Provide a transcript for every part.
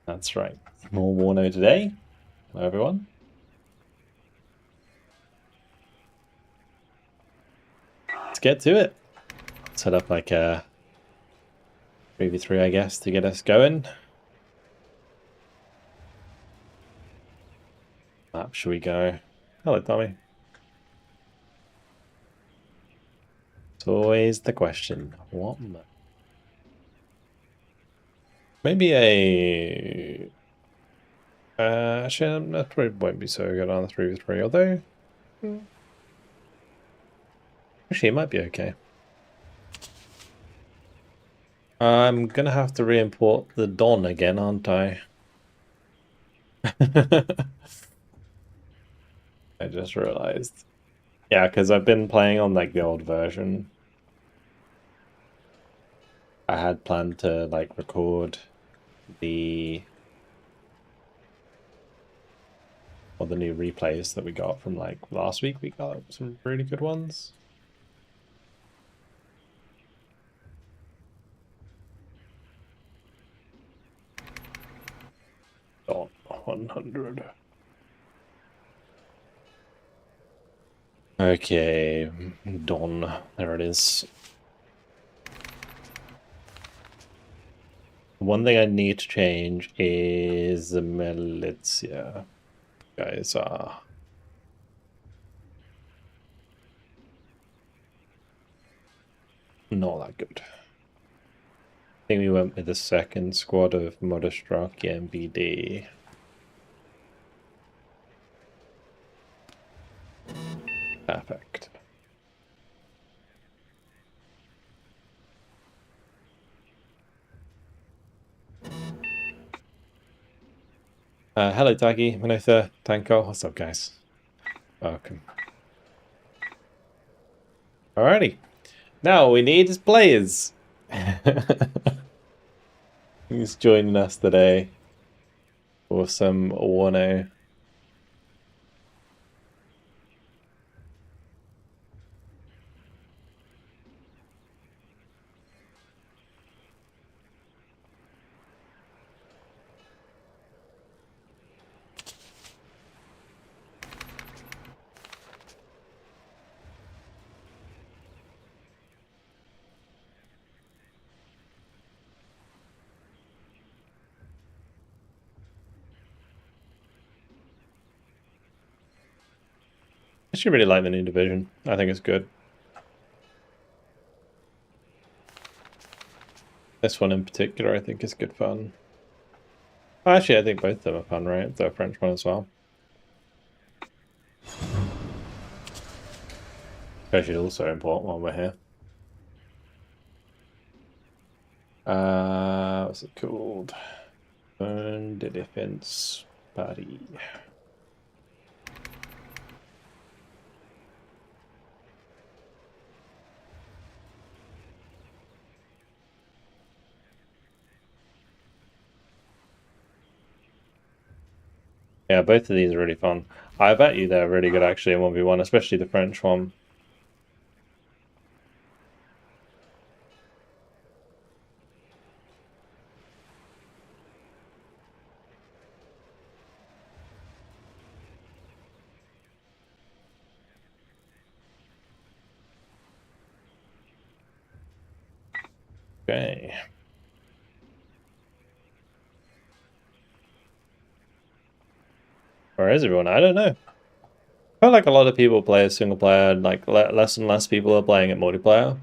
That's right. More WARNO today. Hello, everyone. Let's get to it. Set up like a 3v3, I guess, to get us going. Map, should we go? Hello, Tommy. It's always the question. What map? Maybe a... actually, that probably won't be so good on the 3v3, although... Actually, it might be okay. I'm gonna have to re-import the Dawn again, aren't I? I just realized. Yeah, because I've been playing on like the old version. I had planned to like record the new replays that we got from like last week. We got some really good ones. Dawn 100. Okay, Dawn. There it is. One thing I need to change is the militia. Guys are not that good. I think we went with the second squad of Motostraki and BD. Perfect. Hello, Taki, Manotha, Tanko. What's up, guys? Welcome. Alrighty. Now we need players. Who's joining us today for some WARNO? I actually really like the new division. I think it's good. This one in particular, I think is good fun. Actually, I think both of them are fun, right? The French one as well. I should also import while we're here. What's it called? Burn the defense party. Yeah, both of these are really fun. I bet you they're really good actually in 1v1, especially the French one. Okay. Where is everyone? I don't know. I feel like a lot of people play a single player, like less and less people are playing it multiplayer.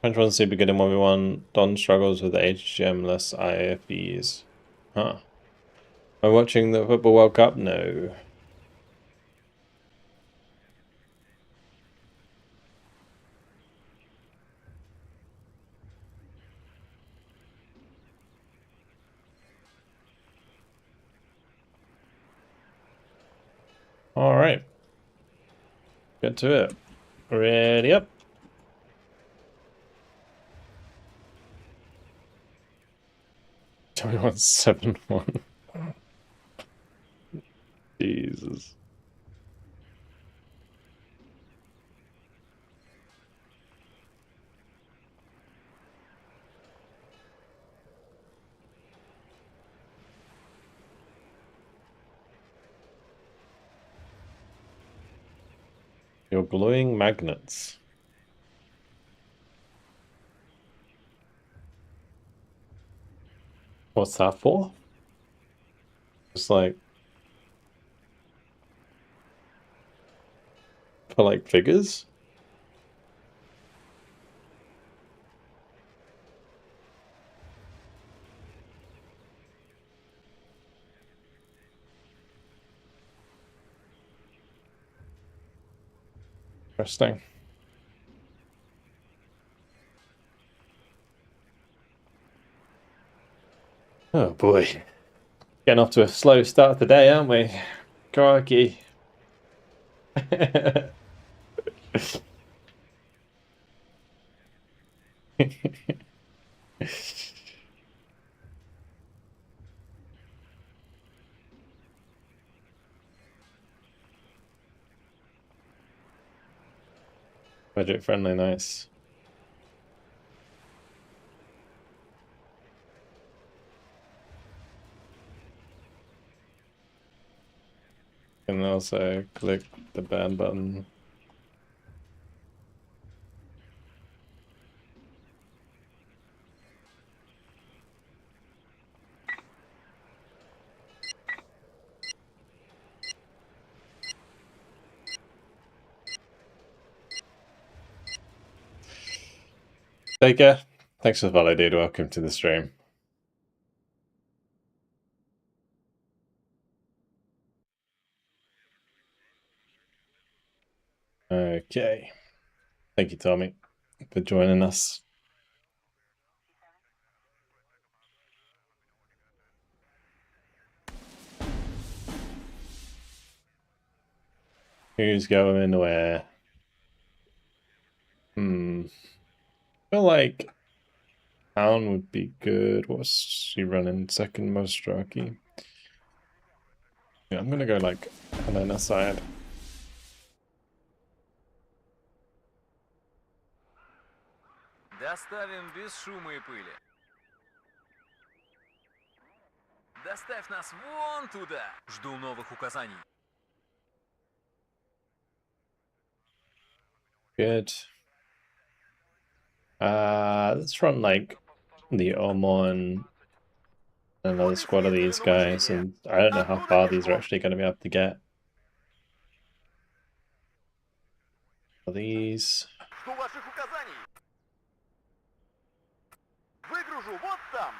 French one's super good in 1v1. Don struggles with HGM-less IFEs. Huh. Am I watching the Football World Cup? No. Alright. Get to it. Ready up. 2171. Jesus. You're gluing magnets. What's that for? Just like for like figures? Interesting. Oh boy. Getting off to a slow start today, aren't we? Crikey. Budget friendly, nice. And also click the ban button. Take care. Thanks for the follow, dude. Welcome to the stream. Okay. Thank you, Tommy, for joining us. Who's going where? I feel like Town would be good. What's she running? Second most strikey. Yeah, I'm gonna go like Helena side. Доставим без шума и пыли. Доставь нас вон туда. Жду новых указаний. Good. Let's run like the Omon and another squad of these guys, and I don't know how far these are actually going to be able to get. Are these? Жду ваших указаний. Выгружу вот там.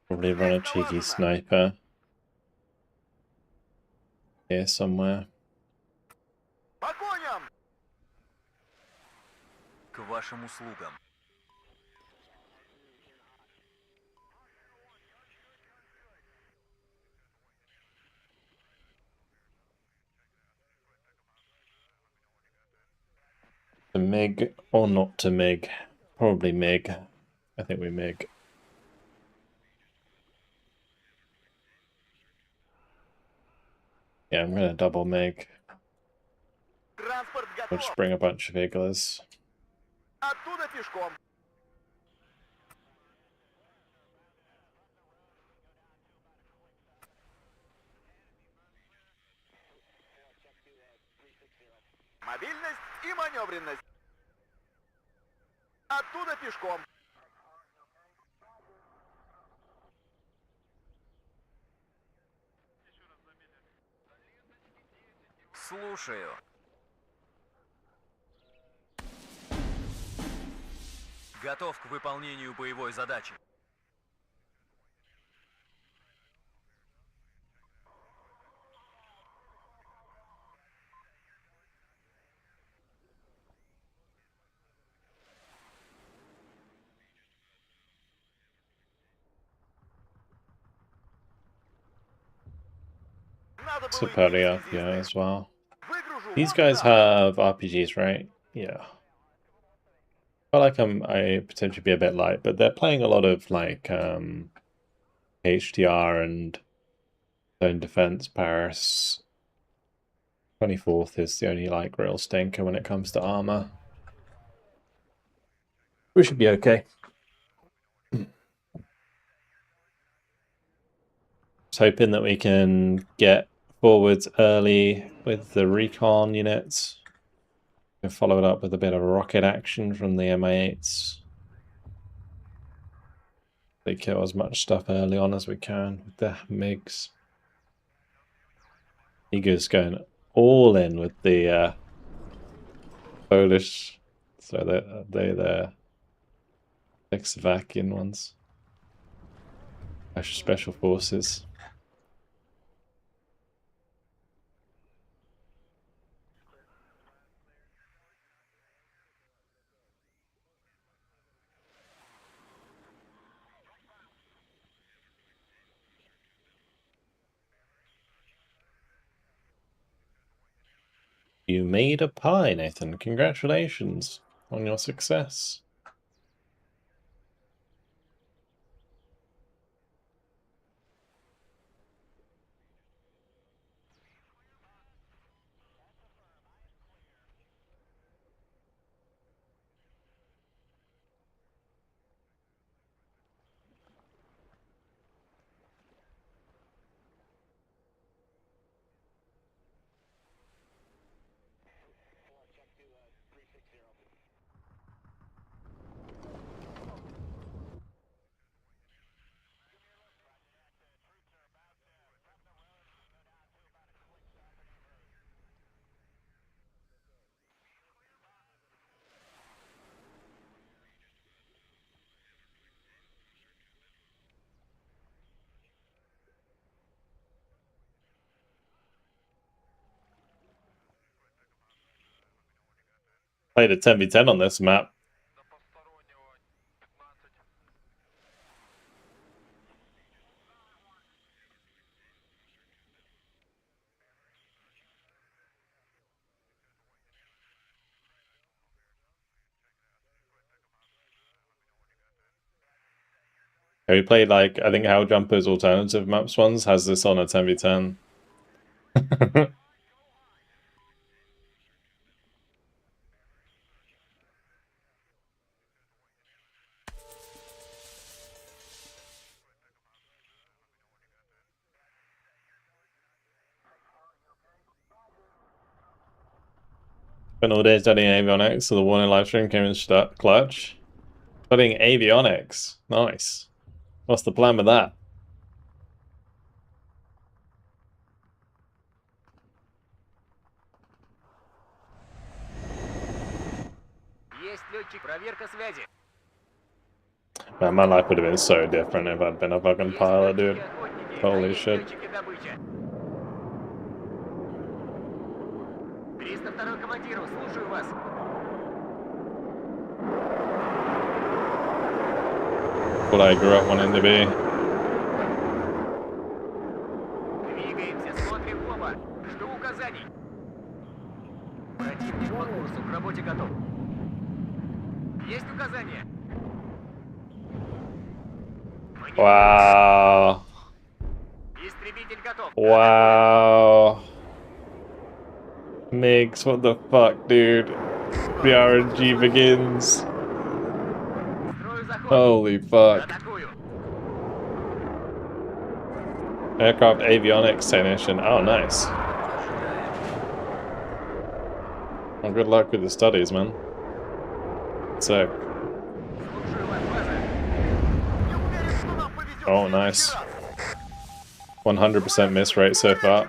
Probably run a cheeky sniper here somewhere. По коням. К вашим услугам. To MiG or not to MiG? Probably MiG. I think we MiG. Yeah, I'm gonna double MiG. Транспорт готов. We'll just bring a bunch of Iglas. Оттуда пешком. Мобильность и маневренность. Оттуда пешком. Слушаю. Готов к выполнению боевой задачи. Superior, yeah, as well. These guys have RPGs, right? Yeah. I feel like I potentially be a bit light, but they're playing a lot of like HTR and Zone Defense Paris. 24th is the only like real stinker when it comes to armor. We should be okay. Just hoping that we can get forwards early with the recon units. And follow it up with a bit of rocket action from the MI8s. They kill as much stuff early on as we can with the MiGs. Ego's going all in with the Polish, so they're the Czechoslovakian ones. Special forces. You made a pie, Nathan. Congratulations on your success. Played a 10v10 on this map. We played like, I think Hell Jumper's alternative maps ones has this on a 10v10. Spent all day studying avionics, so the WARNO live stream came in clutch. Studying avionics. Nice. What's the plan with that? Man, my life would have been so different if I'd been a fucking pilot, dude. Holy shit. 302 командиру, слушаю вас. What I grew up wanting to be. Двигаемся, смотрим в оба. Жду указаний. Противник по курсу, к работе готов. Есть указания. Wow. Истребитель готов. Wow. Migs, what the fuck, dude? The RNG begins. Holy fuck. Aircraft avionics technician. Oh, nice. Well, good luck with the studies, man. Sick. Oh, nice. 100% miss rate so far.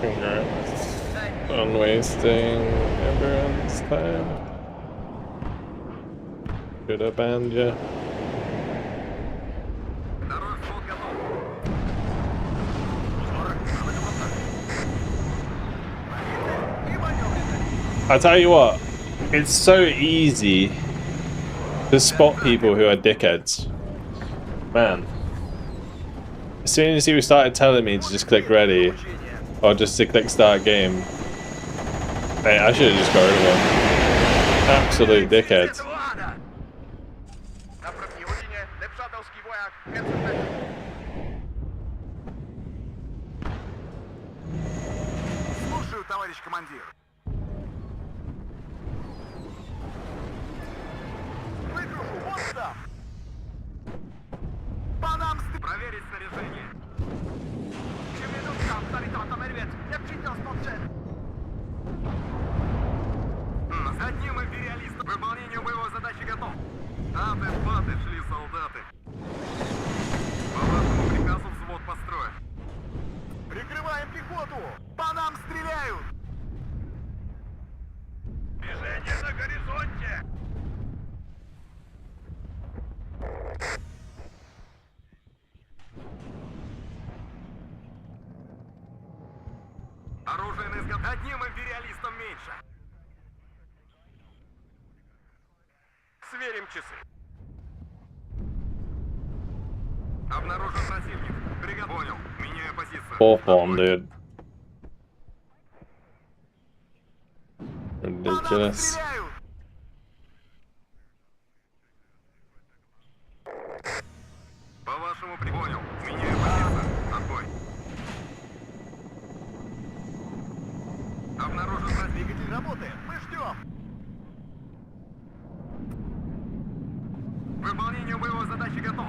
Congrats on wasting everyone's time. Should have banned you. Второй взвод готов. I tell you what, it's so easy to spot people who are dickheads. Man. As soon as he started telling me to just click ready, or just to click start game, hey, I should have just got rid of him. Absolute dickheads. Слушаю, товарищ командир. Выгружу, вот там. По нам проверить снаряжение. Минутка, авторитета мервец. Я принял спонжет. Одним империалистом. К выполнению боевой задачи готов. Аты-баты шли солдаты. По вашему приказу взвод построен. Прикрываем пехоту! По нам стреляют! Движение на горизонте! Оружие на изготовление. Одним империалистом меньше. Сверим часы. Обнаружен противник. Бригад. Понял. Меняю позицию. Fourth one, dude. Ridiculous. По вашему понял. Меняю позицию. Отбой. Обнаружен двигатель работает. Мы ждем. К выполнению боевой задачи готов.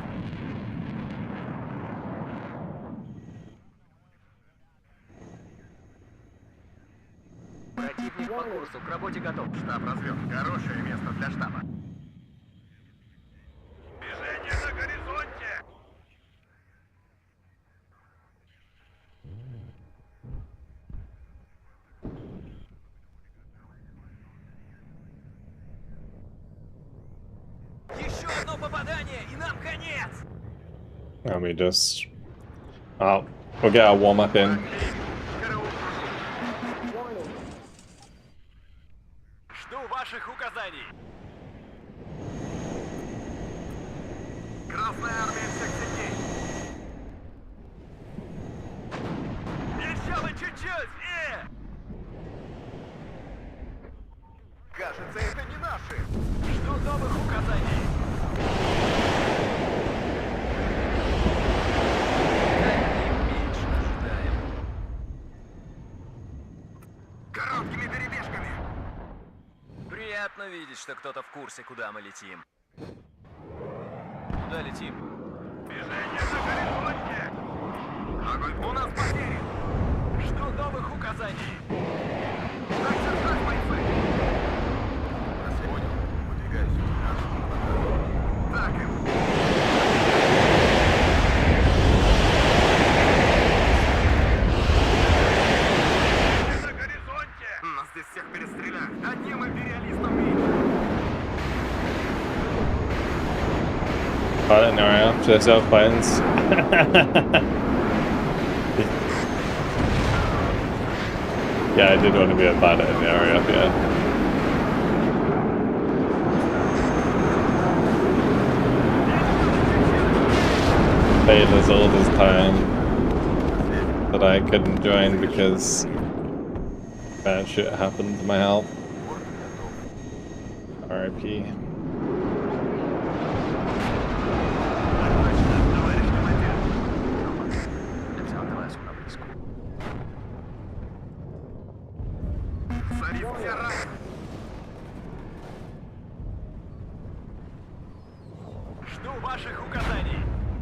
Противник по курсу, к работе готов. Штаб развел. Хорошее место для штаба. Движение на горизонте! Еще одно попадание, и нам конец! And we just... Oh, we'll get our warm-up in. Жду ваших указаний. Красная армия всех сетей. Еще бы чуть-чуть! Кажется, это не наши. Жду новых указаний. Меньше ожидаем. Короткими перебежками. Приятно видеть, что кто-то в курсе, куда мы летим. Куда летим? Движение на горизонте! Огонь! У нас потери! Жду новых указаний! Так держать, бойцы! Понял. Выдвигайся. Так им. На горизонте! Нас здесь всех перестреляют. Одним империалистом меньше. I don't know, after self-planes. Yeah, I did want to be a pilot in the area, yeah. Baylor's all this time that I couldn't join because bad shit happened to my health. RIP.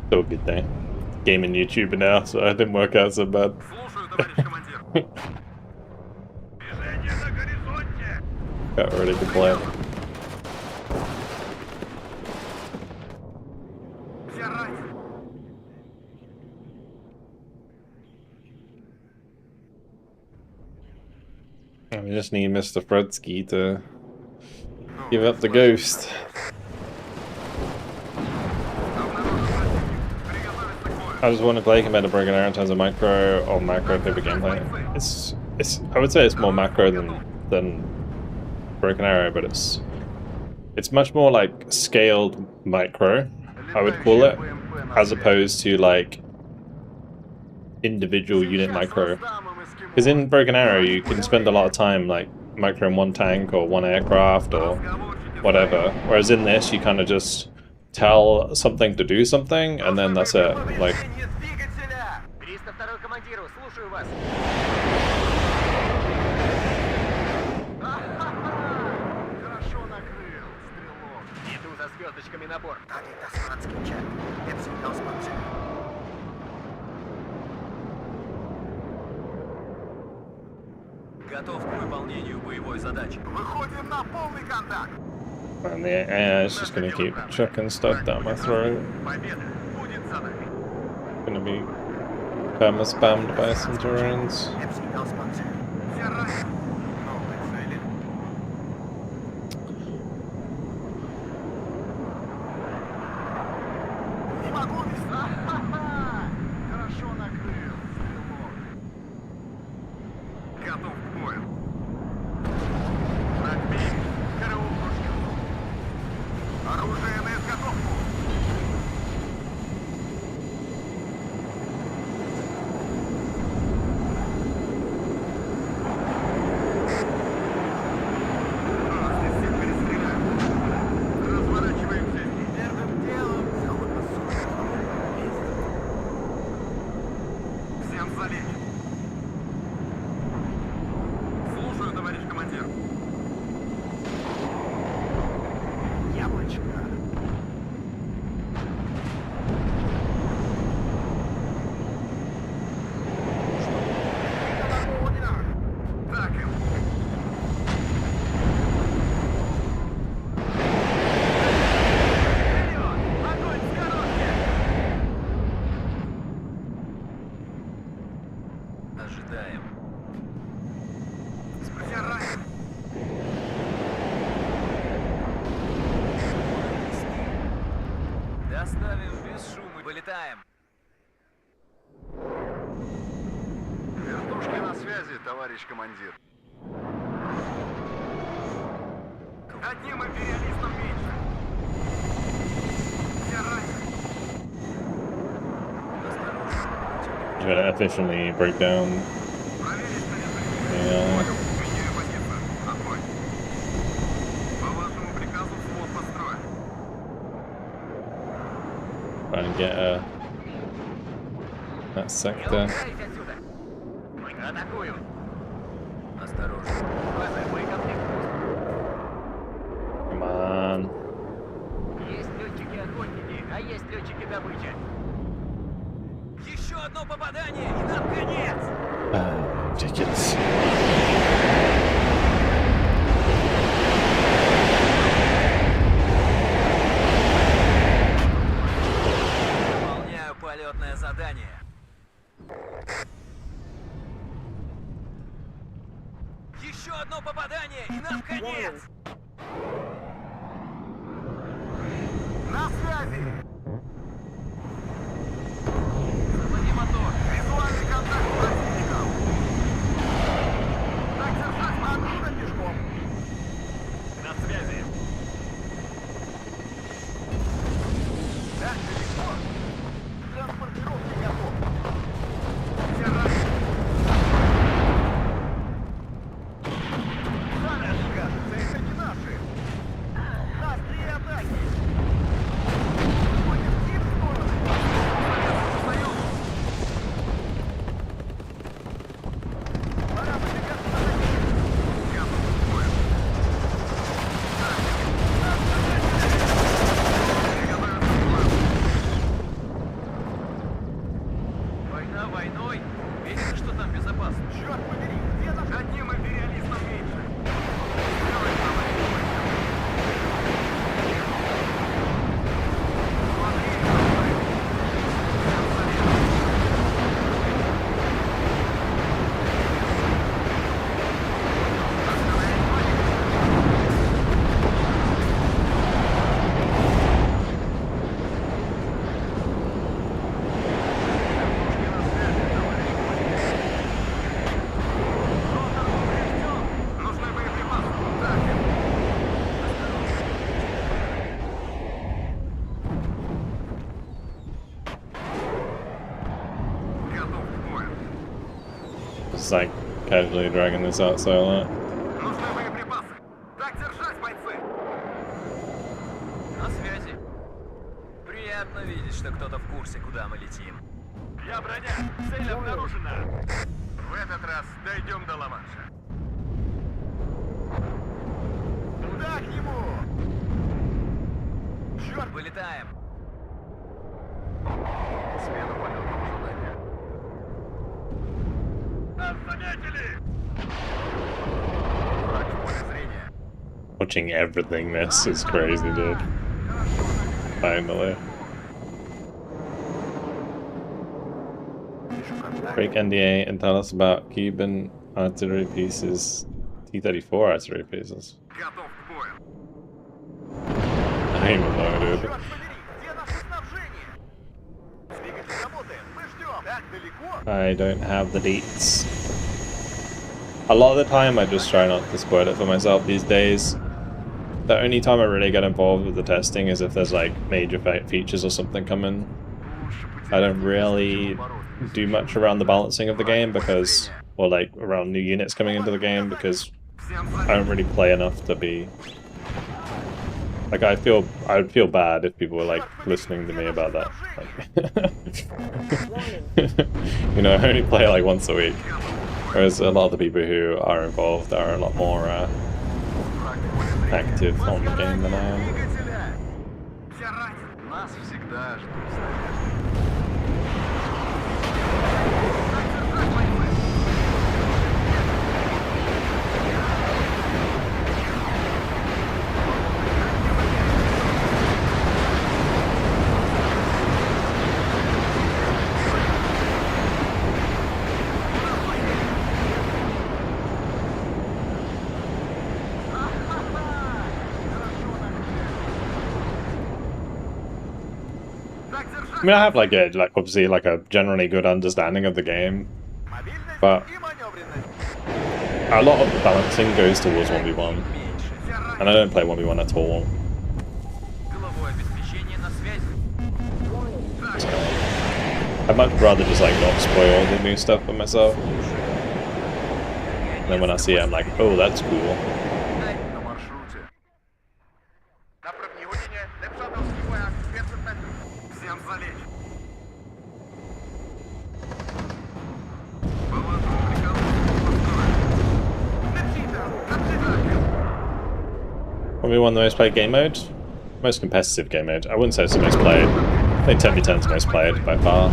Still a good thing. Gaming YouTuber now, so it didn't work out so bad. Got a really good plan. We just need Mr. Fredsky to give up the ghost. I just want to play compared to Broken Arrow in terms of micro or macro paper gameplay. It's I would say it's more macro than Broken Arrow, but it's much more like scaled micro, I would call it, as opposed to like individual unit micro. Because in Broken Arrow you can spend a lot of time like microing one tank or one aircraft or whatever, whereas in this you kind of just tell something to do something and then that's it. Like, 302 командиру, слушаю вас. Хорошо накрыл, стрелок. Иду за звездочками на борт. Готов к выполнению боевой задачи. Выходим на полный контакт. and the AI is just gonna keep chucking stuff down my throat. Победа будет за нами. Gonna be perma spammed by Centurions. Все ранены. Новые цели. Не могу без... Хорошо накрыл, стрелок. Готов к бою. Отбей, караул кружка. Оружие на изготовку. Слушаю, товарищ командир. Яблочко. Так им. Вперед! Огонь с коробки! Ожидаем. Все ранены. Доставим без шума. Вылетаем. Вертушки на связи, товарищ командир. Одним империалистом меньше. Все ранены. You gotta efficiently break down. Проверить снаряжение. Yeah. Меняю позицию. Огонь. По вашему приказу взвод построен. Try and get that sector. Отсюда. Атакую. Осторожно. База, боекомплект. Come on. Есть летчики-охотники, а есть летчики-добыча. Еще одно попадание, и нам конец! Ridiculous. Выполняю полетное задание. Еще одно попадание, и нам конец! На связи! Заводи мотор! Визуальный контакт с противником! Так держать, оттуда пешком! На связи! Да, далеко! Транспортировки готов! Все ранены! Зараз, кажется, это не наши! Нас три атаки! just like casually dragging this out so a lot. Нужны боеприпасы. Так держать, бойцы. На связи. Приятно видеть, что кто-то в курсе, куда мы летим. Я броня. Цель обнаружена. В этот раз дойдем до Ла-Манша. Куда к нему? Черт! Вылетаем. Смена полетного задания. Нас заметили! Враг в поле зрения. Watching everything miss is crazy, dude. Finally. Break NDA and tell us about Cuban artillery pieces, T-34 artillery pieces. Готов к bою. I don't even know, dude. Черт побери, где наше снабжение? Двигатель работает, мы ждем. Так далеко? I don't have the deets. A lot of the time I just try not to spoil it for myself these days. The only time I really get involved with the testing is if there's like major features or something coming. I don't really do much around the balancing of the game because, or like around new units coming into the game because I don't really play enough to be like I would feel bad if people were like listening to me about that. Like, you know, I only play like once a week, whereas a lot of the people who are involved are a lot more active on the game than I am. Нас всегда ждут. I mean, I have like obviously like a generally good understanding of the game, but a lot of the balancing goes towards 1v1, and I don't play 1v1 at all. Головое обеспечение на связи. So I'd much rather just like not spoil the new stuff for myself. And then when I see it, I'm like, oh, that's cool. На маршруте. Направь внимание, Лепшатовский вояк, 500 метров. Всем залечь. По вашему приказу построить. 1v1 the most played game mode? Most competitive game mode. I wouldn't say it's the most played. I think 10v10 is the most played by far.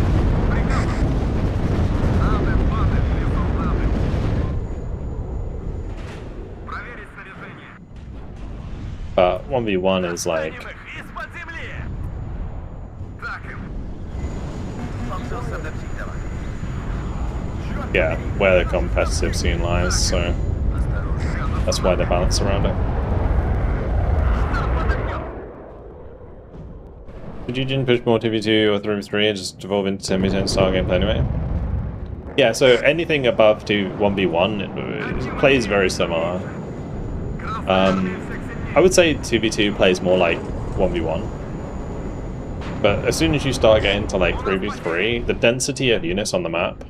Проверить снаряжение. But 1v1 is like, Из-под земли. Так им. yeah, where the competitive scene lies, so that's why they balance around it. Did you didn't push more 2v2 or 3v3 and just evolve into 10v10 style gameplay anyway? Yeah, so anything above to 1v1 it plays very similar. I would say 2v2 plays more like 1v1. But as soon as you start getting to like 3v3, the density of units on the map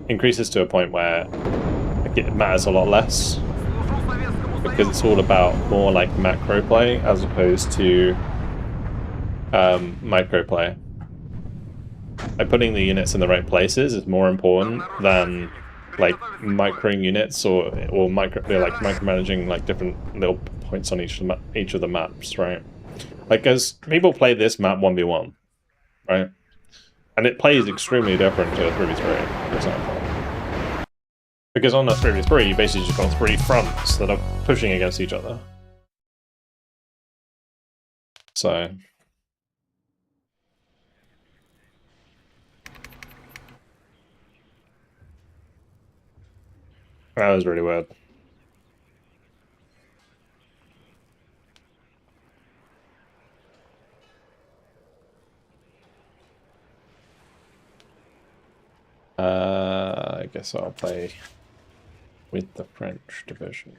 increases to a point where it matters a lot less. Because it's all about more like macro play as opposed to micro play. Like putting the units in the right places is more important than like micro units or micromanaging like different little points on each of the maps, right? Like, as people play this map 1v1, right? And it plays extremely different to a 3v3, for example. Because on a 3v3, you basically just got three fronts that are pushing against each other. So that was really weird. I guess I'll play with the French division.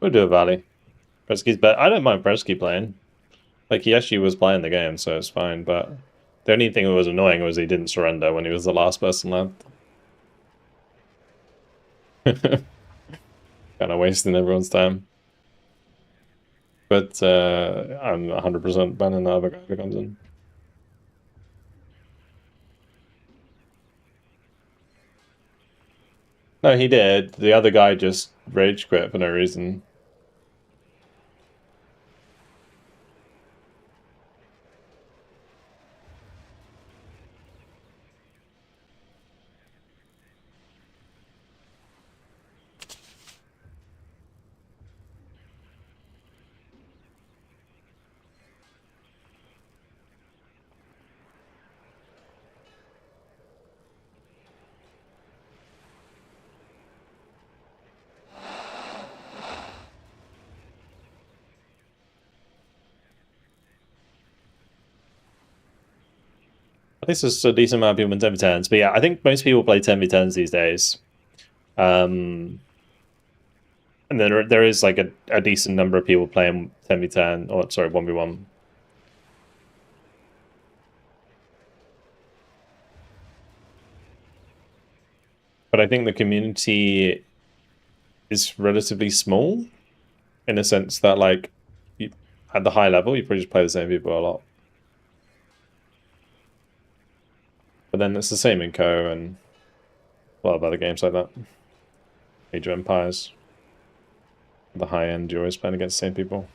We'll do a Valley. Presky's better. I don't mind Presky playing. Like, he actually was playing the game, so it's fine, but the only thing that was annoying was he didn't surrender when he was the last person left. Kind of wasting everyone's time. But I'm 100% banning the other guy who comes in. No, he did. The other guy just rage quit for no reason. At least there's a decent amount of people in 10v10s. But yeah, I think most people play 10v10s these days. And there is like a decent number of people playing 10v10, or sorry, 1v1. But I think the community is relatively small, in a sense that, like, at the high level, you probably just play the same people a lot. But then it's the same in Co and a lot of other games like that. Age of Empires. At the high end, you're always playing against the same people.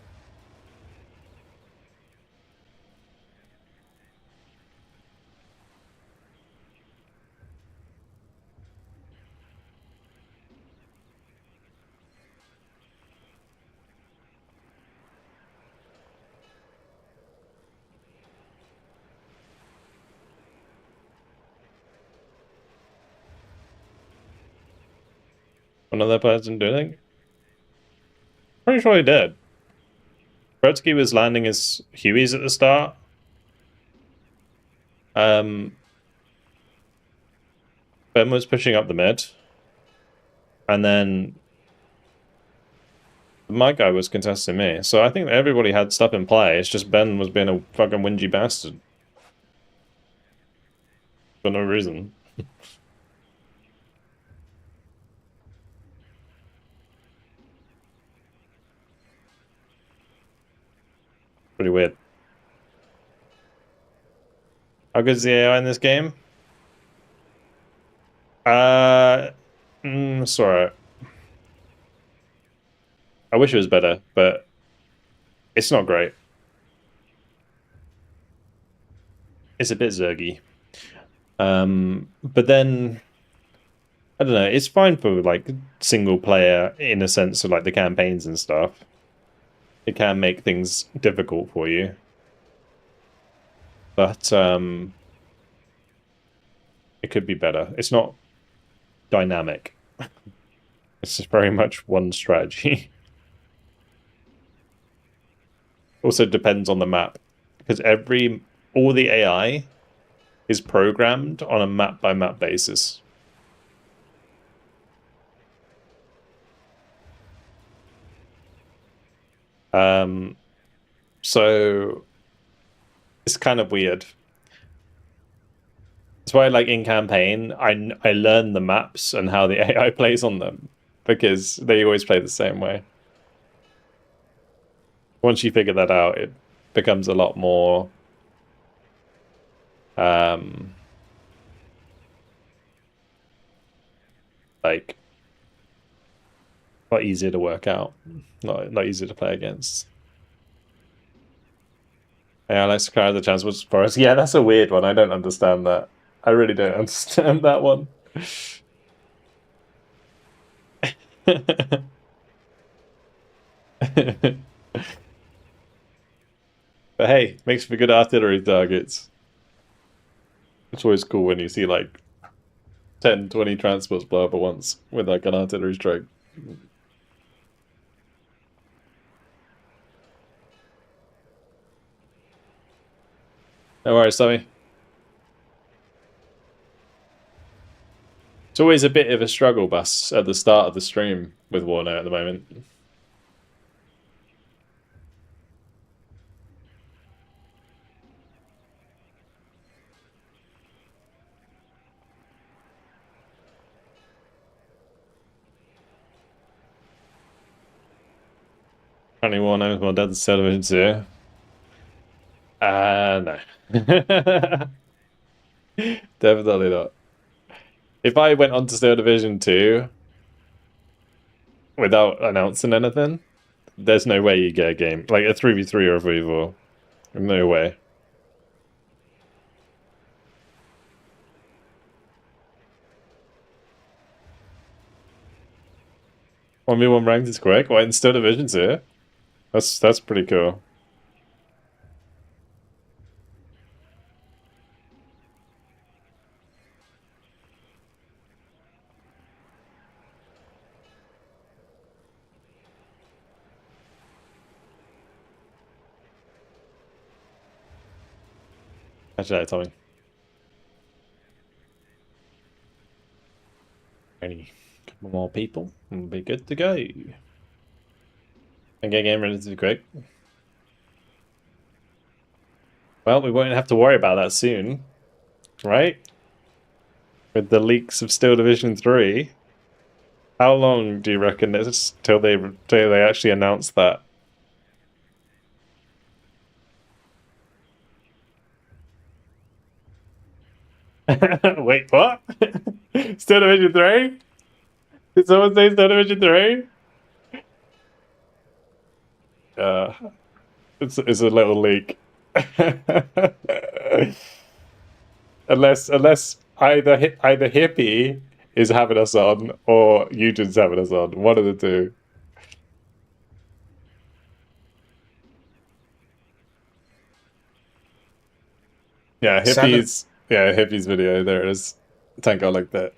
One of their players didn't do anything? Pretty sure he did. Brodsky was landing his Hueys at the start. Ben was pushing up the mid. And then my guy was contesting me. So I think everybody had stuff in play. It's just Ben was being a fucking whingy bastard. For no reason. Pretty weird. How good is the AI in this game? Sorry. I wish it was better, but it's not great. It's a bit zergy. But then, I don't know, it's fine for, like, single player in a sense of, like, the campaigns and stuff. It can make things difficult for you. But, it could be better. It's not dynamic. It's just very much one strategy. Also depends on the map. Because all the AI is programmed on a map-by-map basis. So it's kind of weird. That's why, like, in campaign, I learn the maps and how the AI plays on them, because they always play the same way. Once you figure that out, it becomes a lot more like, a lot easier to work out, not easier to play against. Yeah, let's cry the Transport Forest. Yeah, that's a weird one. I don't understand that. I really don't understand that one. But hey, makes for good artillery targets. It's always cool when you see, like, 10, 20 transports blow up at once with, like, an artillery strike. No worries, Sammy. It's always a bit of a struggle bus at the start of the stream with WARNO at the moment. Apparently WARNO is more dead than Steel Division 2. No. Definitely not. If I went on to Steel Division 2 without announcing anything, there's no way you get a game. Like a 3v3 or a 3v4. No way. 1v1 ranked is quick. What, in Steel Division 2? That's pretty cool. Catch that, Tommy. Only a couple more people and we'll be good to go. And get game relatively quick. Well, we won't have to worry about that soon, right? With the leaks of Steel Division 3. How long do you reckon it's till they actually announce that? Wait, what? Steel Division 3? Did someone say Steel Division 3? It's a little leak. unless either Hippie is having us on or Eugen's having us on. One of the two. Yeah, Hippie's Hippie's video. There it is. Thank God like that.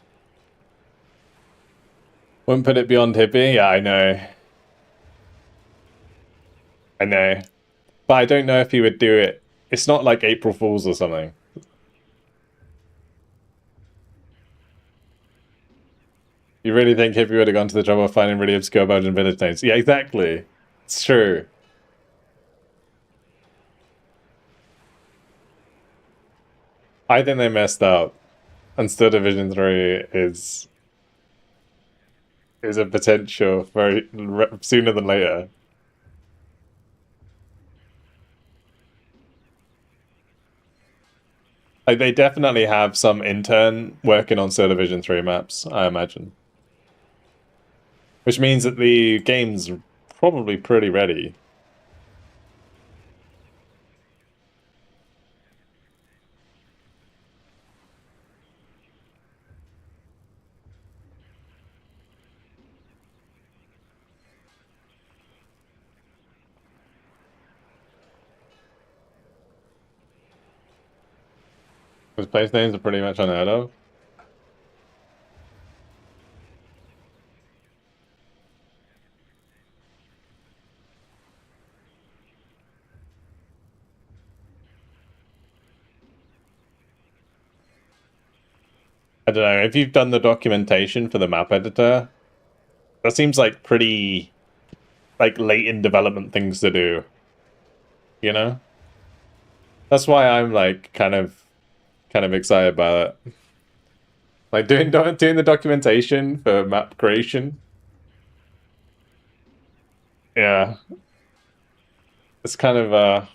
Wouldn't put it beyond Hippie. Yeah, I know. I know. But I don't know if he would do it. It's not like April Fool's or something. You really think Hippie would have gone to the trouble of finding really obscure Belgian village names? Yeah, exactly. It's true. I think they messed up. And Steel Division 3 is a potential very sooner than later. Like, they definitely have some intern working on Steel Division 3 maps, I imagine. Which means that the game's probably pretty ready. Because place names are pretty much unheard of. I don't know, if you've done the documentation for the map editor, that seems like pretty, like, late in development things to do. You know? That's why I'm, like, kind of excited about it. Like, doing the documentation for map creation. Yeah. It's kind of,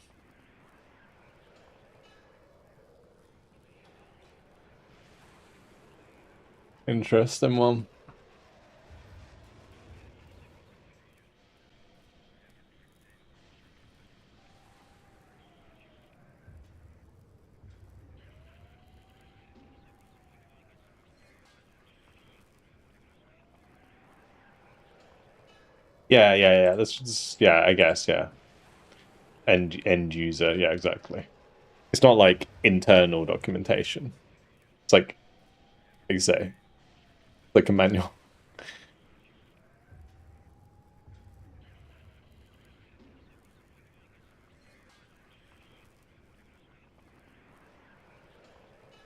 interesting one. Yeah. That's just, yeah, I guess, yeah. End user, yeah, exactly. It's not like internal documentation. It's like you say, like a manual.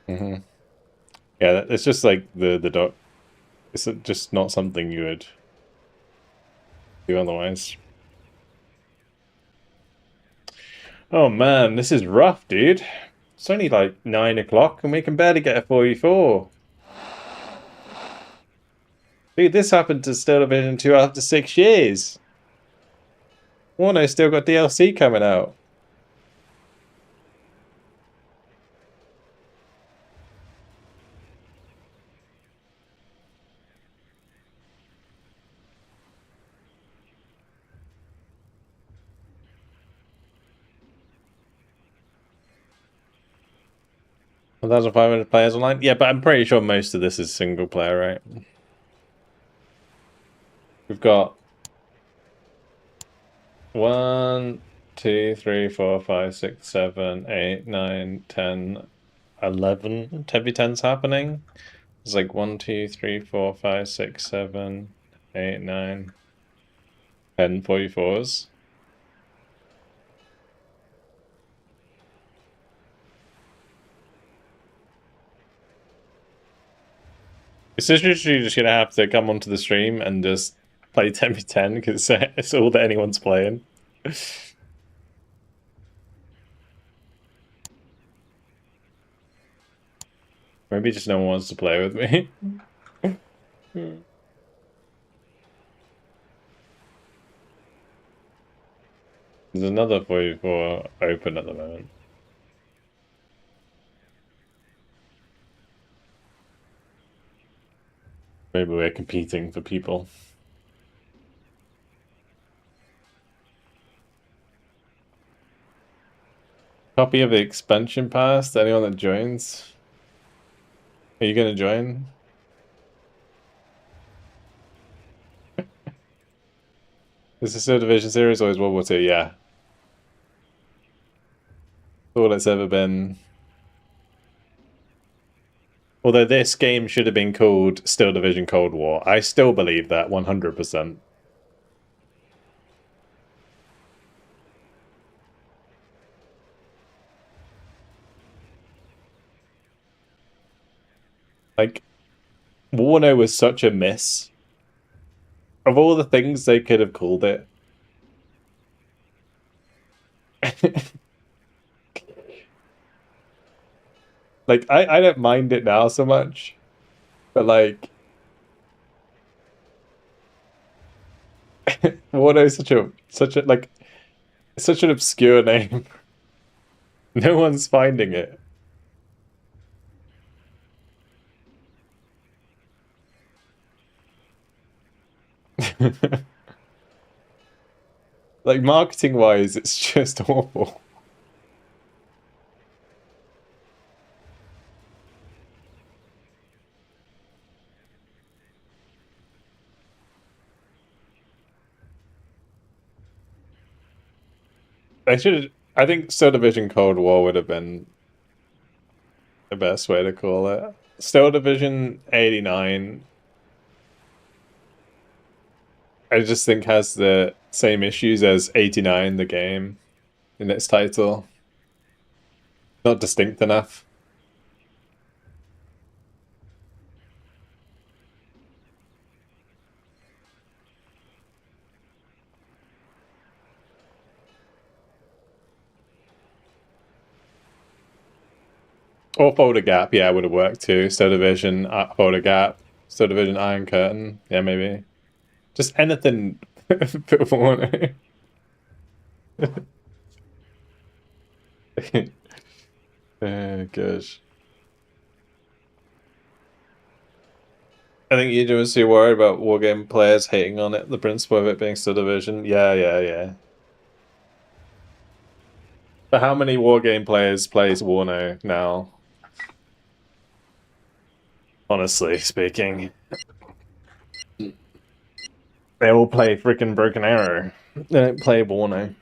Mm-hmm. Yeah, it's just like the doc. It's just not something you would do otherwise. Oh man, this is rough, dude. It's only like 9 o'clock and we can barely get a 44. Dude, this happened to Steel Division 2 after 6 years. Warno still got DLC coming out. One 1,500 players online? Yeah, but I'm pretty sure most of this is single player, right? We've got 1, 2, 3, 4, 5, 6, 7, 8, 9, 10, 11 heavy 10s happening. It's like 1, 2, 3, 4, 5, 6, 7, 8, 9, 10 44s. It's literally just gonna have to come onto the stream and just play 10v10 because it's all that anyone's playing. Maybe just no one wants to play with me. There's another 44 open at the moment. Maybe we're competing for people. Copy of the expansion pass to anyone that joins. Are you gonna join? Is this a Division series or is World War II? Yeah. All it's ever been. Although this game should have been called Still Division Cold War. I still believe that 100%. Like, WARNO was such a miss. Of all the things they could have called it. Like, I don't mind it now so much. But like WARNO is such a like such an obscure name. No one's finding it. Like marketing wise, it's just awful. I think Still Division Cold War would have been the best way to call it. Still Division 89 I just think has the same issues as 89, the game, in its title. Not distinct enough. Or Folder Gap, yeah, would have worked too. Still Division, Folder Gap, Still Division Iron Curtain, yeah, maybe. Just anything bit more. Gosh. I think you was too worried about wargame players hating on it, the principle of it being Still Division. Yeah. But how many wargame players plays WARNO now? Honestly speaking. They all play freaking Broken Arrow. They don't play WARNO.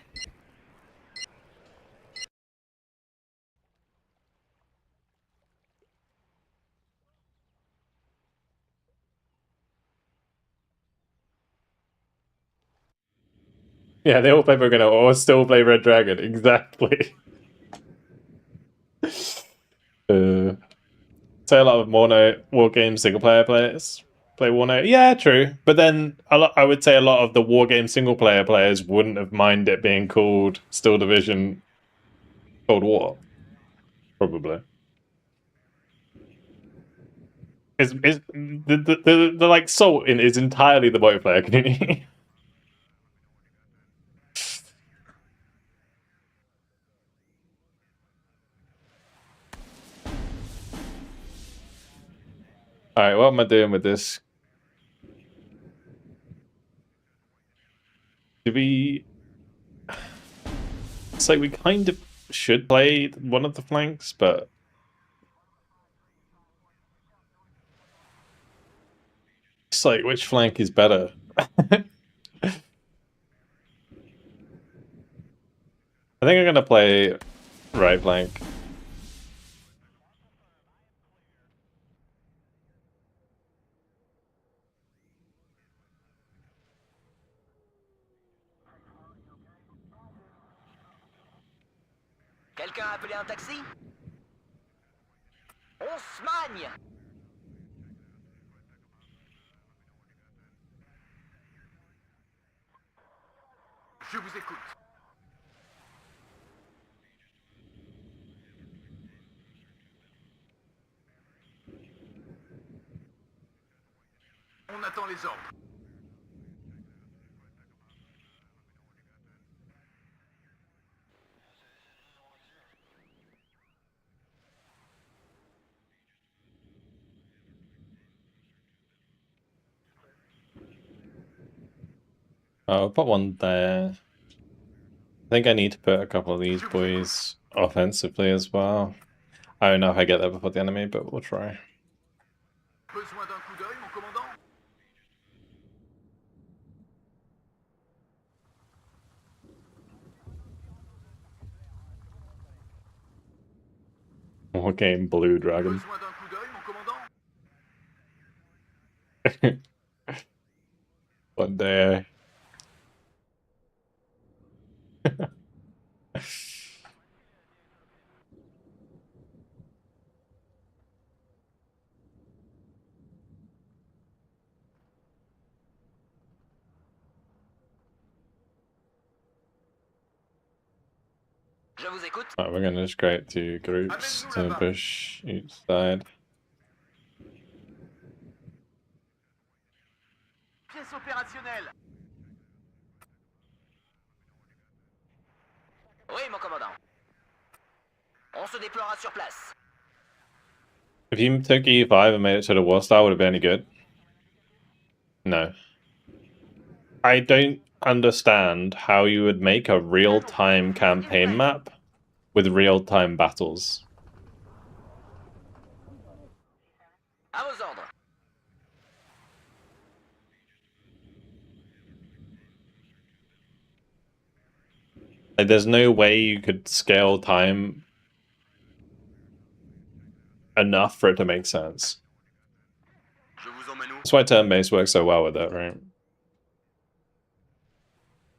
Yeah, they all play Broken Arrow or still play Red Dragon. Exactly. Say a lot of WARNO wargame single player players play WARNO. Yeah, true. But then I would say a lot of the wargame single player players wouldn't have minded it being called Still Division Cold War. Probably. The like salt in is entirely the multiplayer community. Alright, what am I doing with this? Do we... It's like we kind of should play one of the flanks, but... It's like, which flank is better? I think I'm gonna play right flank. Quelqu'un a appelé un taxi? On se magne! Je vous écoute. On attend les ordres. Oh, I'll put one there. I think I need to put a couple of these boys offensively as well. I don't know if I get there before the enemy, but we'll try. Besoin d'un coup d'œil, mon commandant? Okay, Blue Dragon. Besoin d'un coup d'œil, mon commandant? One day. Je vous écoute. Right, we're gonna just create two groups to push each side. Pièce opérationnelle. Oui, mon commandant. On se déploiera sur place. If you took E5 and made it to the war style, would it be any good? No. I don't understand how you would make a real-time campaign map with real-time battles. À vos ordres. Like, there's no way you could scale time enough for it to make sense. Je vous emmène où? That's why turn-based works so well with it, right?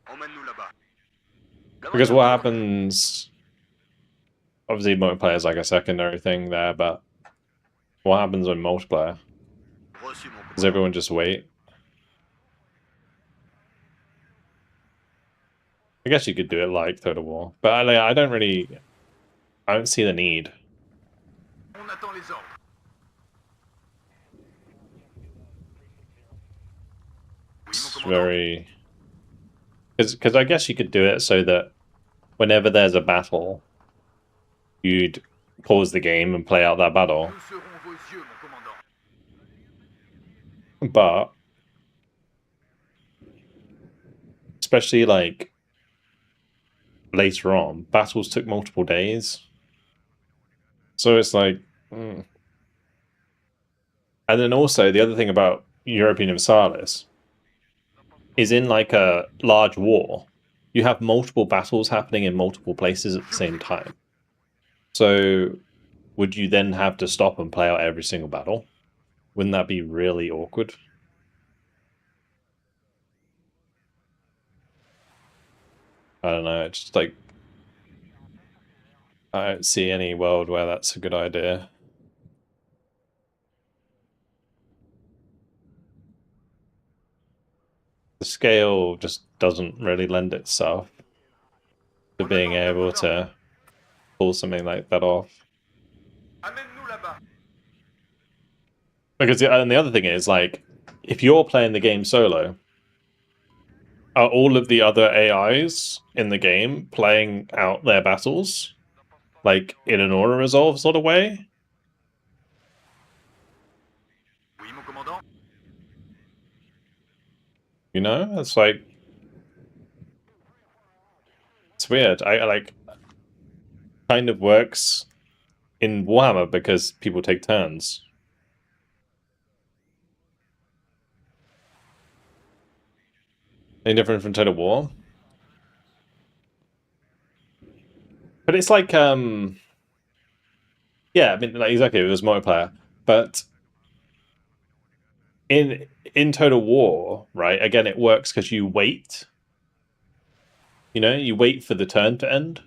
Emmène-nous là-bas. Because what happens... Obviously, multiplayer is like a secondary thing there, but what happens when multiplayer? Reçu, mon Does commandant. everyone just wait? I guess you could do it like Total War, but I don't really... I don't see the need. On attend les ordres. Oui, mon It's commandant. very... Because I guess you could do it so that whenever there's a battle, you'd pause the game and play out that battle. Nous serons vos yeux, mon commandant. But... Especially, like, later on, battles took multiple days. So it's like... And then also, the other thing about European Universalis is in, like, a large war, you have multiple battles happening in multiple places at the same time. So, would you then have to stop and play out every single battle? Wouldn't that be really awkward? I don't know, it's just like... I don't see any world where that's a good idea. The scale just doesn't really lend itself to being able to pull something like that off. Amène-nous là-bas. Because and the other thing is, like, if you're playing the game solo, are all of the other AIs in the game playing out their battles, like, in an auto-resolve sort of way? You know, it's like it's weird. I like kind of works in Warhammer because people take turns. Any different from Total War? But it's like yeah, I mean, like, exactly, it was multiplayer, but in Total War, right? Again, it works because you wait. You know, you wait for the turn to end.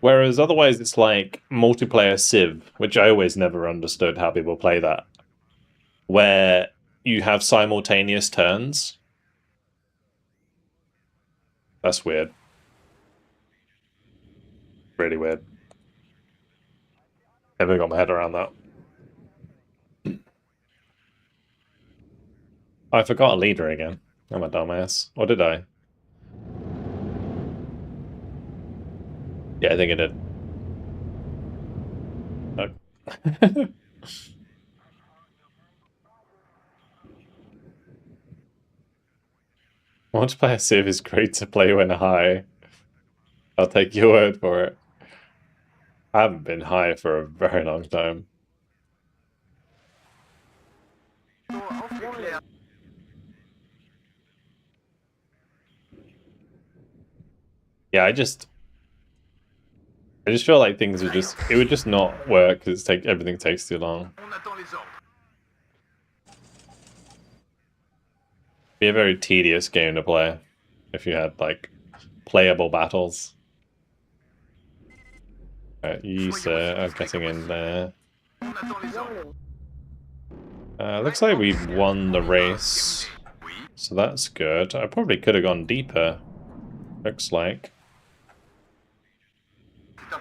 Whereas otherwise, it's like multiplayer Civ, which I always never understood how people play that, where you have simultaneous turns. That's weird. Really weird. Never got my head around that. I forgot a leader again. I'm a dumbass. Or did I? Yeah, I think I did. No. Multiplayer Civ is great to play when high. I'll take your word for it. I haven't been high for a very long time. Yeah, I just feel like things would it would just not work because everything takes too long. Be a very tedious game to play if you had like playable battles. Alright, you sir are getting in there. Looks like we've won the race, so that's good. I probably could have gone deeper. Looks like. I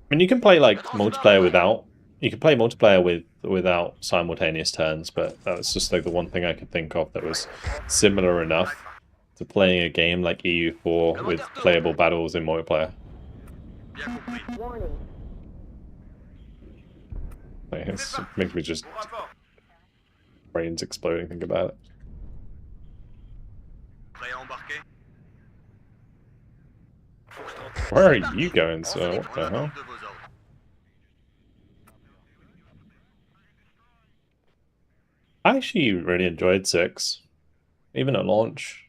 mean, you can play like multiplayer without. You can play multiplayer without simultaneous turns, but that's just like the one thing I could think of that was similar enough to playing a game like EU4 with playable battles in multiplayer. Like, it makes me just brains exploding. Think about it. Where are you going, sir? What the hell? I actually really enjoyed 6, even at launch.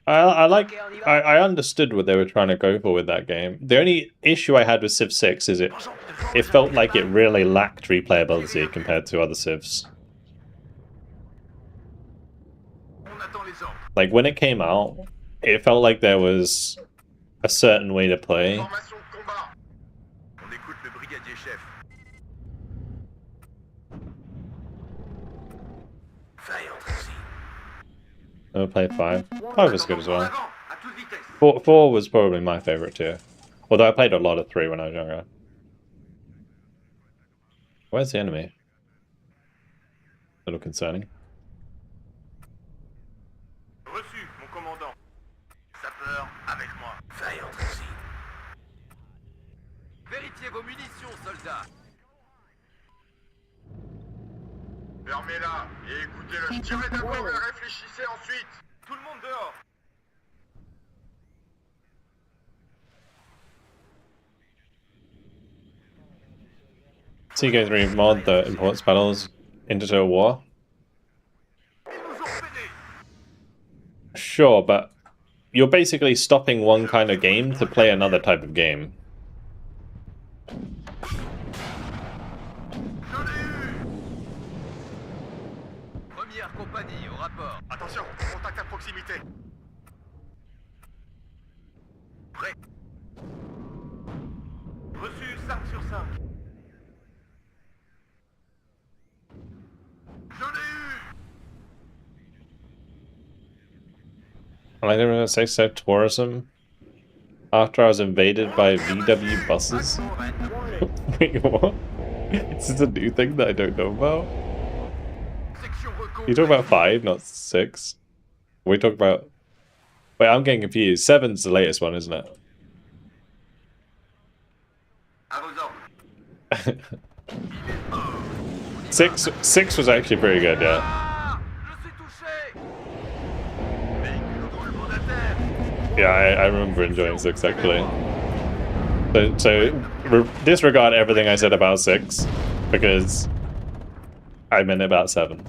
I understood what they were trying to go for with that game. The only issue I had with Civ 6 is it felt like it really lacked replayability compared to other Civs. Like, when it came out, it felt like there was a certain way to play. I played 5. 5 was good as well. 4 was probably my favorite too. Although I played a lot of 3 when I was younger. Where's the enemy? A little concerning. Vérifiez vos munitions, soldats. Fermez-la et écoutez-le. Tirez d'abord et réfléchissez ensuite. Tout le monde dehors. So you guys remod the importance battles into Total War? Sure, but you're basically stopping one kind of game to play another type of game. Première compagnie au rapport. Attention, contact à proximité. Prêt. Reçu 5 sur 5. Je l'ai eu. I like to say so tourism. After I was invaded by VW buses. Wait, what? Is this a new thing that I don't know about? You talk about 5, not 6. We talk about... Wait, I'm getting confused. 7's the latest one, isn't it? vos ordres. Six was actually pretty good, yeah. Ah, je suis touché. Véhicule, tout le monde à terre. Yeah, I remember enjoying 6 actually. So disregard everything I said about 6 because I meant about 7.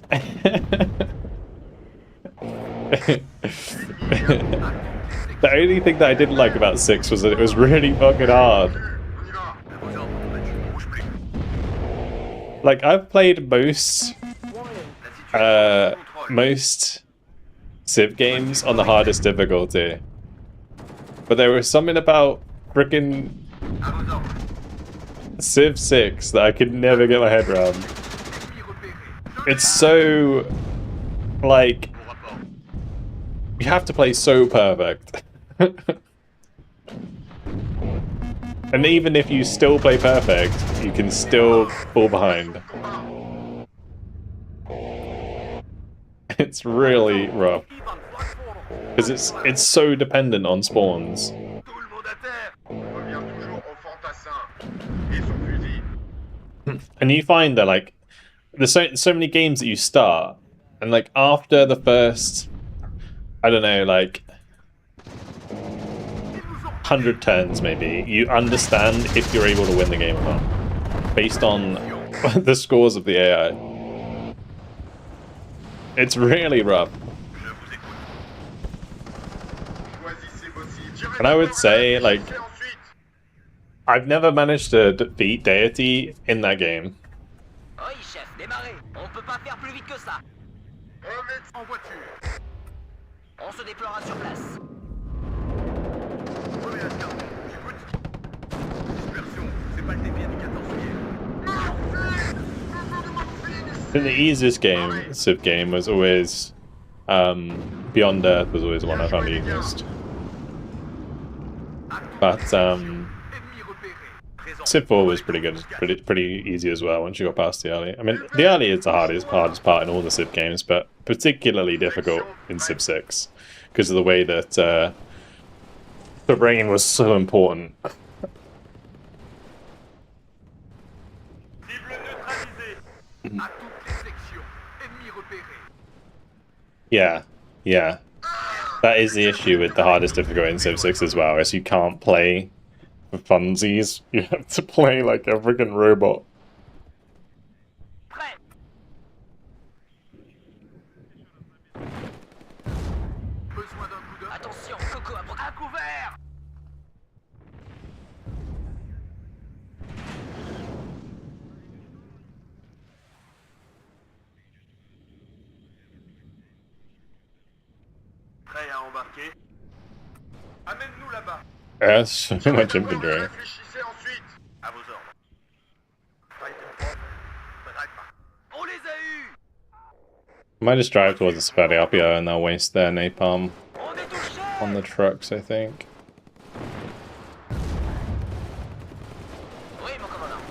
The only thing that I didn't like about 6 was that it was really fucking hard. On y va. Vos ordres, combattu. Bouge plus. Like, I've played most La situation sous contrôle. most Civ games on the hardest difficulty, but there was something about frickin' À vos ordres. Civ 6 that I could never get my head around. Ennemi repéré. It's so, like, Au rapport. you have to play so perfect. And even if you still play perfect, you can still fall behind. It's really rough. Because it's so dependent on spawns. Tout le monde à terre. On revient toujours au fantassin. Et son fusil. And you find that, like, there's so many games that you start, and, like, after the first, I don't know, like, 100 turns maybe, you understand if you're able to win the game or not, based on the scores of the AI. It's really rough. Je vous écoute. Choisissez vos cibles. And I would say, like, Choisissez ensuite. I've never managed to defeat Deity in that game. Oui, chef, démarrez. On peut pas faire plus vite que ça. Remettez en voiture. On se déploiera sur place. Premier instant. J'écoute. Dispersion. C'est pas le défi du 14 juillet. And the easiest game, Civ game, was always Beyond Earth was always the one I found the easiest. But Ennemi repéré. Présent. Civ 4 was pretty good, pretty easy as well once you got past the early. I mean, the early is the hardest part in all the Civ games, but particularly difficult in Civ 6 because of the way that the rain was so important. Cible neutralisée. À toutes les sections. Ennemi repéré. Yeah. That is the issue with the hardest difficulty in Civ 6 as well, is you can't play for funsies. You have to play like a freaking robot. Prêt. Besoin d'un coup d'œil. Attention, Coco à couvert. Prêt à embarquer. Amène-nous là-bas. That's so much infantry. Réfléchissez ensuite. À vos ordres. Fight and forth. Pragma. On les a eus. I might just drive towards the Spadapio and they'll waste their napalm On est touché. on the trucks, I think. Oui, mon commandant.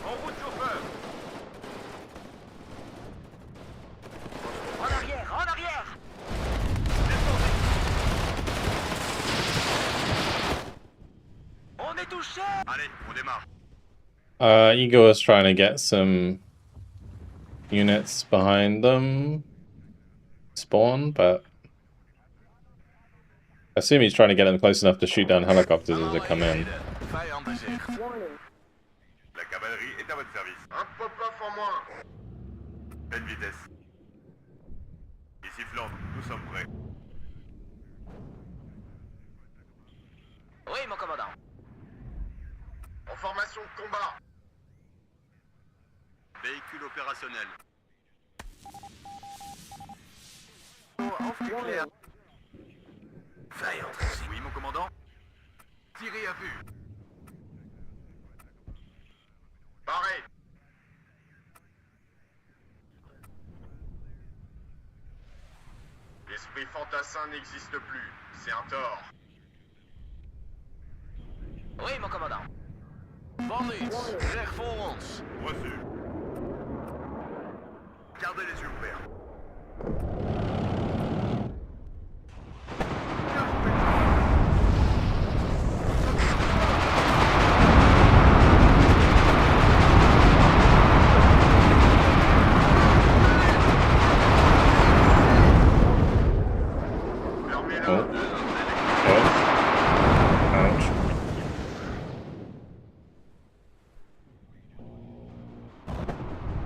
En route, chauffeur. En arrière, en arrière. On est touché. Allez, on démarre. Eagle is trying to get some units behind them spawn, but I assume he's trying to get them close enough to shoot down helicopters as they come in. La cavalerie est à votre service. Un pop-off en moins. Pleine vitesse. Ici Flandre, nous sommes prêts. Oui, mon commandant. En formation de combat. Véhicule opérationnel. Clair. Fire entrer. Oui, mon commandant. Tirez à vue. Paré. L'esprit fantassin n'existe plus. C'est un tort. Oui, mon commandant. Van iets. Recht voor ons. Reçu. Gardez les yeux ouverts.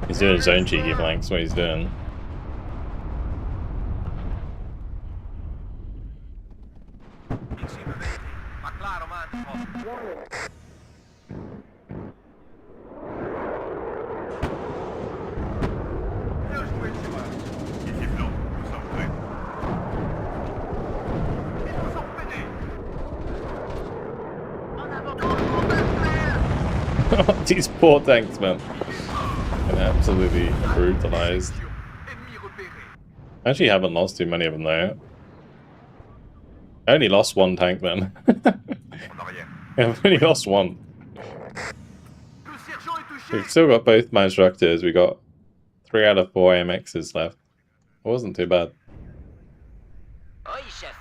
He's doing his own cheeky flanks, what he's doing. Ik zie beweging. Maar klaar om aan te vallen. Bien joué, tireur. Ici Flo, nous sommes prêts. Ils nous ont repérés. En avant. These poor tanks, man. And absolutely brutalized. Ennemi repéré. I actually haven't lost too many of them though. I only lost one tank then. En arrière. I've only lost one. Le sergent est touché. We've still got both my instructors. We got 3 out of 4 AMXs left. It wasn't too bad. Oui, chef.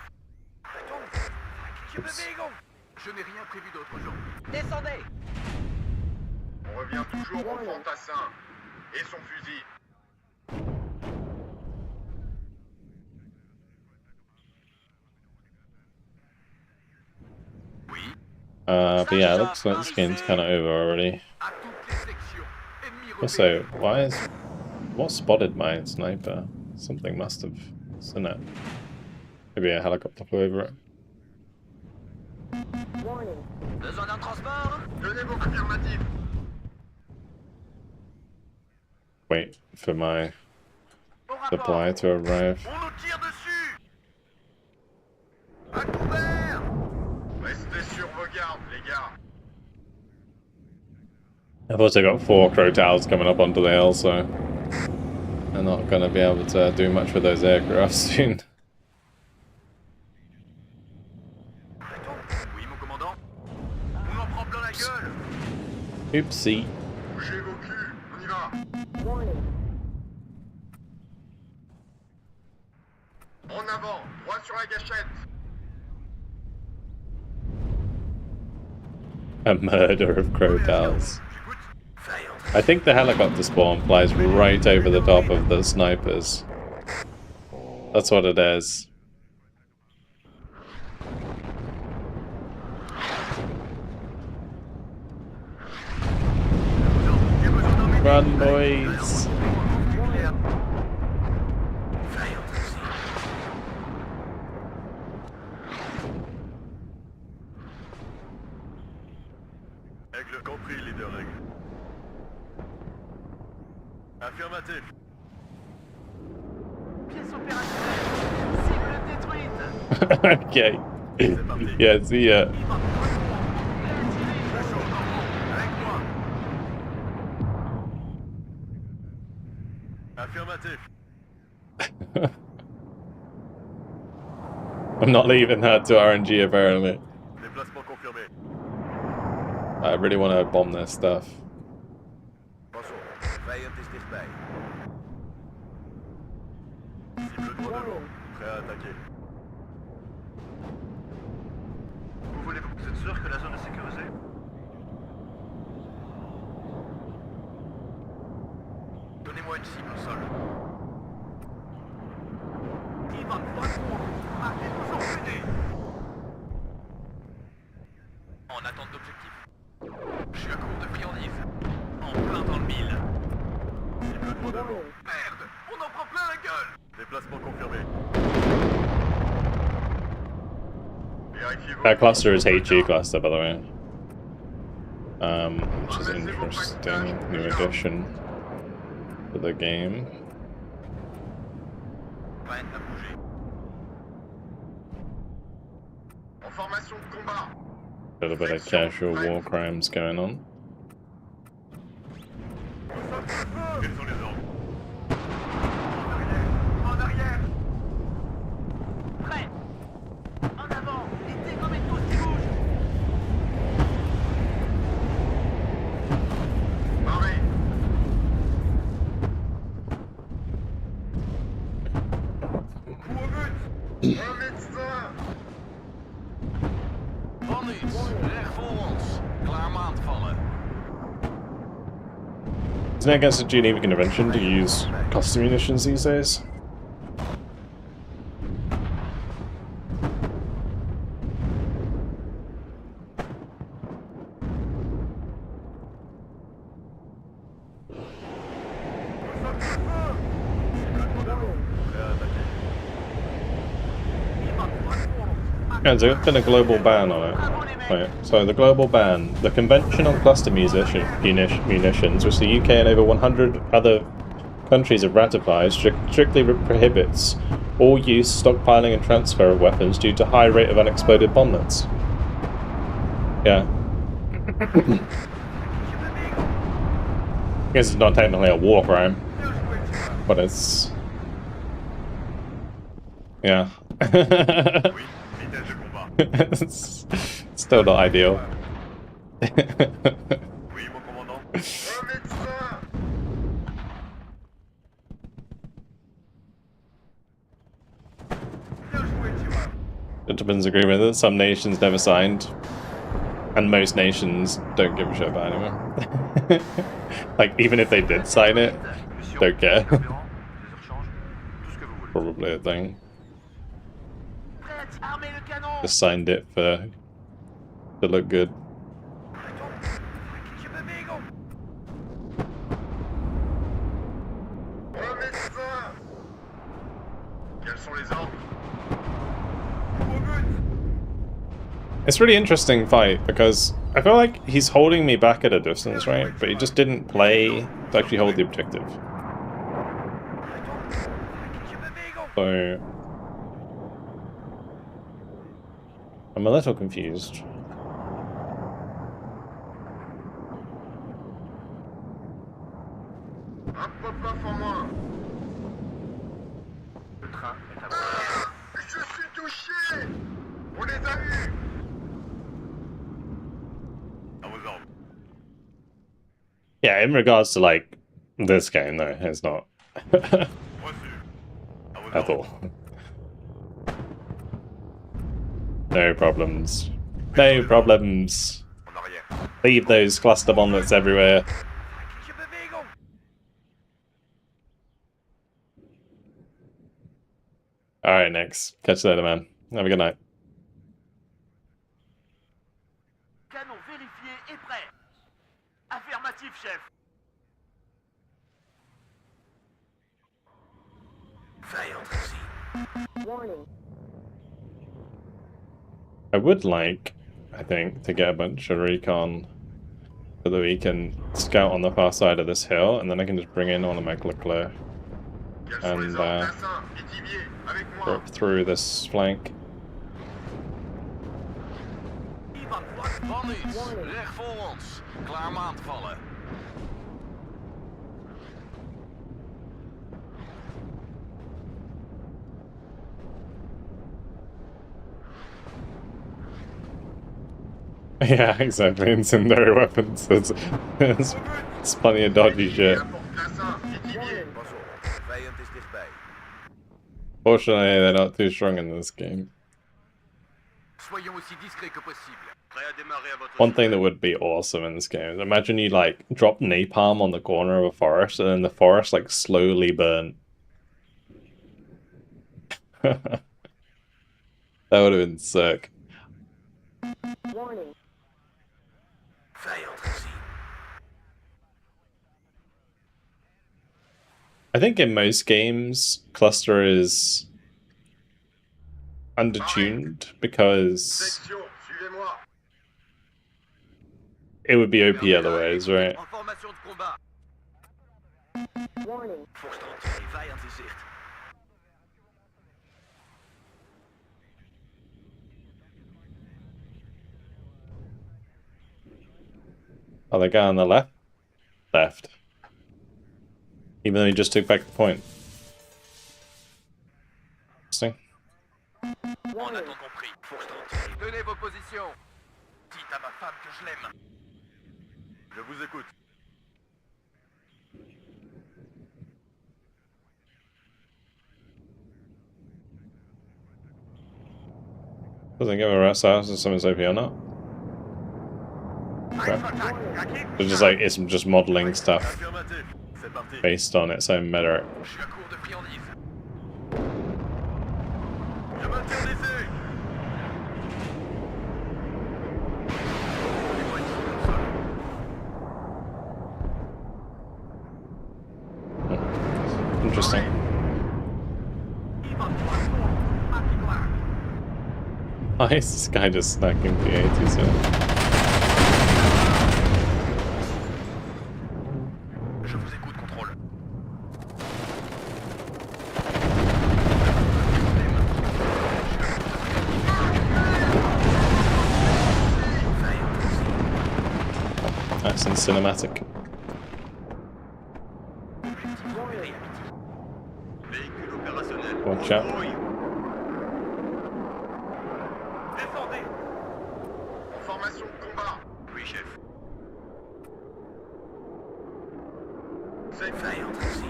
Bewegung. Je n'ai rien prévu d'autre, Jean. Descendez. On revient toujours au fantassin et son fusil. Oui, But yeah, it looks like this game's kind of over already. à toutes les sections. Ennemi repéré. Also, what spotted my sniper? Something must have seen it. Maybe a helicopter flew over it. Besoin d'un transport? Donnez vos affirmatifs. Wait for my Au rapport. supply to arrive. On nous tire dessus. À couvert. Restez sur vos gardes, les gars. I've also got 4 crow towers coming up onto the hill, so they're not going to be able to do much with those aircraft soon. Oui, mon commandant. On en prend plein la gueule. Oopsie. Bougez vos culs, on y va. En avant, droit sur la gâchette. A murder of crow towers. J'écoute. I think the helicopter spawn flies right over the top of the snipers. That's what it is. Run, boys! Aigle compris, leader Aigle. Affirmatif. Pièce opérationnelle. Cible détruite. Okay. Yeah, see ya. Je chaud, avec moi. Affirmatif. I'm not leaving that to RNG apparently. Déplacement confirmé. I really want to bomb their stuff. Passons. Vijand is dichtbij. Cible droit de l'eau. Prêt à attaquer. Vous êtes sûr que la zone est sécurisée? Donnez-moi une cible au sol. Il va me voir. Arrêtez-vous enchaîner. En attente d'objectif. Je suis à court de friandises. En plein dans le mille. Cible droit de l'eau. Merde, on en prend plein la gueule. Déplacement confirmé. That cluster is HG cluster, by the way. Which is an interesting new addition to the game. Prête à bouger. En formation de combat. A little bit of casual war crimes going on. Quels sont les ordres? En arrière. Prêt. En avant. Et dégommez tous qui bougent. Marée. Coup au but. Un médecin. Van iets. Recht voor ons. Klaar om aan te vallen. Isn't it against the Geneva Convention to use cluster munitions these days? Yeah, there's been a global ban on it. Right, so the global ban. The Convention on Cluster Munitions, which the UK and over 100 other countries have ratified, strictly prohibits all use, stockpiling and transfer of weapons due to high rate of unexploded bomblets. Yeah. I guess it's not technically a war crime, but it's... yeah. It's still not ideal. Gentlemen's agreement that some nations never signed, and most nations don't give a shit about anymore. Like, even if they did sign it, don't care. Probably a thing. Just signed it to look good. It's a really interesting fight because I feel like he's holding me back at a distance, right? But he just didn't play to actually hold the objective. So I'm a little confused. Yeah, in regards to like this game, though, it's not at all. No problems. No problems. Leave those cluster bomblets everywhere. Alright, next. Catch you later, man. Have a good night. Canon vérifié et prêt. Affirmatif, chef. Warning. I would like, I think, to get a bunch of recon so that we can scout on the far side of this hill, and then I can just bring in one of my Leclerc and rip through this flank. Leg voor ons. Klaar om aan te vallen. Yeah, exactly. Incendiary weapons. There's plenty of dodgy shit. Fortunately, they're not too strong in this game. One thing that would be awesome in this game is imagine you like drop napalm on the corner of a forest and then the forest like slowly burn. That would have been sick. Warning. I think in most games, cluster is undertuned because it would be OP otherwise, right? Warning. Oh, the guy on the left? Left. Even though he just took back the point. Interesting. Warning. Tenez vos positions. Dites à ma femme que je l'aime. Je vous écoute. Doesn't give a rat's ass if someone's OP or not. Okay. It's just like, it's just modeling stuff based on its own merit. interesting. Why is this guy just stacking P80s here? Je vous écoute, contrôle. That's in cinematic. Véhicule opérationnel. Watch out. Descendez. En formation de combat. Oui, chef. C'est fait aussi.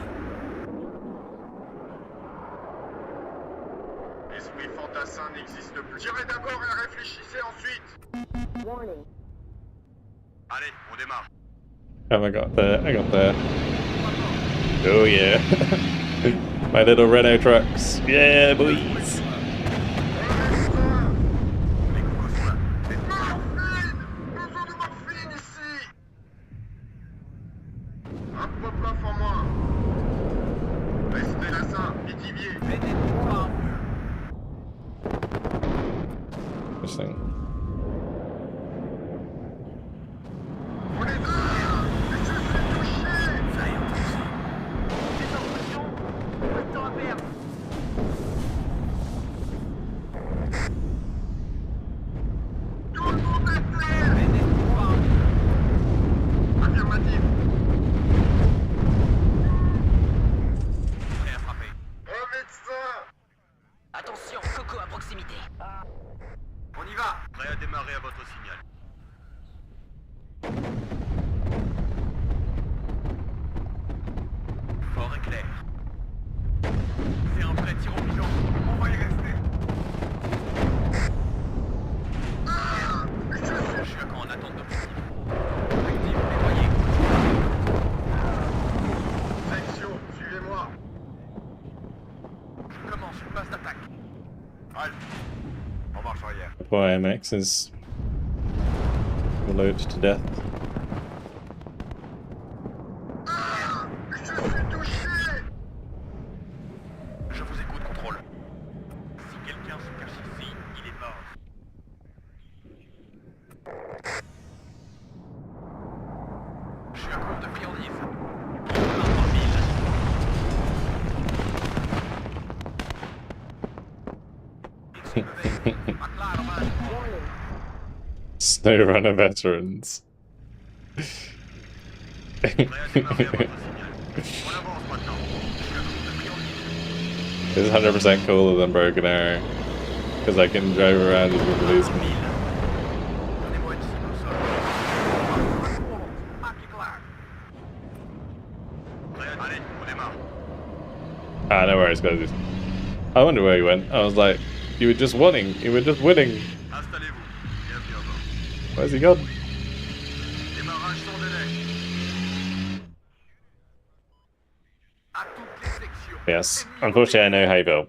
L'esprit fantassin n'existe plus. Tirez d'abord et réfléchissez ensuite. Warning. Allez, on démarre. Have I got there? I got there. Oh yeah. My little Renault trucks. Yeah, boys. Un pop-off en moins. Restez là, ça, équivier. Interesting. On est là. Je suis touché. Des impressions. Pas de temps à perdre. Tout le monde est clair. Affirmatif. Prêt à frapper. Un médecin. Attention, Coco à proximité. On y va. Prêt à démarrer à votre signal. Fort et clair. C'est un vrai tir au pigeon. On va y rester. Je suis encore en attente d'objectif. Actif, déployé. Section, suivez-moi. Je commence une phase d'attaque. Halt. En marche arrière. Poor AMX is loaded to death. Je suis touché. Je vous écoute, contrôle. Si quelqu'un se cache ici, il est mort. Je suis à court de friandises. Warning. Snow Runner veterans. Prêt à démarrer à votre signal. On avance maintenant. Je suis à court de friandises. It's 100% cooler than Broken Arrow. Because I can drive around as a policeman. Donnez-moi une cible au sol. Prêt à... Allez, on démarre. Ah, no worries, guys. I wonder where you went. I was like, you were just winning. You were just winning. Installez-vous. Bienvenue à bord. Where's he gone? Démarrage sans délai. À toutes les sections. Yes. Unfortunately, I know how you feel.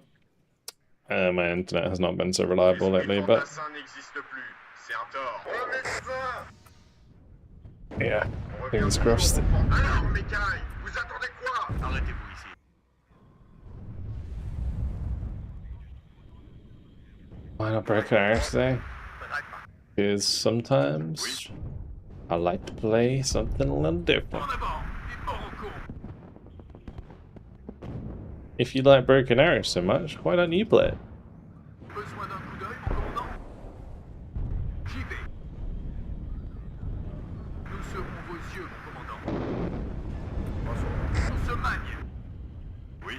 My internet has not been so reliable lately, but Fantassin n'existe plus. C'est un tort. Un médecin. yeah, fingers crossed. Alors, Mécaille, vous attendez quoi? Arrêtez-vous ici. Why not Broken Arrow today? Because sometimes I like to play something a little different. En avant. Et mort au con. If you like Broken Arrow so much, why don't you play it? Besoin d'un coup d'œil, mon commandant? J'y vais. Nous serons vos yeux, mon commandant. On se magne. Oui.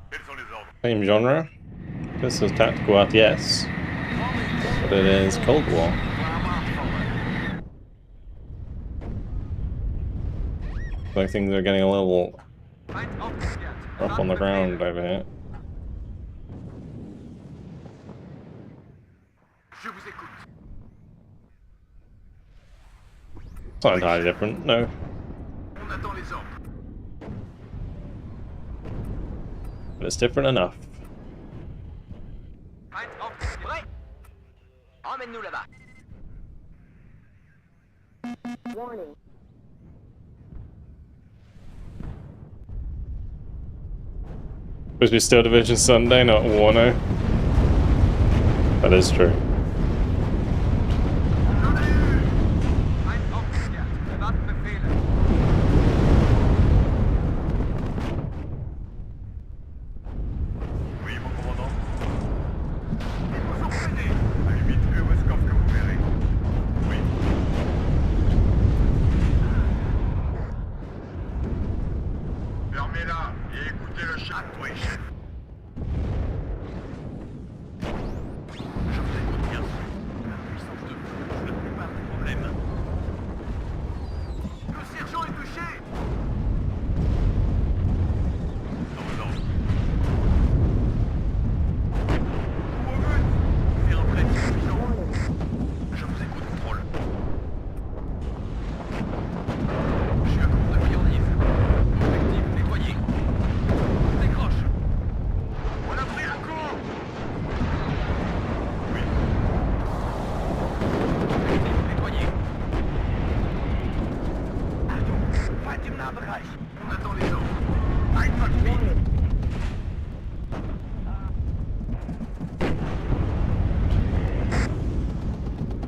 Quels sont les ordres? Same genre. This is tactical RTS, but it is Cold War. Like things are getting a little rough on the ground over here. Je vous écoute. It's not entirely different, no. On attend les ordres. But it's different enough. Prêt. Emmène-nous là-bas. Warning. Supposed to be Steel Division Sunday, not WARNO. That is true. Ein Hauptpferd. Erwarten Befehle. Oui, mon commandant. Ils vous ont freiné. Allumez tous les rescoffs que vous verrez. Oui. Fermez-la et écoutez le chat. Oui, chef. Je vous écoute bien. La puissance de feu, la plupart des problèmes. Le sergent est touché. Non, non. Au but. C'est un prêt suffisant. Je vous écoute, contrôle. Je suis à court de friandises. Objectif nettoyé. Décroche. On a pris un coup. Oui. Objectif nettoyé. Allons, Fatima Bereich. On attend les ordres. Einfach vite.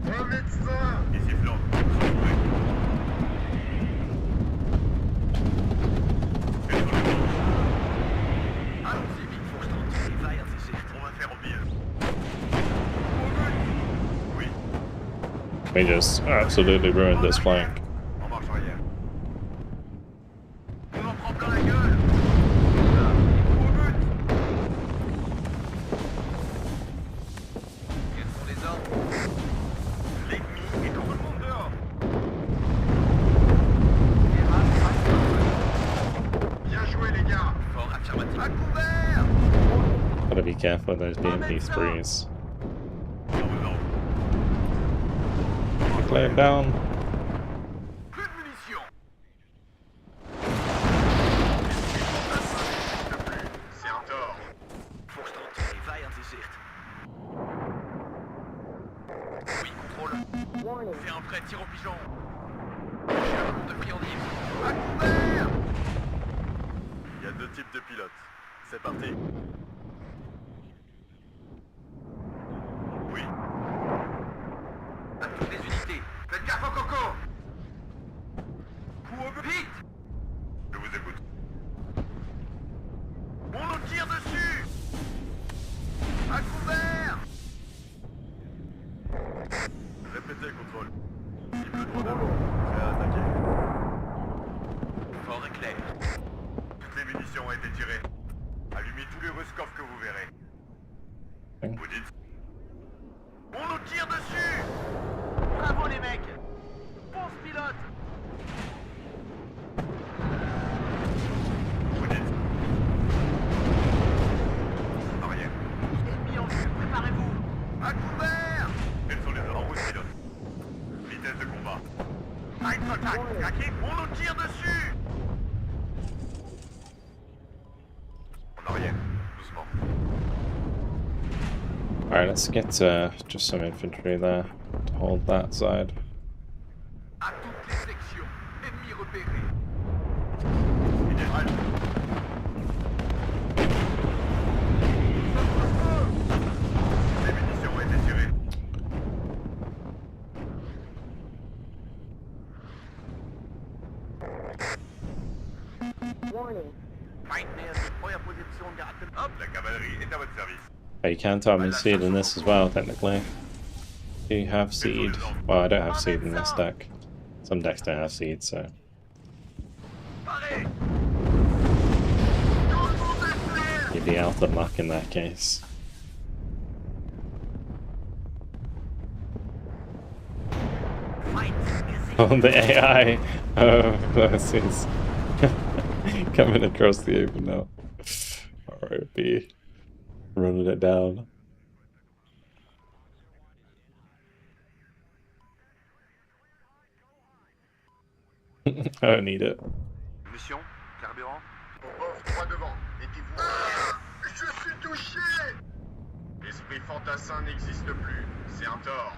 Un médecin. Ici Flandre. Allons-y vite, Volkskrant. Vijand in zicht. On va faire au mieux. Oui. We just absolutely ruined this flank. En marche arrière. On en prend plein la gueule. Au but. Quels sont les ordres? L'ennemi est tout le monde dehors. Bien joué les gars. Fort affirmatif. À couvert. Gotta be careful of those BMP sprees. Non, non. Lay him down. Plus de munitions. C'est un tort. Volkskrant. Vijand in zicht. Oui, contrôle. Warning. C'est un prêt tir au pigeon. Je suis à court de friandises. À couvert. Il y a deux types de pilotes. C'est parti. Oui. À toutes les unités. Faites gaffe au coco. Coup au but. Vite. Je vous écoute. On nous tire dessus. À couvert. Répétez, contrôle. Il pleut trop d'eau. Prêt à attaquer. Fort et clair. Toutes les munitions ont été tirées. Allumez tous les rescoffs que vous verrez. Vous dites. On nous tire dessus. Bravo les mecs. Ponce pilote. Vous dites. Arrière. Ennemi en vue. Préparez-vous. À couvert. Quels sont les ordres? En route, pilote. Vitesse de combat. Aïe, contact. Craqué. On nous tire dessus. En arrière. Doucement. Alright, let's get just some infantry there to hold that side. À toutes les sections. Ennemi repéré. Général. Les munitions ont été tirées. Warning. Hop, la cavalerie est à votre service. Oh, you can time and seed in this as well, technically. Do you have seed? Well, I don't have seed in this deck. Some decks don't have seed, so. Parez. You'd be out of luck in that case. Oh, the AI! Oh, this is coming across the open now. R.I.P. Running it down. I don't need it. Munitions, carburant. Off, droit devant. Mettez-vous. Je suis touché. L'esprit fantassin n'existe plus. C'est un tort.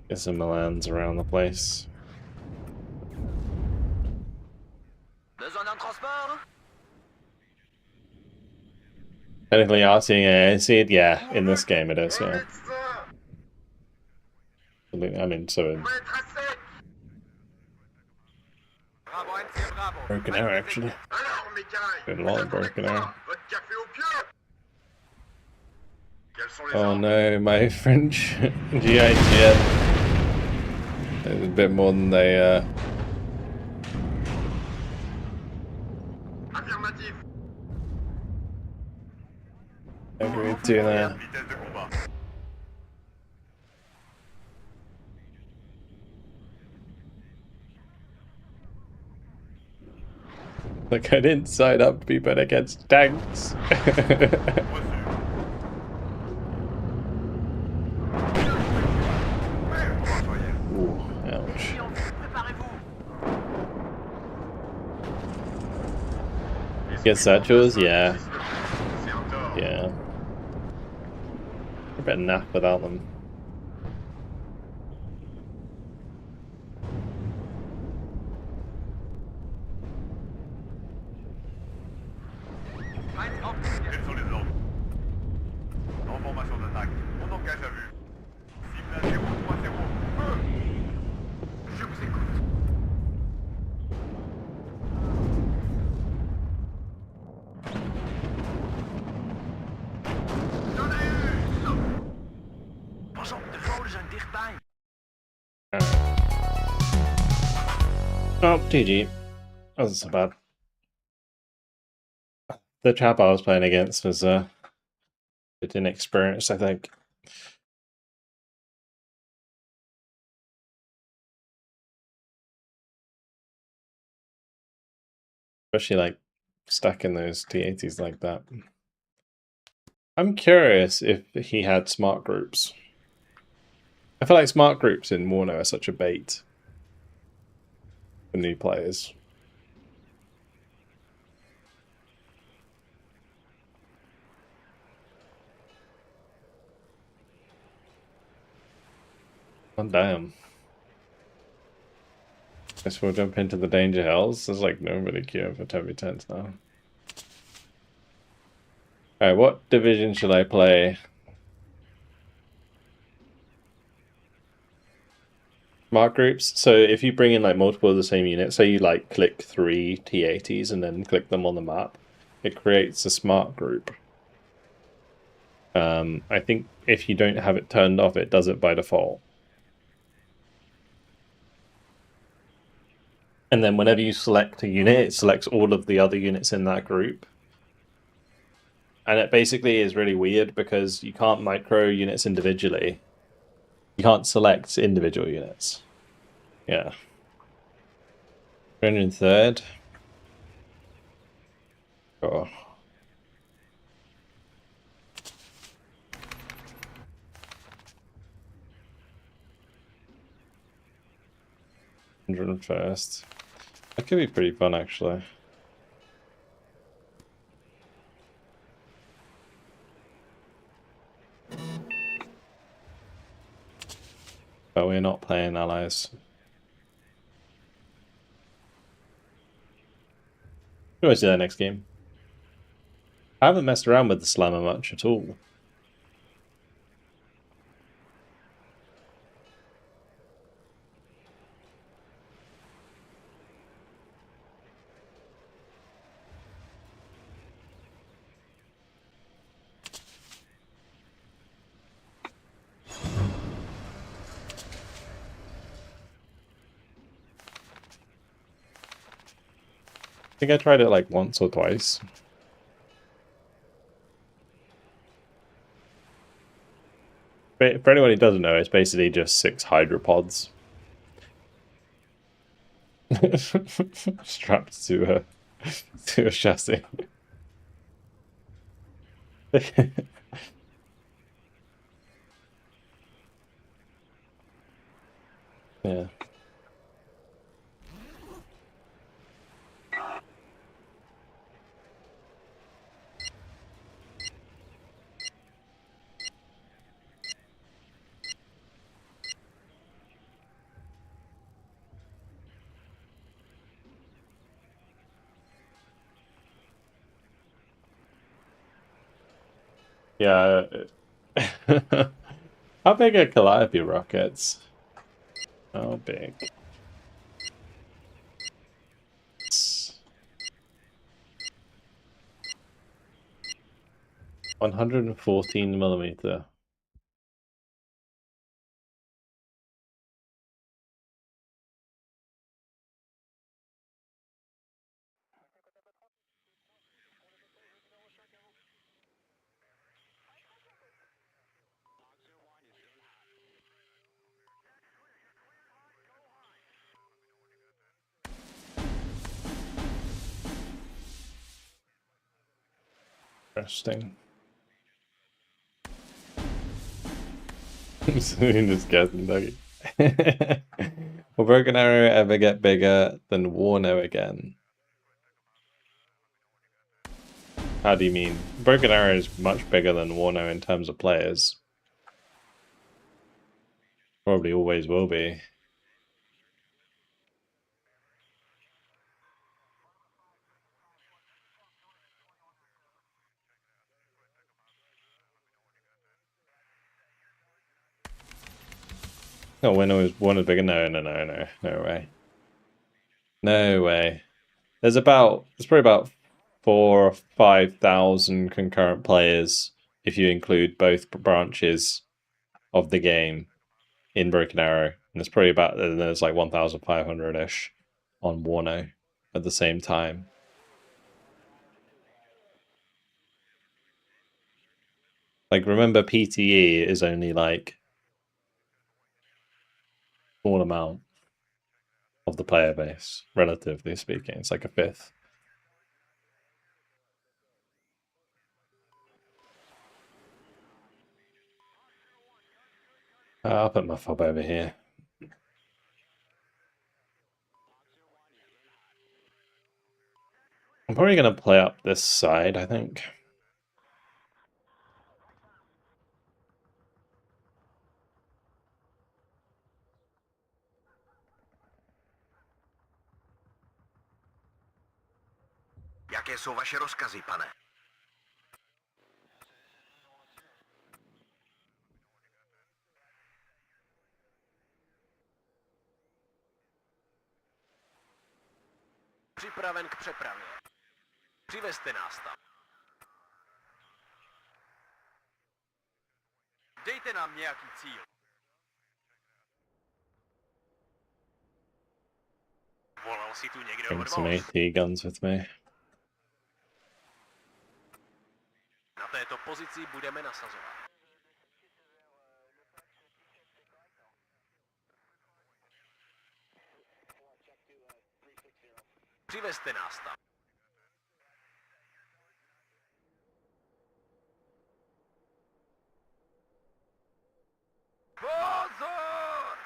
Get some Milans around the place. Besoin d'un transport? Technically arting acid, yeah, in this game it is, yeah. I mean, so in Bravo 1, c'est Bravo. Broken Arrow, actually. Alors, mes cailles, Doing a lot of Broken Arrow. votre café au pieu. Quels sont les Oh ordres? no, my French GIGN is a bit more than they Affirmatif. agreed to there. Vitesse de combat. Like, I didn't sign up to be bet against tanks. Ooh, ouch. Get satchels? Yeah. Yeah. I bet nap without them. Quels sont les ordres? En formation d'attaque. On engage à vue. Cible à 030. Feu! Je vous écoute. Pas op, de Goden zijn dichtbij. Oh, GG. That wasn't so bad. The chap I was playing against was a bit inexperienced, I think. Especially like stuck in those T80s like that. I'm curious if he had smart groups. I feel like smart groups in WARNO are such a bait for new players. Oh, damn. Guess we'll jump into the danger hells. There's like nobody queuing for 10v10s now. Alright, what division should I play? Smart groups. So if you bring in like multiple of the same unit, say you like click 3 T80s and then click them on the map, it creates a smart group. I think if you don't have it turned off, it does it by default. And then whenever you select a unit, it selects all of the other units in that group. And it basically is really weird because you can't micro units individually. You can't select individual units. Yeah. 303rd. Oh. First. That could be pretty fun, actually. But we're not playing allies. We'll always do that next game. I haven't messed around with the slammer much at all. I think I tried it like once or twice. But for anyone who doesn't know, it's basically just 6 hydropods strapped to a chassis. Yeah. Yeah. How big are Calliope rockets? How big? 114mm. Interesting. Just guessing, Dougie. Will Broken Arrow ever get bigger than WARNO again? How do you mean? Broken Arrow is much bigger than WARNO in terms of players. Probably always will be. No, WARNO's bigger. No way. No way. There's probably about 4,000 or 5,000 concurrent players if you include both branches of the game in Broken Arrow, and there's like 1,500-ish on WARNO at the same time. Like, remember, PTE is only like a small amount of the player base, relatively speaking. It's like a fifth. I'll put my fob over here. I'm probably going to play up this side, I think. Jaké jsou vaše rozkazy, pane? Připraven k přepravě. Přivezte nás tam. Dejte nám nějaký cíl. Volal si tu někdo Bring some odvoz? AT guns with me. Na této pozici budeme nasazovat. Přivezte nás tam. Pozor!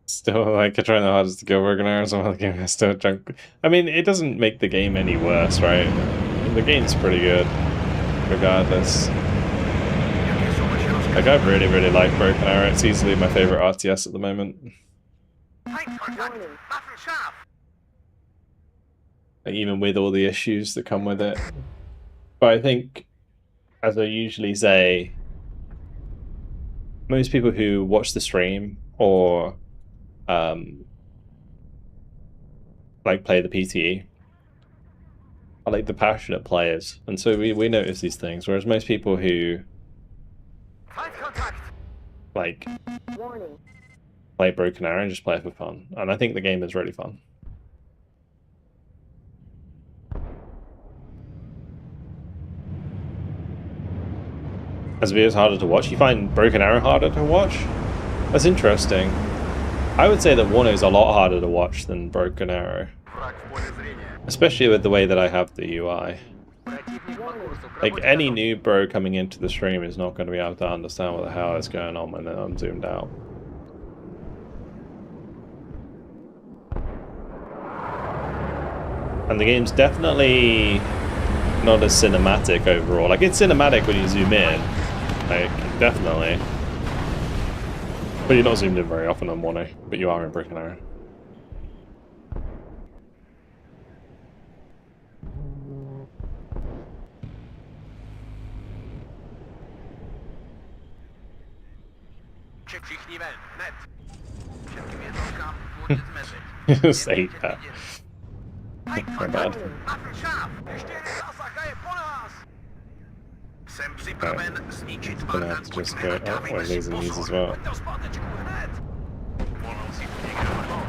Still, like, trying the hardest to kill Broken Arrow, some other game is still junk. I mean, it doesn't make the game any worse, right? The game's pretty good, regardless. Like, I really like Broken Arrow. It's easily my favorite RTS at the moment. Warning. Like, even with all the issues that come with it. But I think, as I usually say, most people who watch the stream or like play the PTE are like the passionate players, and so we notice these things, whereas most people who like Warning. play Broken Arrow and just play it for fun, and I think the game is really fun. As it is harder to watch, you find Broken Arrow harder to watch? That's interesting. I would say that WARNO is a lot harder to watch than Broken Arrow. Especially with the way that I have the UI. Like, any new bro coming into the stream is not going to be able to understand what the hell is going on when I'm zoomed out. And the game's definitely not as cinematic overall. Like, it's cinematic when you zoom in. Like, definitely. But you're not zoomed in very often on WARNO, but you are in Brick and Arrow. Všichni ven, hned. Všetkým jednotkám vůbec mezi. Just ate that. My bad. Ještě jeden zásah a je po nás. Jsem připraven zničit Gonna have to just go. Oh, well, these are these as well. Pojďte o zpátečku hned. Volal si tu někdo moc.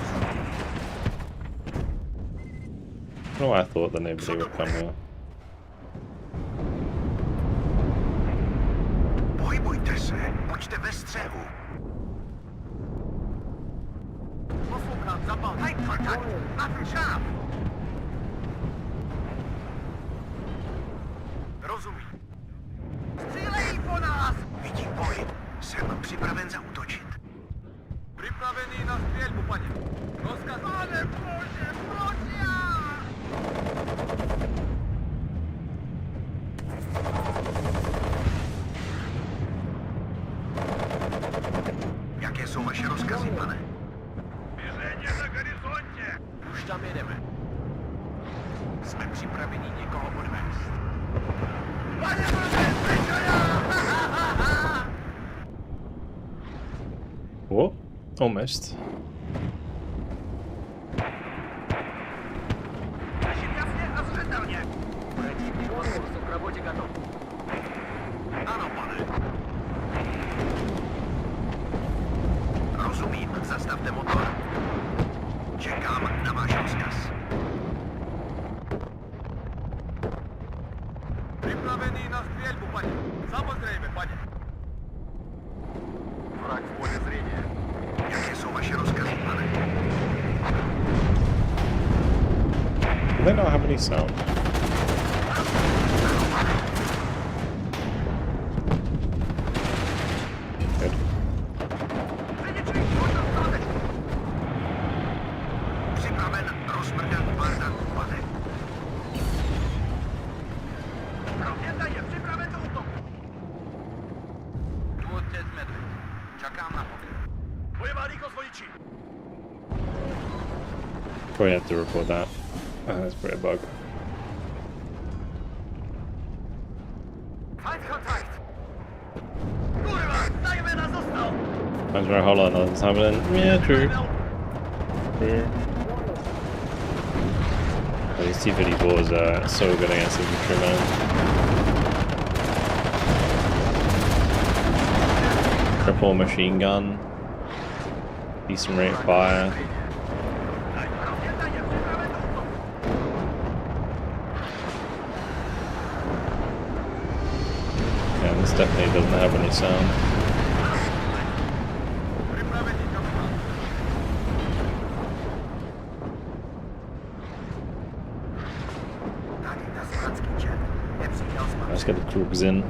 Oh, I thought that nobody would come here. Pohybujte se, buďte ve střehu. Poslouchám, zapal. Hej, kontakt, na šáf. Rozumím. Střílejí po nás! Vidím pohyb. Jsem připraven zaútočit. Připravený na střelbu, paní. Rozkaz. Pane bože, proč já? Jaké jsou vaše rozkazy, pane? Běžení na horizontě! Už tam jedeme. Jsme připraveni někoho odvést. Pane bože, pryč já! What? Almost. Držím jasně a zřetelně. Противник по курсу к работе готов. Ano, pane. Rozumím, zastavte motor. Čekám na váš rozkaz. Připravený na střelbu, paní. Samozřejmě, paní. Vrak v poli zrения. Jaké jsou vaše rozkazy, pane? Do they not have any sound? Good. Připraven rozmrdat barda, pane. Rozvěta je připraven do útoku. Tu otec medvěd. Čekám na pověd. Bojová rychlost vodiči. Probably have to record that. That's pretty a bug. Feindkontakt. Kurwa, dajmy na został. Times where hold on, nothing's happening. Yeah, true. True. Oh, these T-54s are so good against infantry, man. Triple machine gun. Decent rate of fire. Rozvěta je připraven do útoku. Yeah, this definitely doesn't have any sound. Připravený kapitán. Tady na slanský čet. Nepřítel Let's spatřil. get the troops in.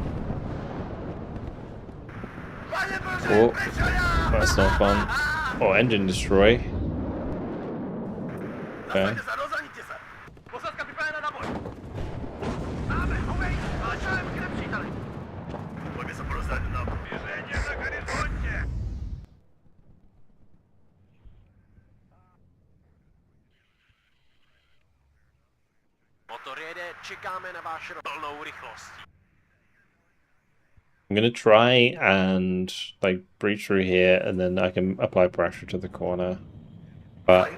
Pane bože, Oh, pryč já! that's not fun. Oh, engine destroy. Okay. Zasaďte se, rozaníte se. Posádka připravena na boj. Máme, hovej, ale čelem k nepříteli. Pojďme se prozradit na běžení na horizontě. Motor jede, čekáme na váš plnou rychlost. I'm gonna try and like breach through here, and then I can apply pressure to the corner. But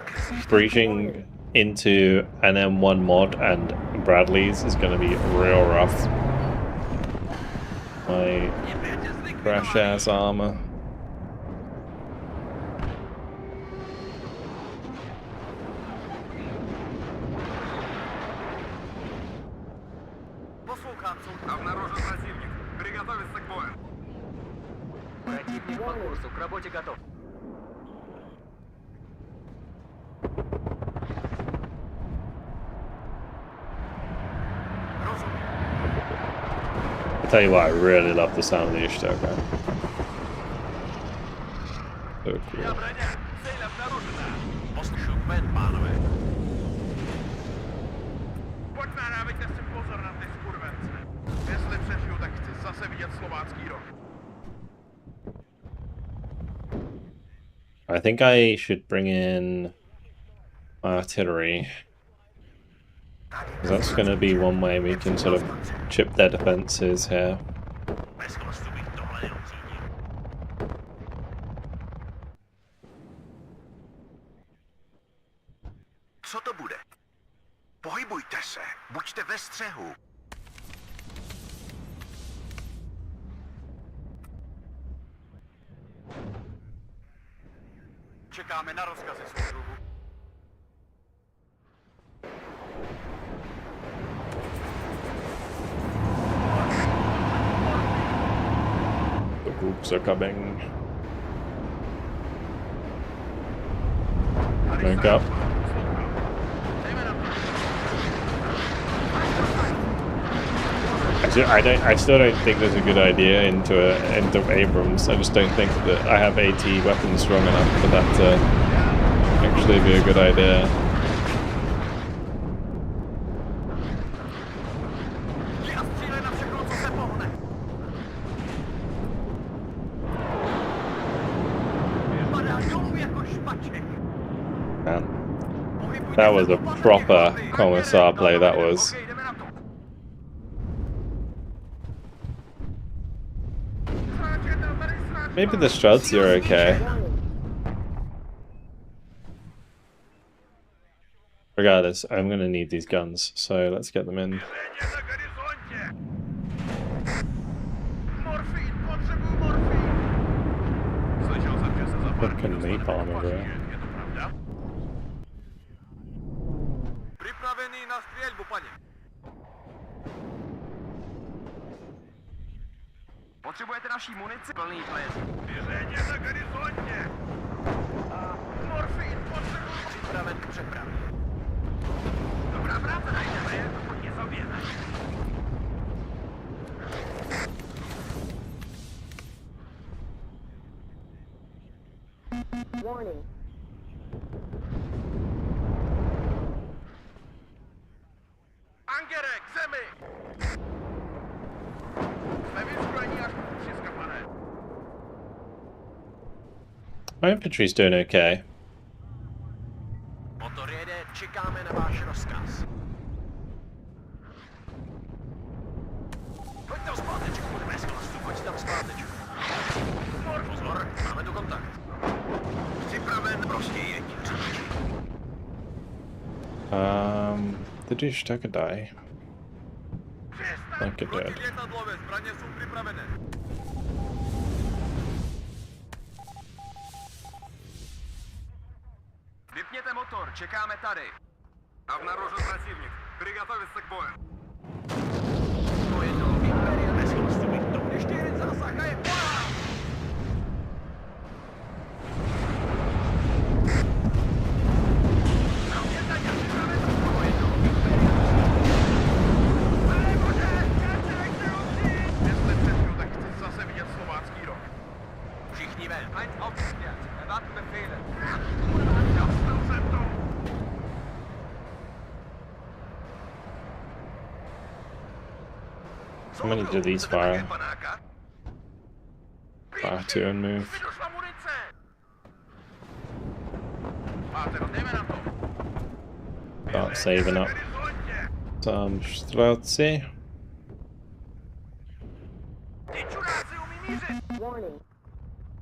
breaching into an M1 mod and Bradley's is gonna be real rough. My crash ass armor. Poslouchám, jsou обнаружен противник. Приготовиться к бою. Противник по курсу к работе готов. Rozumím. I tell you what, I really love the sound of the Ishtoka. So cool. Я броня. Цель обнаружена. Послушаем, панове. Pojďme, dávejte si pozor na ty skurvence. Jestli přežiju, tak chci zase vidět slovácký rok. I think I should bring in artillery. Because that's going to be one way we can sort of chip their defenses here. Co to bude? Pohybujte se, buďte ve střehu. Čekáme na rozkazy, soudruhu. The groups are coming. Link up. I still don't think there's a good idea into Abrams. I just don't think that I have AT weapons strong enough for that to actually be a good idea. Man, that was a proper commissar play, that was. Maybe the struts are okay. Regardless, I'm gonna need these guns, so let's get them in. Fucking napalm over there. Potřebujete naší munici? Plný plyn. Движение на горизонте! Морфин, potřebuji! Připraven k přepravě. Dobrá práce, najdeme je, hodně zaběhne. Warning. Angere, k zemi! Jsme vyzbrojení až po ušiska, pane. My infantry's doing okay. Motor jede, čekáme na váš rozkaz. Pojď tam zpátečku, budeme esklastu, pojď tam zpátečku. Pozor, máme tu kontakt. Připraven, prostě jeď. Did you stuck a die? Like it did. Letadlové zbraně jsou připravené. Vypněte motor, čekáme tady. Обнаружен противник. Приготовиться к бою. Pojednou Imperial esklastu, to ještě jeden zásah a je pojď! Všichni ven. Eins aufgeklärt. Erwarten Befehle. How many do these fire? Fire 2 and move. Start saving up some strelci. Warning.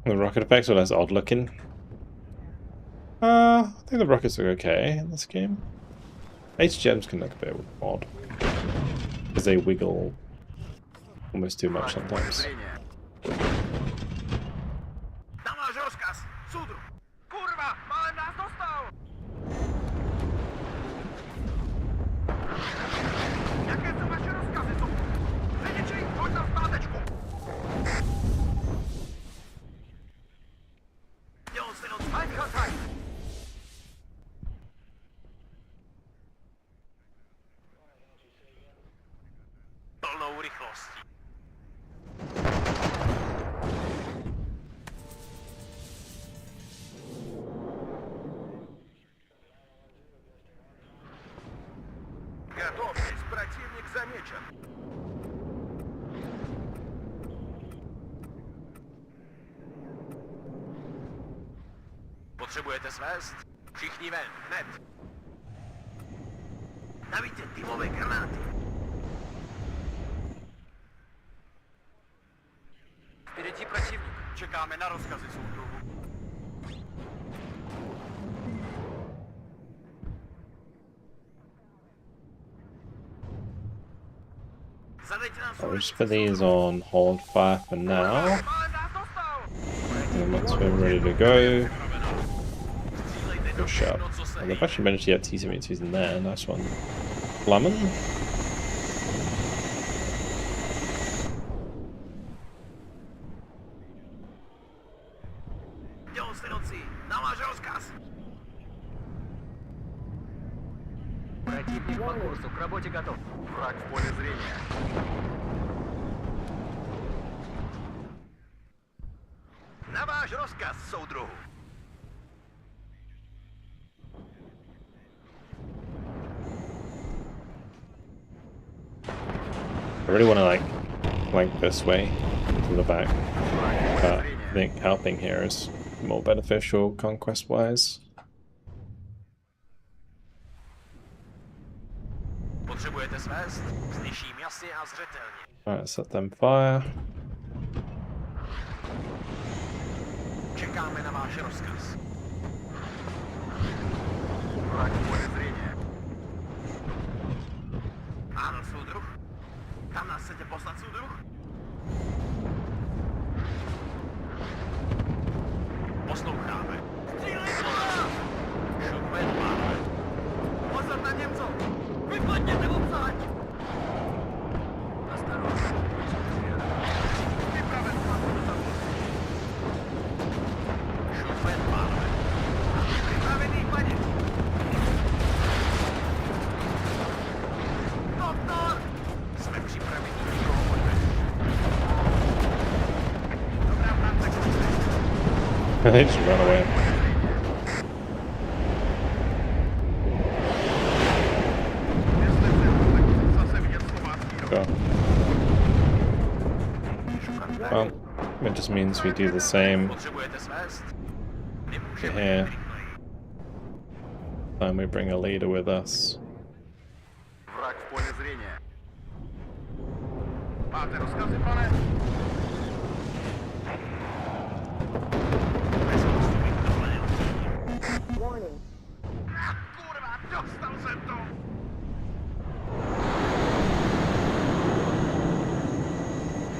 The rocket effects are less odd looking. I think the rockets are okay in this game. HGMs can look a bit odd because they wiggle almost too much sometimes. Dáváš rozkaz, soudruh. Kurva, málem nás dostal. Jaké jsou vaše rozkazy, soudruh? Řidiči, pojď na zpátečku. Dělal se od Feindkontakt. Plnou rychlostí. Готовьтесь, противник замечен. Potřebujete svést? Všichni ven, hned. Navíte dymové granáty. Vпереди противник. Čekáme na rozkazy soudruhu. I'll just put these on hold fire for now. And once we're ready to go, push up. And they've actually managed to get T-72s in there. Nice one. Lemon? Противник по курсу, к работе готов. Враг в поле зрения. Na váš rozkaz, soudruhu. I really want to like flank this way to the back, but I think helping here is more beneficial conquest-wise. Potřebujete svést? Slyším jasně a zřetelně. Alright, set them fire. Čekáme na váš rozkaz. Враг в поле зрения. Ano, soudruh. Tam nás chcete poslat, soudruh? Posloucháme. Střílej po nás! Šupe, pánové. Pozor na Němcov! Vypadněte obsáď! Осторожно. Vypraven svatbu za vůz. Šupe, pánové. Připravený, paně! Doktor! Jsme připraveni nikoho odvést. Dobrá práce, kluci. They just run away. Jestli se tak chci zase vidět slovácký rok. Go. Well, it just means we do the same Potřebujete svést? Nemůžeme here. jít rychleji. And we bring a leader with us. Враг в поле зрения. Máte rozkazy, pane? Bez postupu do plného. Warning. Kurva, dostal jsem to!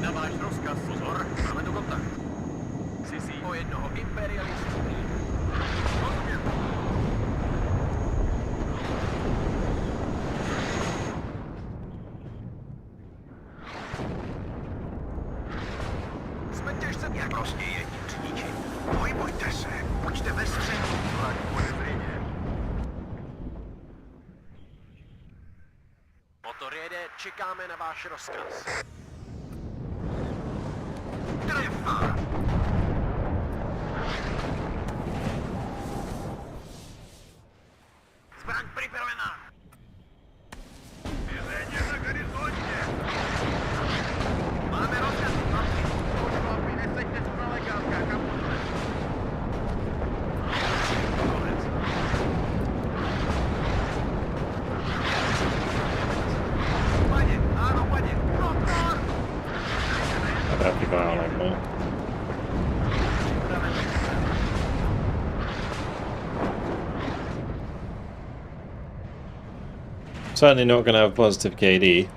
Na váš rozkaz, pozor, máme tu kontakt. Sisí o jednoho imperialistu. Rozumět. Jsme těžce jak prostě je nic ničím. Pohybujte se, pojďte ve středu. Враг в поле зрения. Motor jede, čekáme na váš rozkaz. Trefa! Zbraň připravená! Движение на горизонте! Máme rozkaz, chlapci. Chlapi, neseďte tu na legálkách, kapitule. Konec. Paně, ano, paně, doktor! I'd have to go out like more. Certainly not going to have positive KD.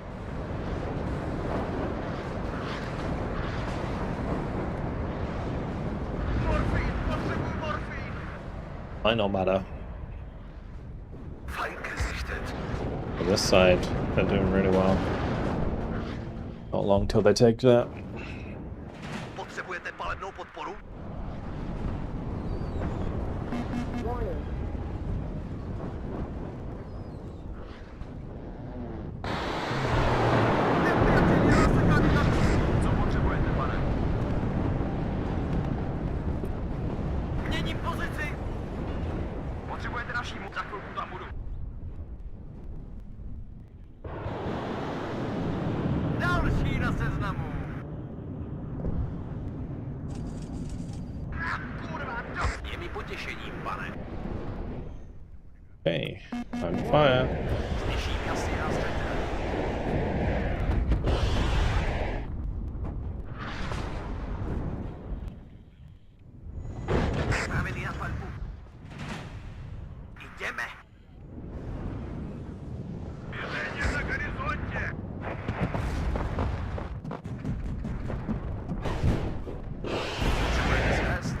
Morfín, potřebuji morfín! Might not matter. Feind gesichtet. But this side, they're doing really well. Not long till they take that. Potřebujete palebnou podporu? Warning. Co potřebujete, pane? Měním pozici! Potřebujete naší mu? Za chvilku tam budu. Další na seznamu! Kurva, dost! Je mi potěšením pane. Okay, time to fire. Slyší kasy a zřetel. Připravili na palbu. Jdeme. Движение на горизонте! Potřebujeme zvést.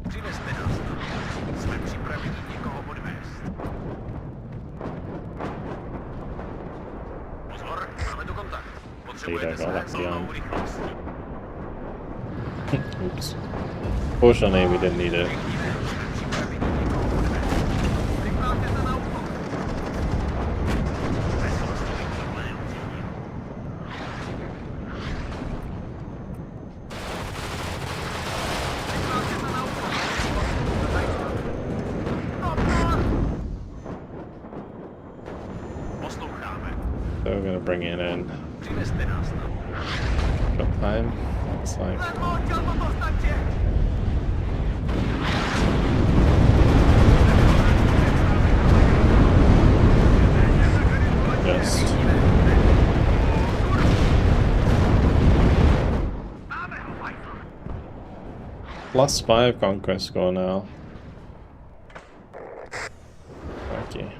Přineste nás tam. Jsme připraveni někoho odvést. Pozor, máme tu kontakt. Potřebujete zvést plnou rychlostí. Oops. Fortunately, we didn't need it. Jsme připraveni někoho odvést. Připravte se na útok. Veselo stojí plné ucení. Připravte se na útok. Posloucháme. So we're gonna bring it in. Přineste nás tam. Got time? It's like just +5 conquest score now. Thank you.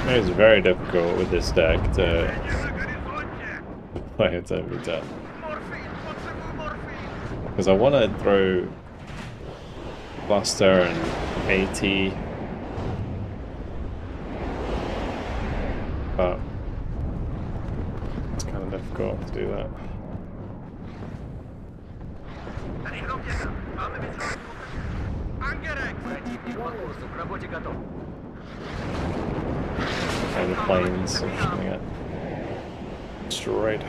It's very difficult with this deck to play it every time. Because I want to throw Buster and AT, but it's kind of difficult to do that. And the planes are gonna get destroyed.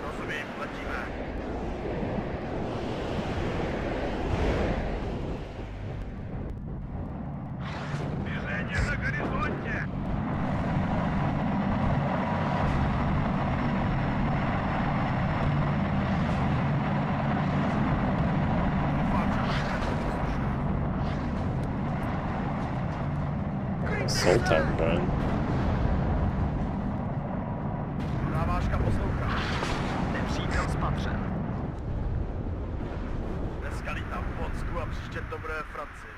Rozumím, letíme. Движение на горизонте! Sultan going. Návážka poslouchá. Nepřítel spatřen. Dneska lítám v Pocku a příště to bude ve Francii.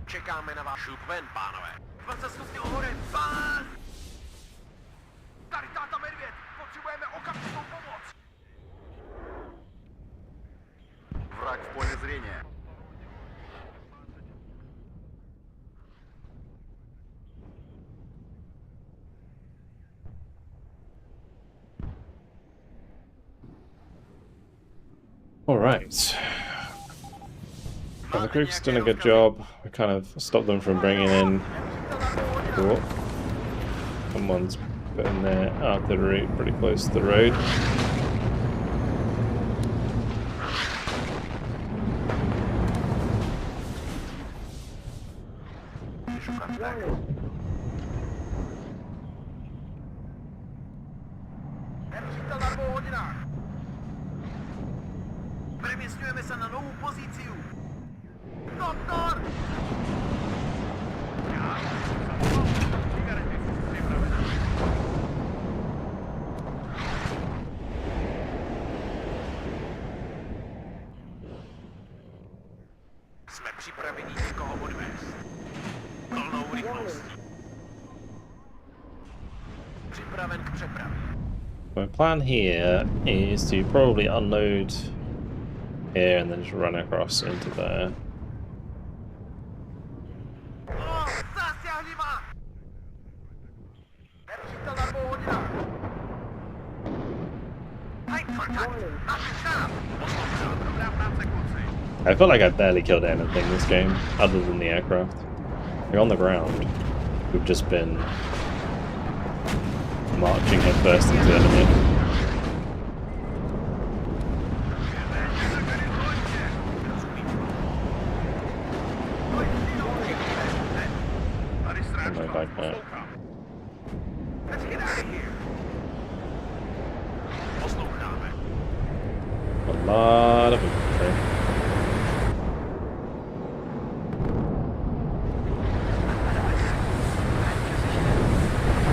Čekáme na váš šup ven, pánové. 20 stupňů hory, pán! Tady táta medvěd, potřebujeme okamžitou pomoc. Враг в поле зрения. Alright. Well, the group's done a good job. We kind of stopped them from bringing in. Cool. Someone's putting their artillery pretty close to the road. Nepřítel na 2 hodinách. Přeměstňujeme se na novou pozici. Doktor! Jsme připraveni někoho odvést. Plnou rychlostí. Připraven k přepravě. My plan here is to probably unload here and then just run across into there. Zasáhli má! Nepřítel na 2 hodinách. Hej, kontakt! Naši štáb! Poslouchám, program na sekundci. I feel like I barely killed anything this game, other than the aircraft. Like on the ground, we've just been marching headfirst into enemy. Something like that. here. Posloucháme. A lot of infantry.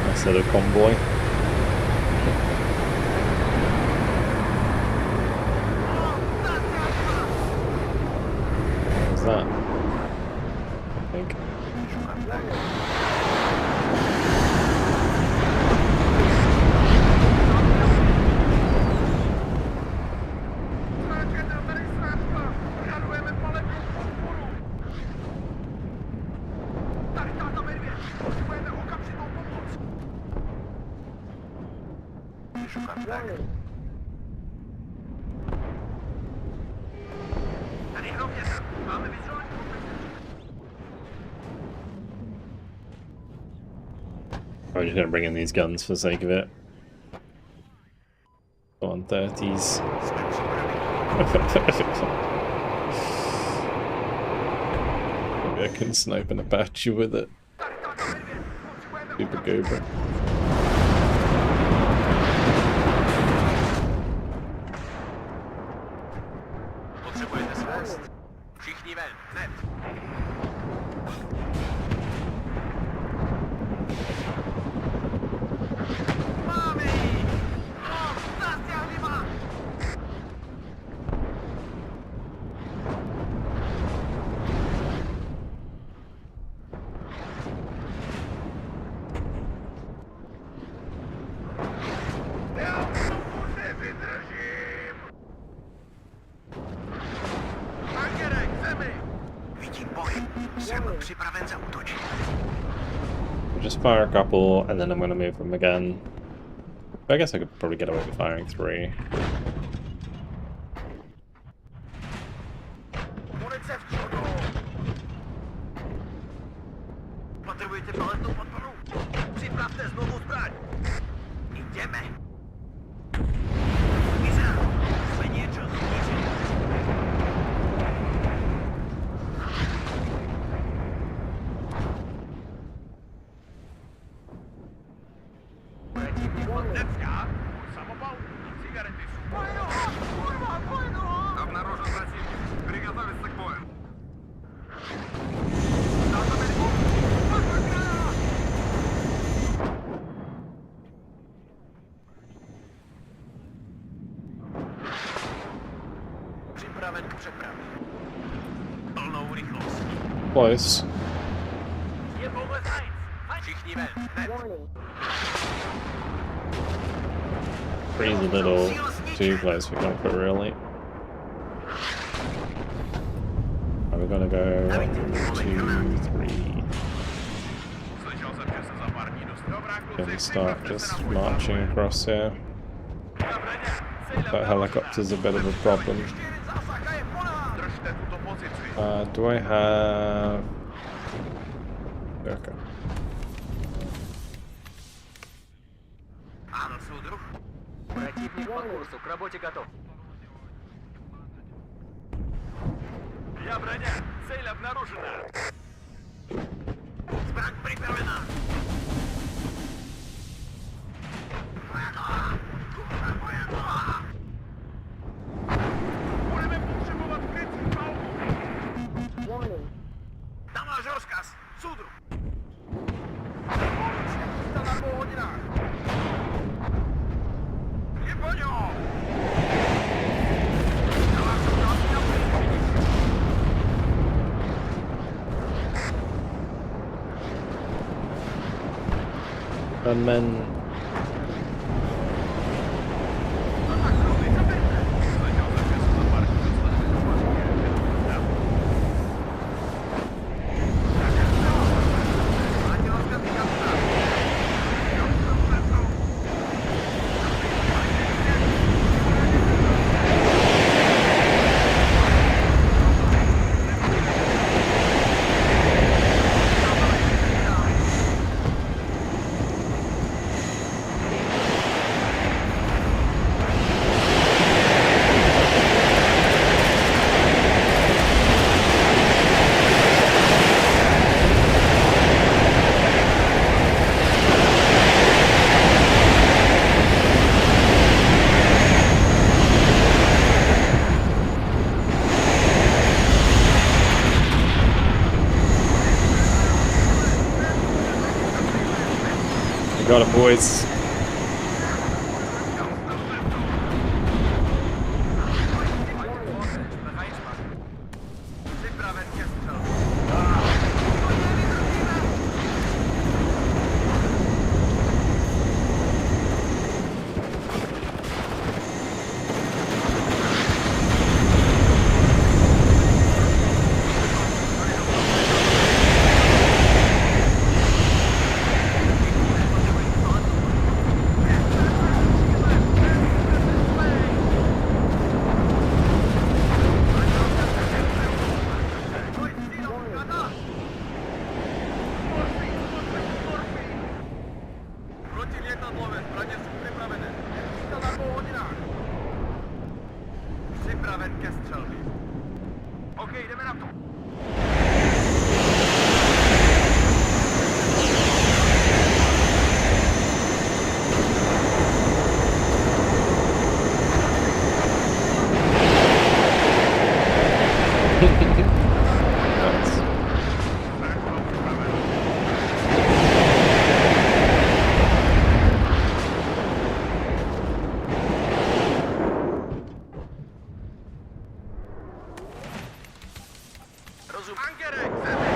Nice little convoy. What was that? I think. Warning. Tady hrobně se. Máme vizuální I'm just gonna bring in these guns for the sake of it. Go on 30s. Maybe I can snipe an Apache with it. Super goober. Potřebujete svést. Všichni ven, hned. Máme ji! No, zastěhli ma! Já to nevydržím! Angere, k zemi! Vidím pohyb. Jsem připraven zaútočit. Just fire a couple, and then I'm gonna move them again. I guess I could probably get away with firing 3. Munice vpředu! Potřebujete paletnou podporu? Připravte znovu zbraň! Jdeme! Mizel! Jsme něco zničili! Децка! Самопал! Сигареты! Обнаружен противник! Приготовиться к бою! Připraven k přepravě. Plnou rychlost. Close. Je pohled Heinz! Všichni ven, hned! Warning. Freeze a little too close for comfort, really. Are we gonna go 1, 2, 3? Слышал, запился за пару минус. Can start just marching across here. That helicopter's a bit of a problem. Držte tuto pozici. Do I have... Okay. Ano, soudruh. Противник по курсу, к работе готов. Я броня! Цель обнаружена! Зbraň připravena. Budeme potřebovat krycí palbu! Warning. Tam máš rozkaz, soudruh. Ta na 2 hodinách. Je po něho! Gunmen. Boys. Připraven ke střelu. Protiletadlové zbraně jsou připravené. Výstřel na 2 hodinách. Připraven ke střelbě. OK, jdeme na to. Rozum. Angerek, zemi!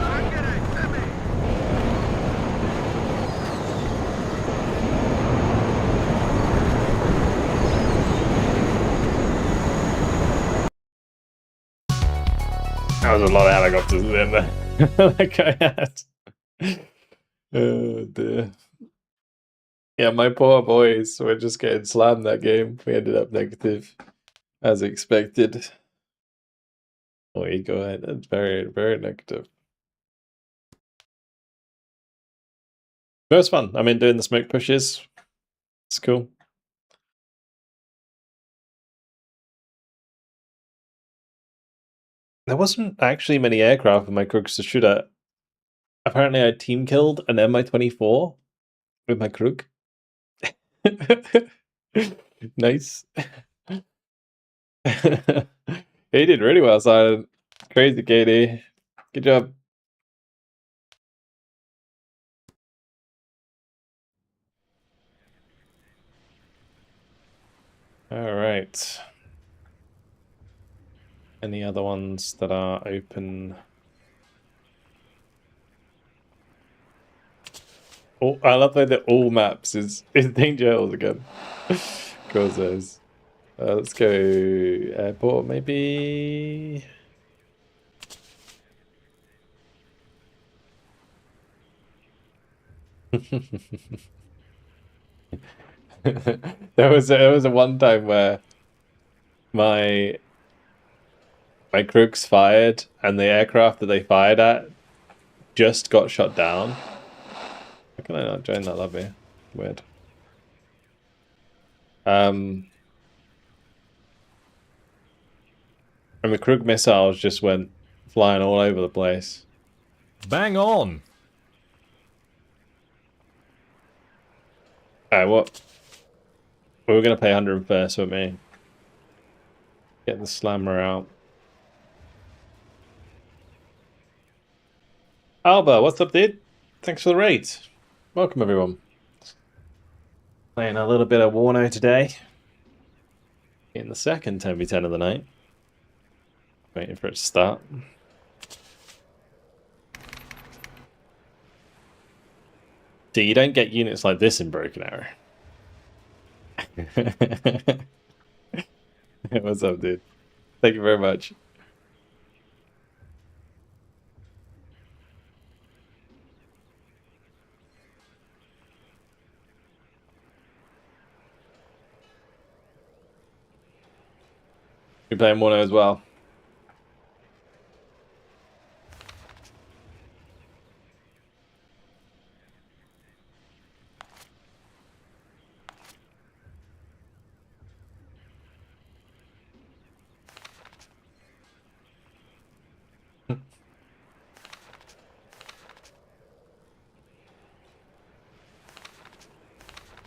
Angerek, zemi! That was a lot of helicopters in there. That guy had. Oh dear. Yeah, my poor boys were just getting slammed that game. We ended up negative, as expected. Oh, you go ahead. That's very, very negative. But it was fun. I mean, doing the smoke pushes. It's cool. There wasn't actually many aircraft in my Krugs to shoot at. Apparently, I team killed an Mi-24 with my Krug. Nice. He did really well, Silent. Crazy, Katie. Good job. All right. Any other ones that are open? Oh, I love that all maps is Danger Hills again. Cause those. Let's go airport, maybe. there was a one time where my Krugs fired and the aircraft that they fired at just got shot down. How can I not join that lobby? Weird. And the Krug missiles just went flying all over the place. Bang on! Alright, what? We were going to pay 101st with me. Get the slammer out. Alba, what's up, dude? Thanks for the raid. Welcome, everyone. Playing a little bit of WARNO today. In the second 10v10 of the night. Waiting for it to start. See, you don't get units like this in Broken Arrow. What's up, dude? Thank you very much. You're playing WARNO as well.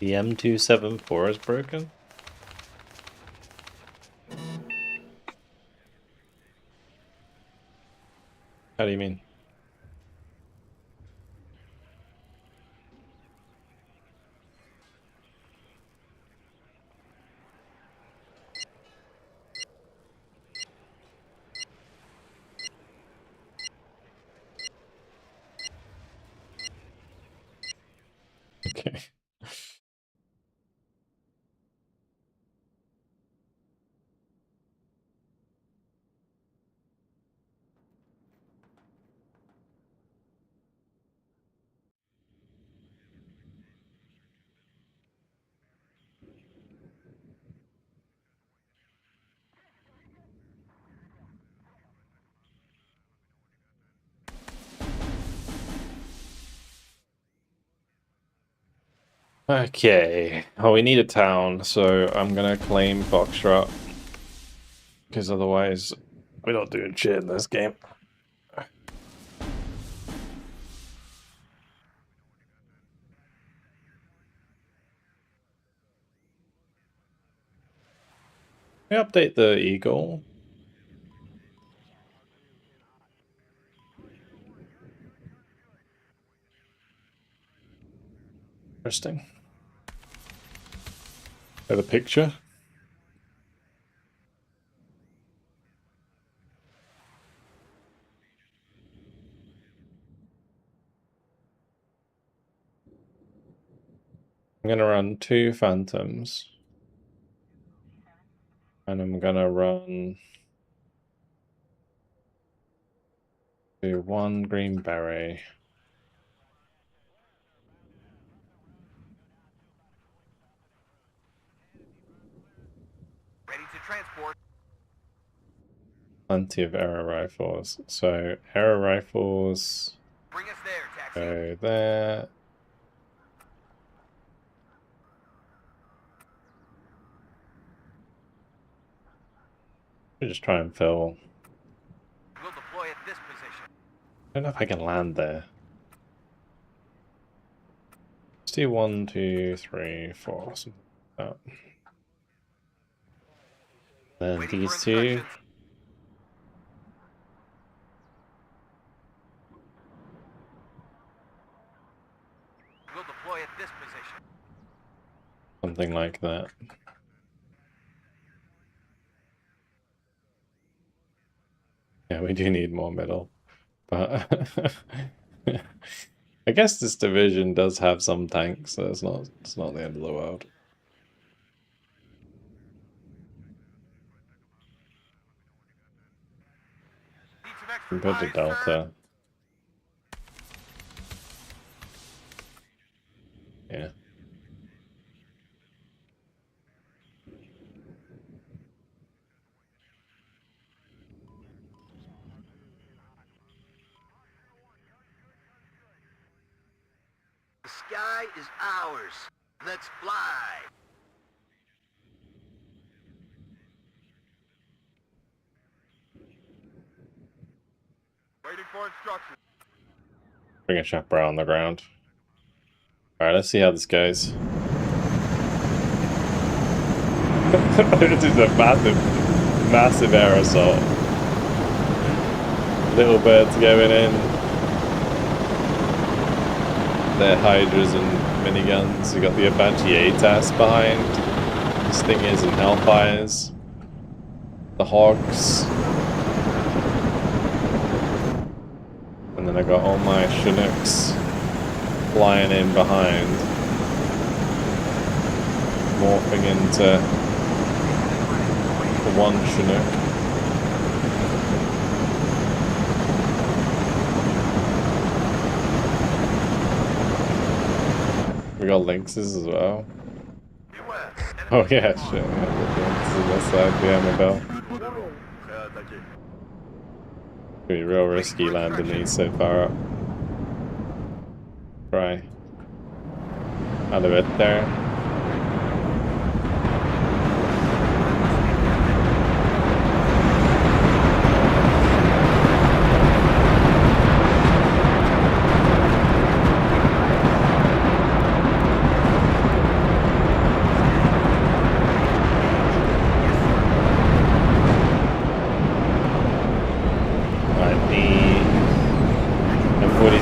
The M274 is broken? How do you mean? Okay. Okay. Oh, we need a town, so I'm gonna claim Foxtrot. Because otherwise, we're not doing shit in this game. Can we update the Eagle? Interesting. The picture? I'm gonna run 2 Phantoms. And I'm gonna run 1 Green Beret. Ready to transport. Plenty of arrow rifles. So arrow rifles Bring us there, taxi. go there. We'll just try and fill. We'll deploy at this position. I don't know if I can land there. Let's do 1, 2, 3, 4. Something like that. Then Waiting these for 2. instructions. We'll deploy at this position. Something like that. Yeah, we do need more middle. But I guess this division does have some tanks, so it's not the end of the world. Need some extra Compared to eyes, sir. Delta. Yeah. The sky is ours. Let's fly. Waiting for instructions. Bring a chaperone on the ground. Alright, let's see how this goes. This is a massive air assault. Little birds going in. They're Hydras and miniguns. You got the Apache ATAS behind. Stingers and Hellfires. The Hogs. And then I got all my Chinooks flying in behind. Morphing into the 1 Chinook. We got Lynxes as well. Oh yeah, shit. Yeah, the Lynxes on this side behind my belt. It'd be real risky landing these so far up. Try. Out of it there.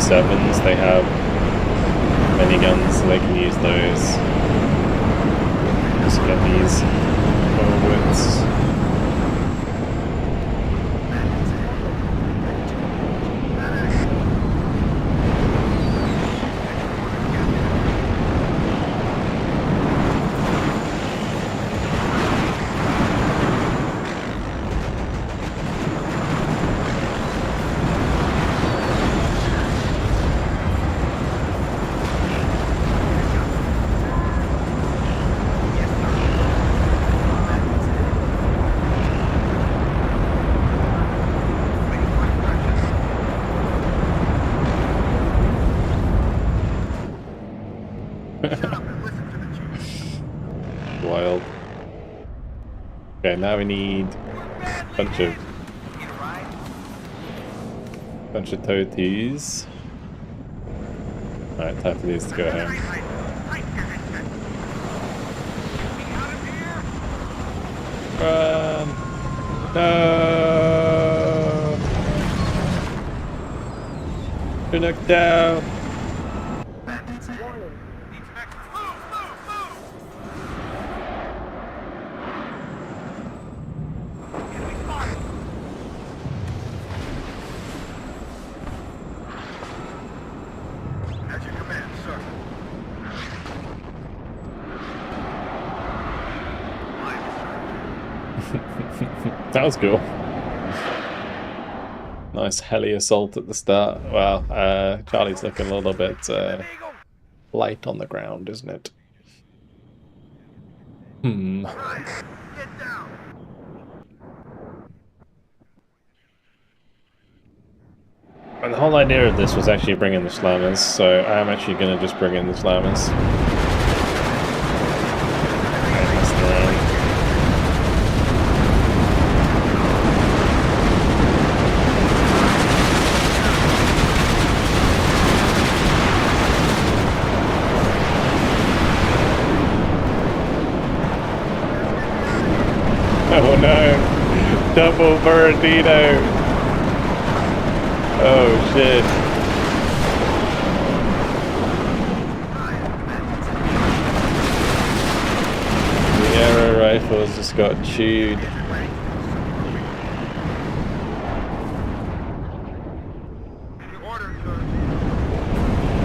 T7s, they have miniguns, so they can use those. Just get these forwards. Wild. Okay, now we need a bunch of toadies. Alright, time for these to go home. Run! No! You're knocked down! That was cool. Nice heli assault at the start. Well, Charlie's looking a little bit light on the ground, isn't it? Hmm. And the whole idea of this was actually bringing the slammers, so I am actually going to just bring in the slammers. Oh no! Double Buradino! Oh shit! The arrow rifles just got chewed.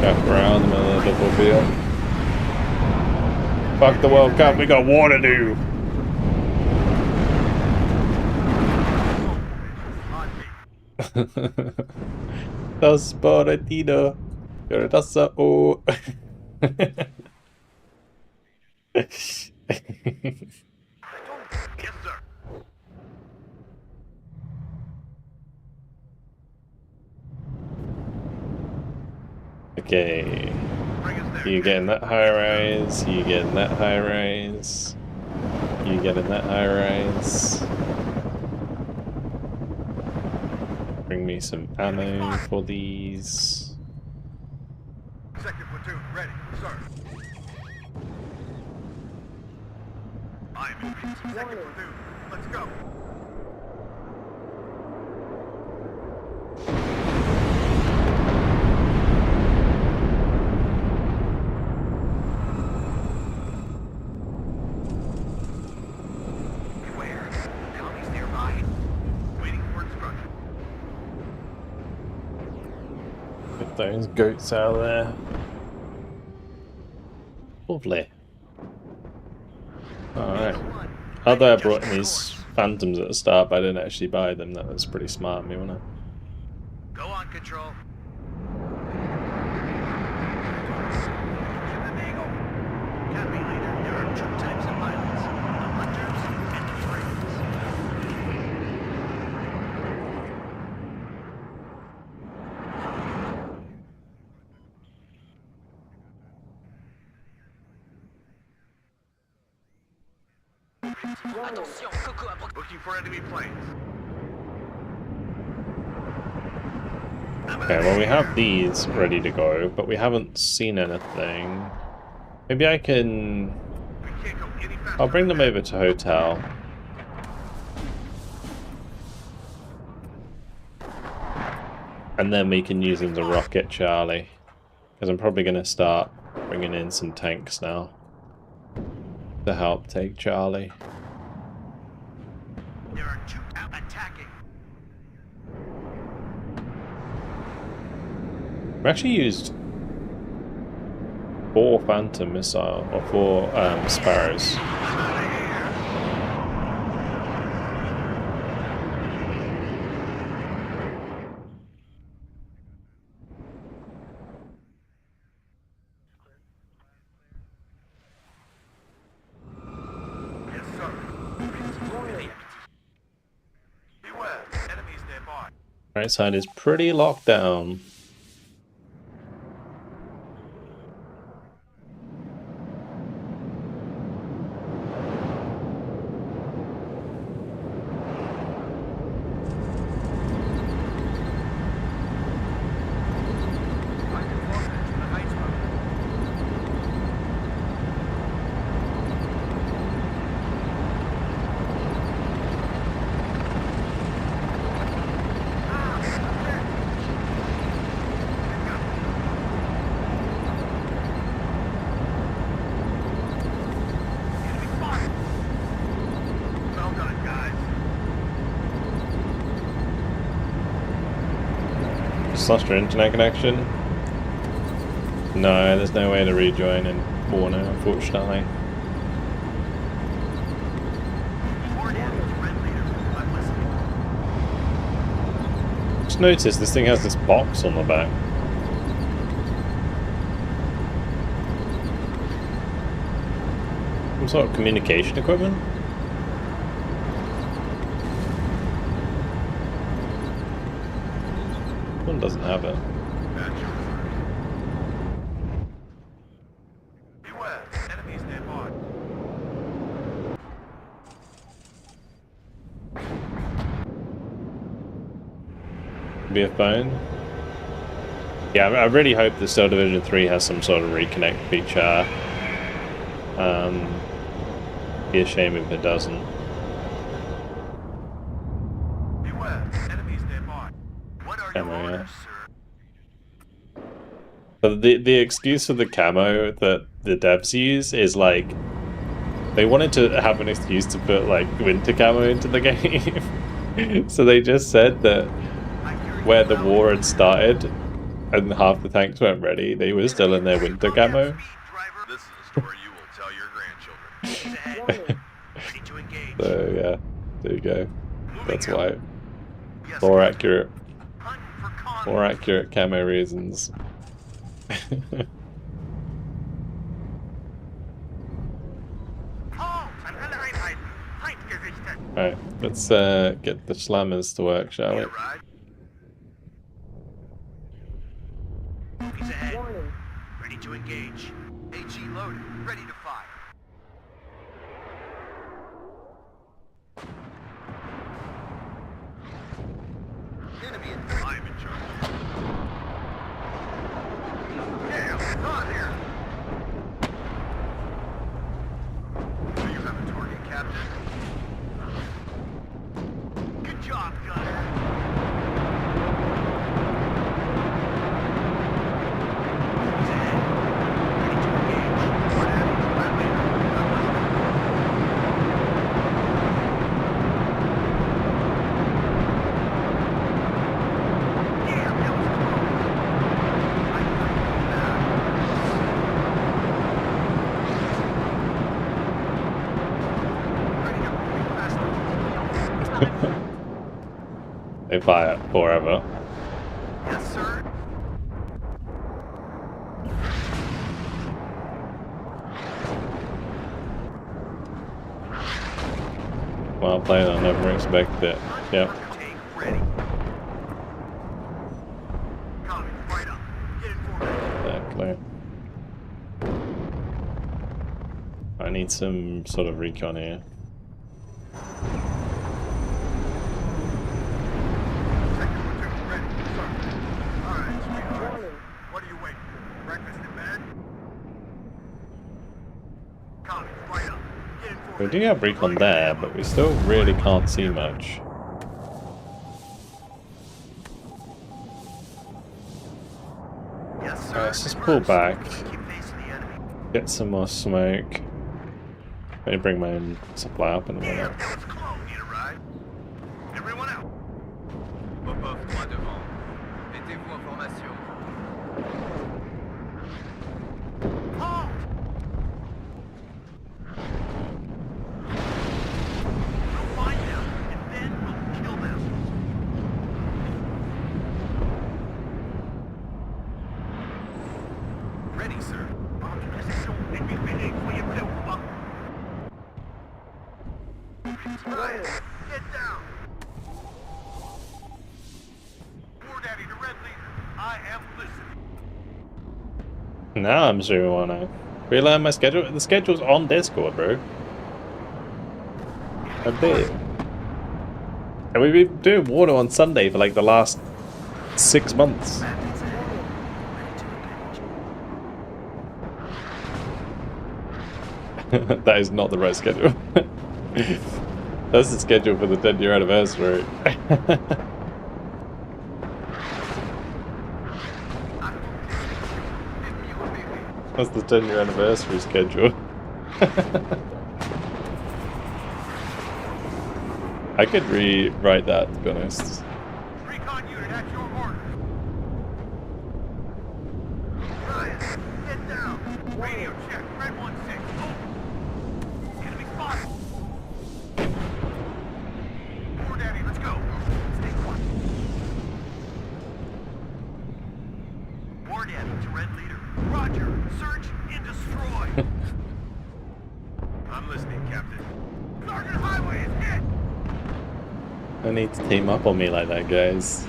Back around the middle of the football field. Fuck the World Cup, we got war to do! Das Boratino. That's oh. Okay. You getting that high rise, you getting that high rise, you getting that high rise. Bring me some ammo for these. Second platoon, ready, sir. I am moving. Second platoon, let's go. Beware. Tommy's nearby. Waiting for instruction. Get those goats out of there. Lovely. Alright. Although I brought in these phantoms at the start, but I didn't actually buy them. That was pretty smart of me, wasn't it? Go on, Control. Copy, leader. There are two types of pilots. The hunters and the friends. Attention, Coco à Looking for enemy planes. Okay, well we have these ready to go, but we haven't seen anything. Maybe I can... We can't go any faster. I'll bring them over to hotel. And then we can use them to rocket Charlie. Because I'm probably going to start bringing in some tanks now to help take Charlie. There are two attacking. We actually used 4 Phantom missile or 4 Sparrows. Yes, sir. Beware, enemies nearby. Right side is pretty locked down. Well done, guys. Just lost your internet connection? No, there's no way to rejoin in WARNO, unfortunately. Just noticed this thing has this box on the back. Some sort of communication equipment? One doesn't have it. Beware, enemies nearby. Be a phone? Yeah, I really hope the Steel Division 3 has some sort of reconnect feature. Be a shame if it doesn't. Beware, enemies nearby. What are your Camo, yeah. orders, sir? But the excuse for the camo that the devs use is like they wanted to have an excuse to put like winter camo into the game. So they just said that where the war had started and half the tanks weren't ready, they were still in their winter camo. This is a story you will tell your grandchildren. Warning. Ready to engage. So yeah, there you go. That's why. Yes, More accurate. hunt for con. More accurate camo reasons. Halt! An alle Einheiten. Feind gerichtet. Alright, let's get the slammers to work, shall we? Need a ride? He's ahead. Warning. Ready to engage. AG loaded. Ready to fire. Enemy in. I'm in charge. Yeah, on here. Do you have a target, Captain? Good job, Gunner. He's ahead. Ready to engage. What happened? Right later. I'm listening. Yeah, that was close. I ready to move faster. They fire forever. Yes, sir. Well played, I never expected it. Yep. Take ready. Coming right up. Get in formation. Exactly. I need some sort of recon here. Second platoon ready. Sir. All right, sweetheart. Warning. What are you waiting for? Breakfast in bed? Coming right up. Get in We formation. do have recon there, but we still really can't see much. let's just pull back, Keep facing the enemy. get some more smoke. Let me bring my own supply up in a minute. That was close. Need a ride? Everyone out. Popov, droit devant. Mettez-vous en formation. Halt! We'll find them, and then we'll kill them. Ready, sir. Ryan, get down. War Daddy, the Red Leader. I am listening. Now I'm sure we wanna relearn my schedule. The schedule's on Discord, bro. A bit. And we've been doing WARNO on Sunday for like the last 6 months. That is not the right schedule. That's the schedule for the 10-year anniversary. That's the 10-year anniversary schedule. I could rewrite that, to be honest. Recon unit at your orders. Ryan, get down. Radio check. Red 1-6. Oh. Enemy spotted. War Daddy, let's go. Stay quiet. War Daddy to Red Leader. Roger. Search and destroy. I'm listening, Captain. Sergeant Highway is hit. I need to team up on me like that, guys.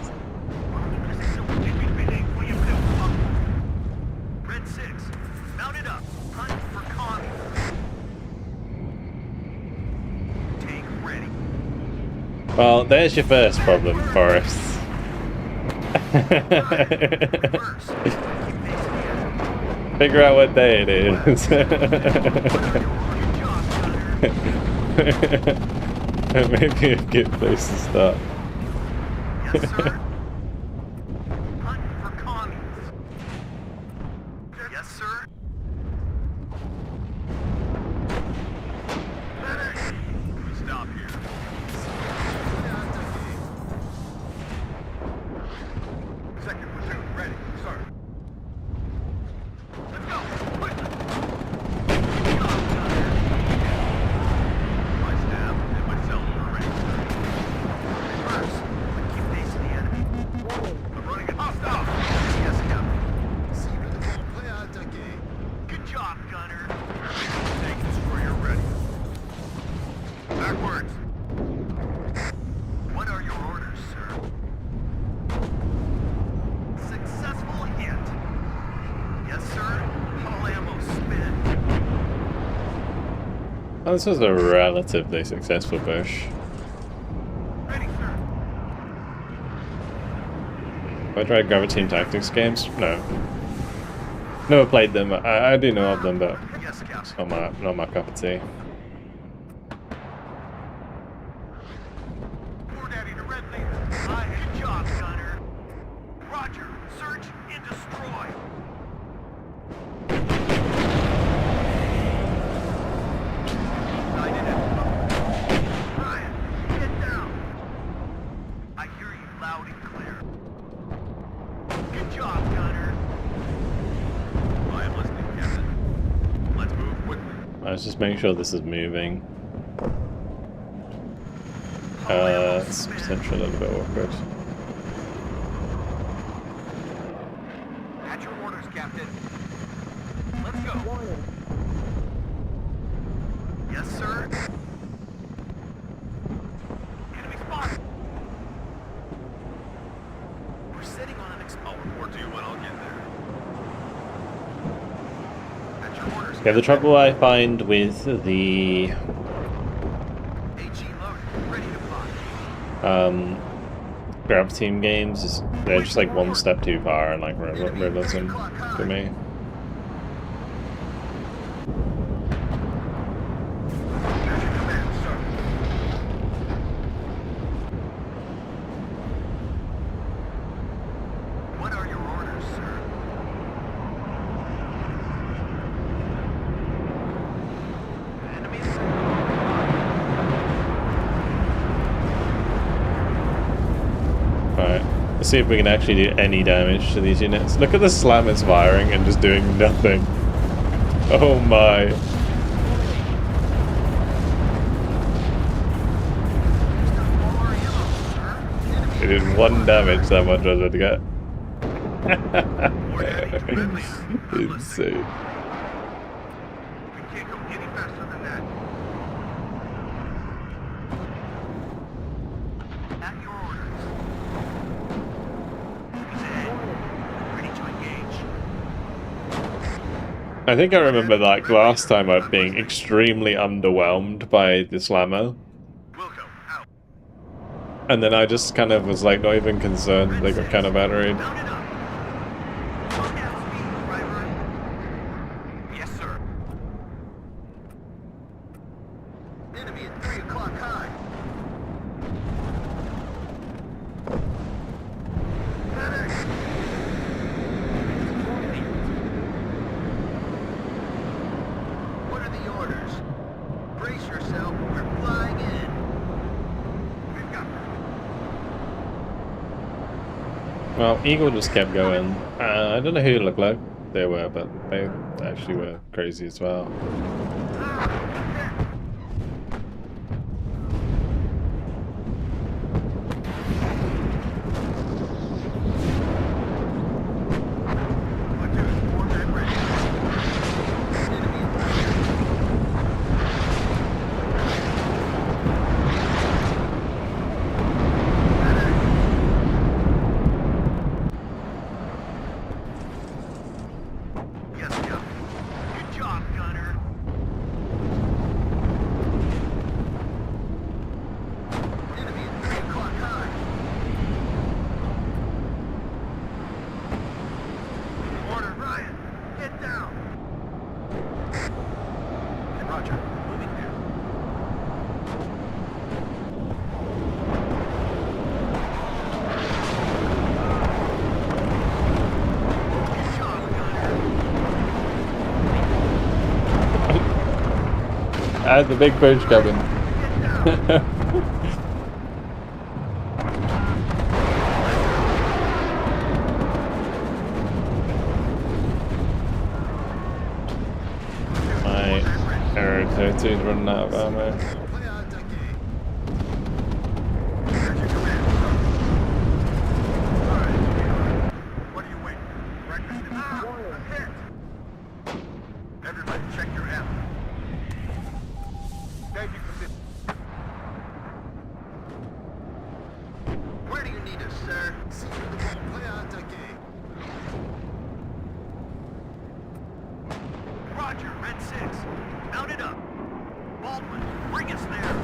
Red 6, mounted up. Hunt for commies. Tank ready. Well, there's your first problem, Forrest. First, keep facing the enemy. Figure out what day it is. Good job, Gunner. Maybe a good place to start. Yes, sir. Hunt for commies. Yes, sir. Medic! We stop here. Second platoon ready, sir. Let's go! Quickly! Good job, Gunner. My staff and myself are ready, sir. Reverse, but keep facing the enemy. I'm running it hostile. Yes, Captain. Good job, Gunner. Tank destroyer ready. Backwards. What are your orders, sir? Successful hit. Yes, sir. All ammo spent. Oh, this was a relatively successful push. Ready, sir. Have I tried Gravity Tactics games? No. Never played them. I do know of them, but Yes, Captain. it's not my cup of tea. War Daddy to Red Leader. Good job, Gunner. Roger. Search and destroy. Sighted it. Ryan, get down. I hear you loud and clear. Good job, Gunner. I am listening, Captain. Let's move quickly. Let's just make sure this is moving. It's potentially a little bit awkward. At your orders, Captain. Let's go. Warning. Yes, sir. Enemy spotted. We're sitting on an I'll report to you when I'll get there. At your orders. Yeah, the trouble I find with the HE loaded. Ready to fly. Grav Team games is they're just like one step too far and like realism to me. At your command, sir. What are your orders, sir? Let's see if we can actually do any damage to these units. Look at the slam it's firing and just doing nothing. Oh my. It did 1 damage, that much was it to get. Insane. We can't go any faster than that. At your orders. Who's ahead? Ready to engage. I think I remember like last time I being extremely underwhelmed by the slammer. Wilco, out. And then I just kind of was like not even concerned they got kind of battered. Mount it up. Slow down speed, driver. Yes, sir. Enemy at 3 o'clock high. Medic! What are the orders? Brace yourself, we're flying in. We've got Well, Eagle just kept going. I don't know who looked like they were, but they actually were crazy as well. Yes, yeah. Good job, Gunner. Enemy at 3 o'clock high. Order, Ryan. Get down. Roger. Moving there. Good job, Gunner. I had the big push coming. My Arrow 13's running out of ammo. Here's your command. All right, sweetheart. What are you waiting for? Breakfast in a hit. Everybody check your ammo. Thank you for this. Where do you need us, sir? Roger, Red 6. Mount it up. Baldwin, bring us there.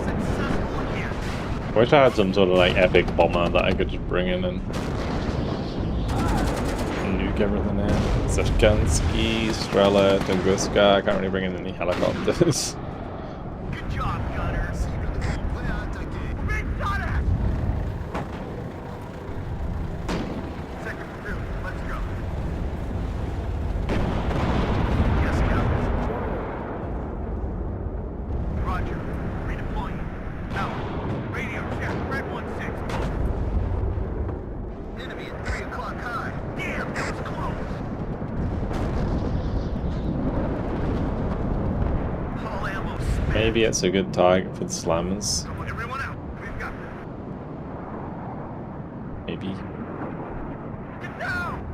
Successful again. I wish I had some sort of like epic bomber that I could just bring in and nuke everything in. Zashkansky, Strela, Tunguska. I can't really bring in any helicopters. Good job, Gunner. Big shot. Second field, let's go. Yes, Captain. Roger. Redeploying. Out. Radio check. Red 1-6. Enemy at 3 o'clock high. Damn, that was close. All ammo spent. Maybe it's a good target for the slammers. Come on, everyone out. We've got this. Maybe. Get down!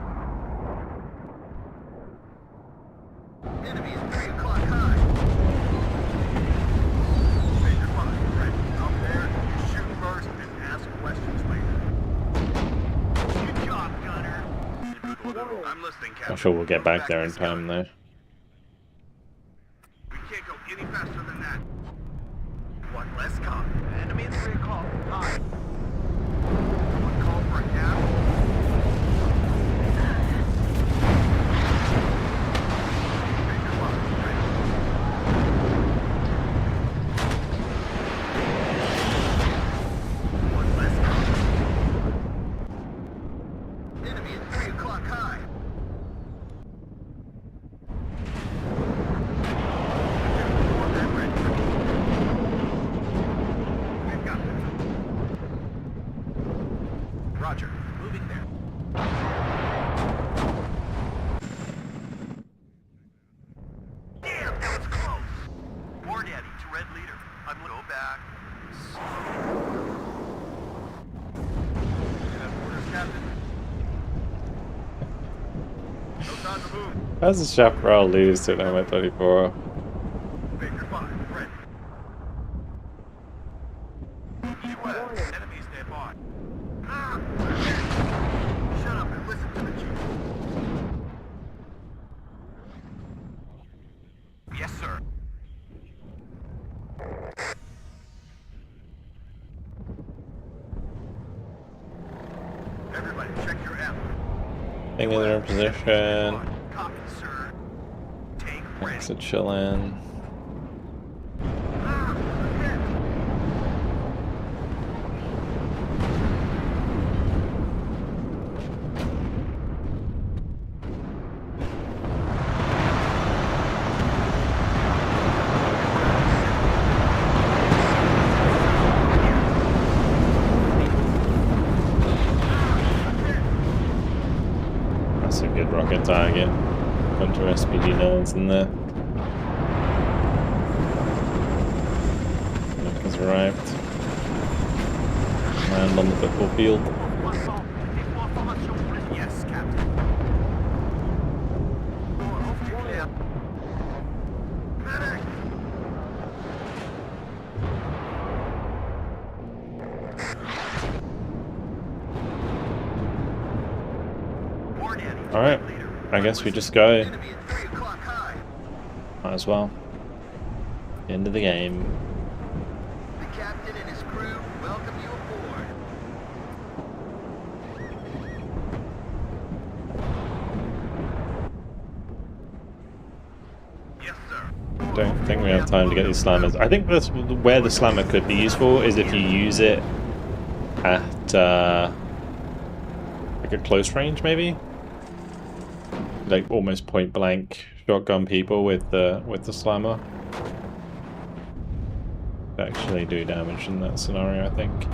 Enemy at 3 o'clock high. Major 5, ready. Out there, you shoot first and ask questions later. Good job, Gunner. I'm listening, Captain. Not sure we'll get back there in time though. We can't go any faster than that. One less cop. Enemy at 3 o'clock. High. Someone call for a cab? Major 5, ready. One less cop. How's the chaparral lose to number 24? Baker 5, ready. Key West, enemies nearby. Ah! Shut up and listen to the chief. Yes, sir. Everybody, check your app. Thing in their position. Copy, sir. Tank ready. Thanks to chill in. Ah! Hit. That's a good rocket target. Bunch of SPG nodes in there. Nick has arrived. Land on the football field. Yes, Captain. Clear. Medic! Warn enemy. Alright, I guess we just go. Enemy at 3 o'clock high. Might as well. End of the game. The captain and his crew welcome you aboard. Yes, sir. Don't think we have time to get these slammers. I think that's where the slammer could be useful is if you use it at like a close range, maybe, like almost point blank shotgun people with the slammer. Actually do damage in that scenario, I think.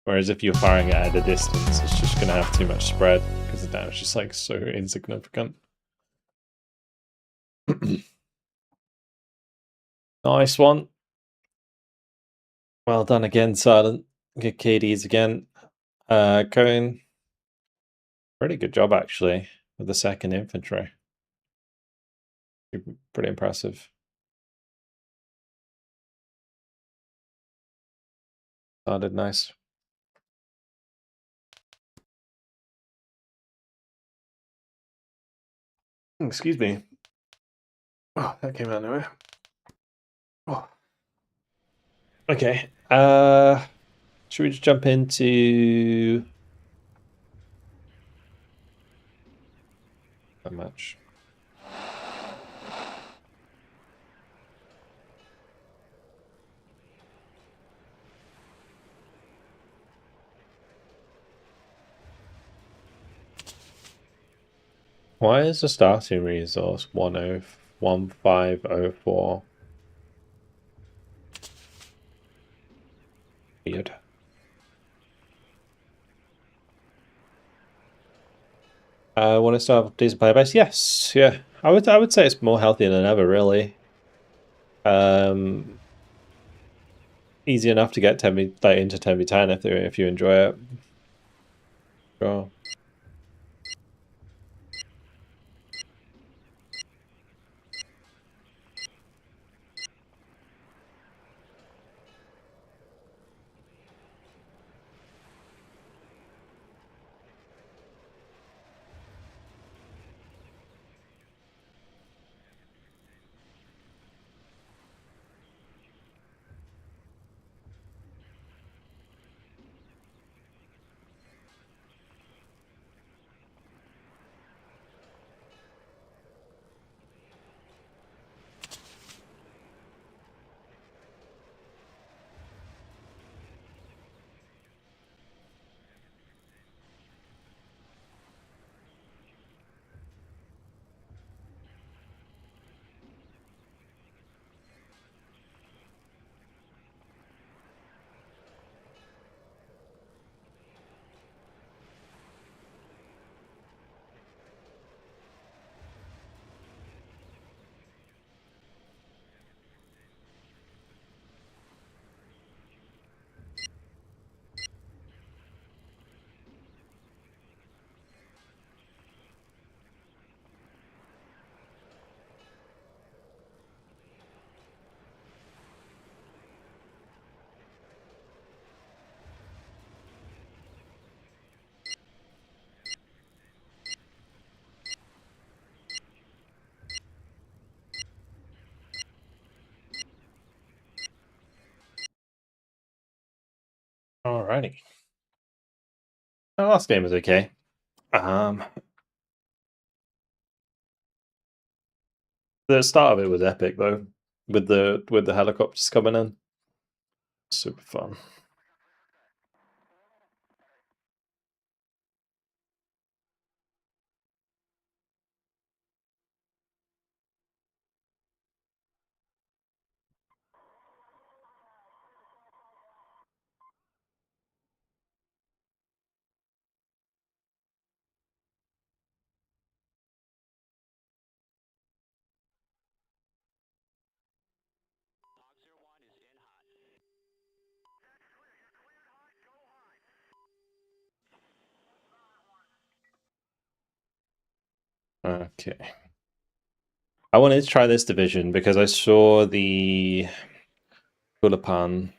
Whereas if you're firing it at a distance, it's just going to have too much spread because the damage is like so insignificant. Nice one. Well done again, Silent. Good KDs again. Cohen. Pretty good job actually with the second infantry. Pretty impressive. Sounded nice. Excuse me. Oh, that came out of nowhere. Oh. Okay. Should we just jump into a match? Why is the starting resource 101504? Weird. Want to start with decent player base? Yes, yeah. I would say it's more healthy than ever, really. Easy enough to get 10v, like into 10v10 if you enjoy it. Sure. Alrighty. The last game was okay. The start of it was epic though, with the helicopters coming in. Super fun. Okay. I wanted to try this division because I saw the Vulcan,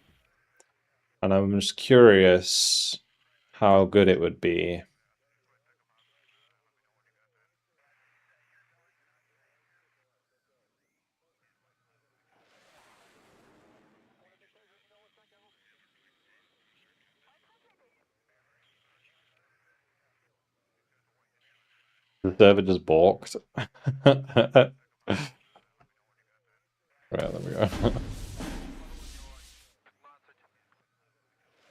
and I'm just curious how good it would be. The server just balked. Right, there we go.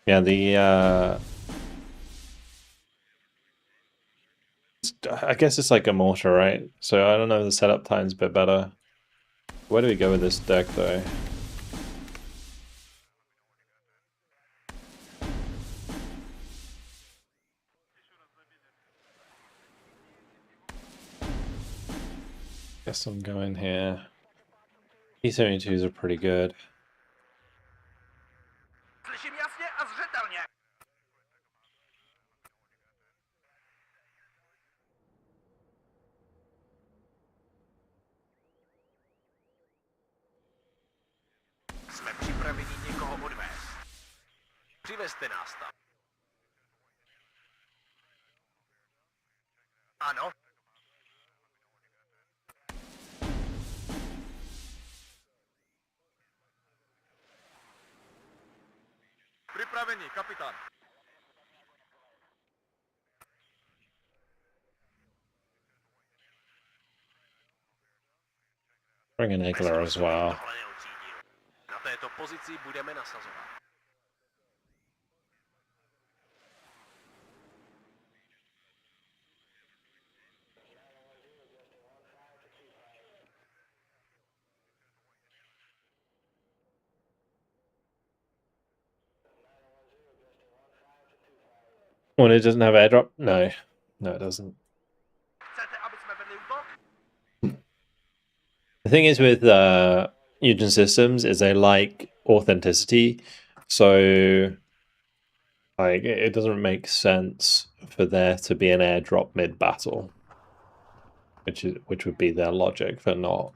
Yeah, I guess it's like a mortar, right? So I don't know if the setup time's a bit better. Where do we go with this deck, though? Guess I'm going here. T-72s are pretty good. Slyším jasně a zřetelně. Jsme připraveni někoho odvést. Přivezte nás tam. Ano. Připraveni, kapitán. Bring an Eggler as well. Na této pozici budeme nasazovat. When it doesn't have airdrop? No. No, it doesn't. Chcete, aby jsme vedli útok? The thing is with Eugen systems is they like authenticity, so like it doesn't make sense for there to be an airdrop mid-battle, which would be their logic for not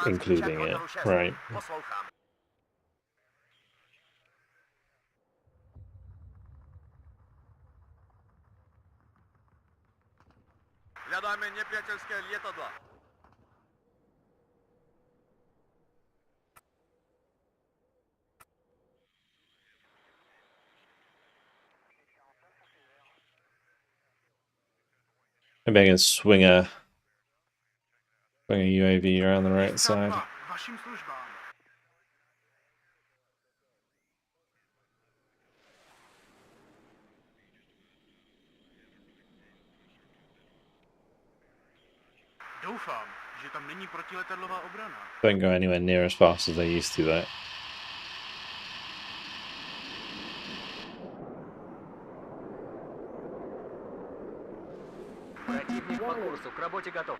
including it, right? Poslouchám. Hledáme nepřátelské letadla. Maybe I can swing a UAV around the right side. Vašim službám. Doufám, že tam není protiletadlová obrana. Don't go anywhere near as fast as they used to, though. Противник по курсу, к работе готов.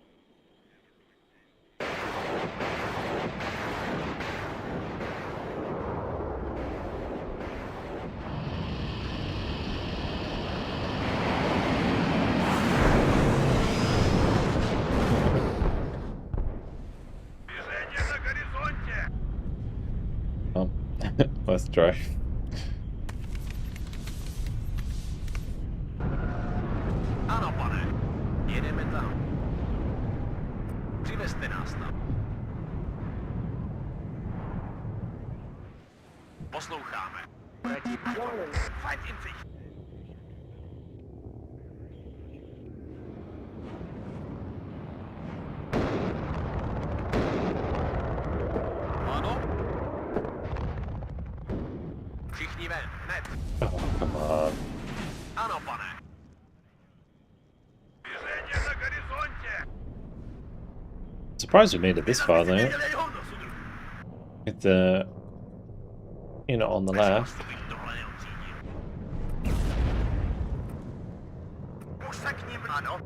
Движение на горизонте! Oh, let's try. Ano, pane. Jedeme tam. Přivezte nás tam. Posloucháme. Warning. Fight in sich. Ano. Všichni ven, hned. Oh, come on. Ano, pane. Движение на горизонте. Surprised we made it this far though. Dělej hovno, sudru. With the unit on the left. Už se k ním, ano.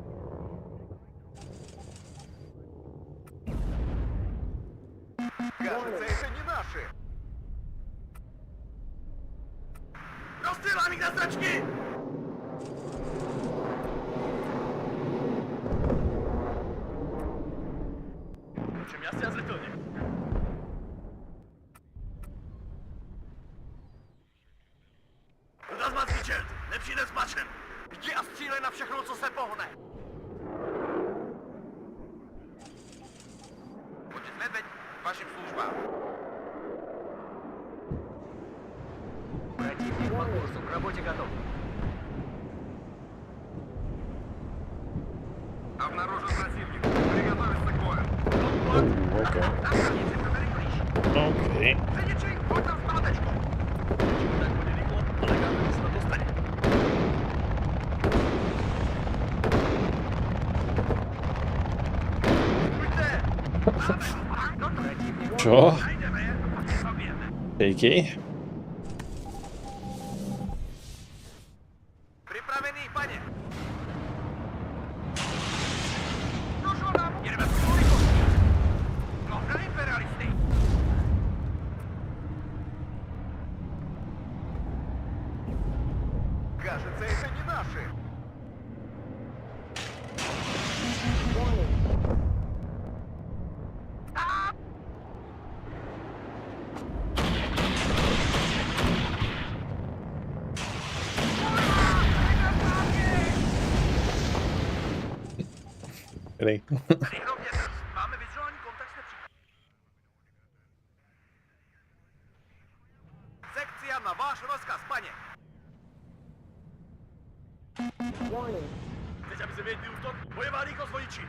Кажется, это не наши. Rozstřelám jich na značky! Čem jasně a zřetelně. Rozmazný čert, nepřijde s mačem. Jdi a střílej na všechno, co se pohne. Otec Medveď, vašim službám. Противник по курсу, к работе готов. Обнаружен противник. Приготовиться к бою. Oh, okay. Останется подарить клич. Okay. Заничай, будь там в наточку. Чего так далеко, а догадываться на то станет. Sure. Найденная. Победа. Cheeky. Připravený, paně. Ну что нам? Jedeme s kolikou. No, na imperialisty. Кажется, это не наши. Warning. Really? Tady rovně drž. Máme vizuální kontakt s nepřítelem. Sekcia na váš rozkaz, paně. Warning. Teď, aby se věděli útok, bojová rychlost vodiči.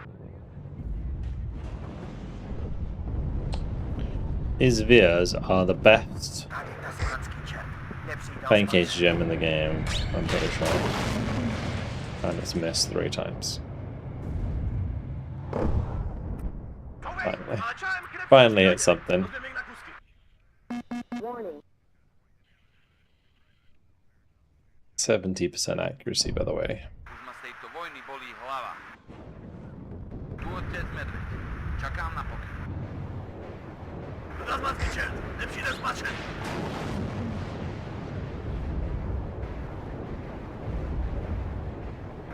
His vias are the best Tady ta slanský čert. Nepřijde playing KGM in the game, I'm pretty sure. And it's missed 3 times. Finally. Finally it's something. Warning. 70% accuracy, by the way. Už na stejto vojny bolí hlava. Tu otec Medveď. Čakám na pokyn. Razmanský čert, nepřijde s mačem.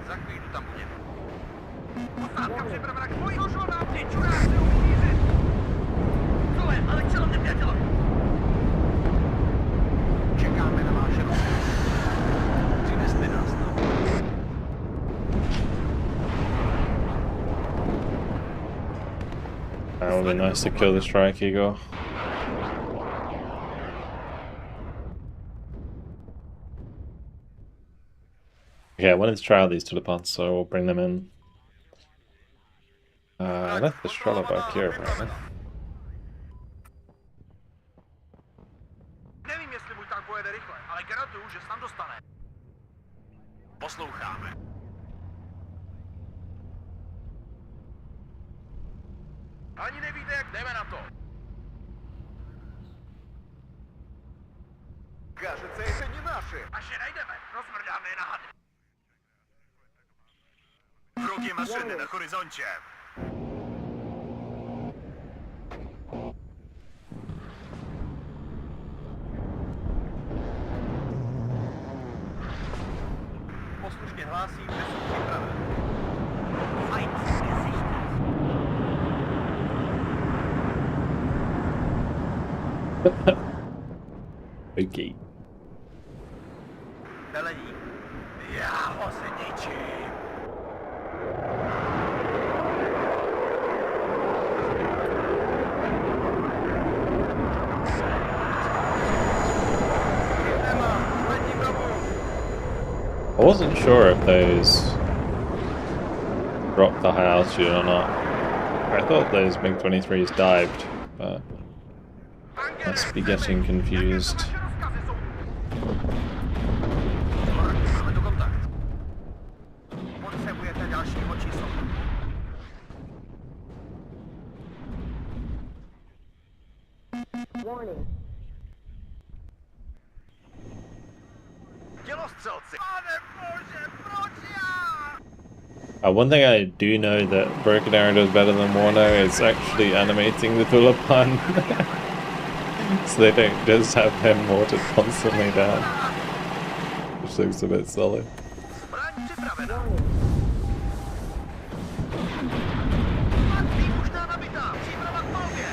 Za chvíli tam budeme. Posádka připravena k boji. No что нам? Ty čuráci uvíří. Tohle, ale čelom nepřátelé. Čekáme na váš rozkaz. Přineste nás na That would be nice to kill the Strike Eagle. Okay, I wanted to try out these tulips, so we'll bring them in. I left the Strela back here, apparently. Nevím, jestli můj tank pojede rychle, ale garantuju, že se tam dostane. Posloucháme. Ani nevíte, jak jdeme na to. Кажется, это не наши. Až je najdeme, rozmrdáme je na hady. Враги машины на горизонте. Poslušně hlásím, že jsem připraven. Fajn, Okay. Velení, já ho zničím. I wasn't sure if those dropped the high altitude or not. I thought those MiG-23s dived, but must be getting confused. Mamy tu kontakt. Potrzebujecie dalszego cisu. Warning. Dzielostřelci. Pane Bože, proč já? One thing I do know that Broken Arrow does better than WARNO is actually animating the Tulipan. So they don't just have him watered constantly down. Which looks a bit silly. Zbraň připravena. Warning. Výbušná nabitá. Příprava k palbě.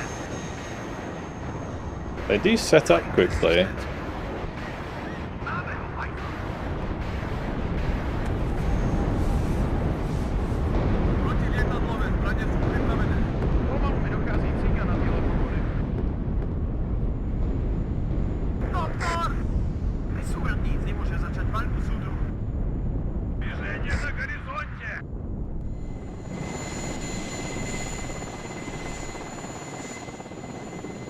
They do set up quickly. Máme ho, hajdu. Protivětadlové zbraně jsou připravené. Pomalu mi dochází cíka na tělo pohory. Doktor! Nesúradník nemůže začat palbu soudru. Běžení na horizontě!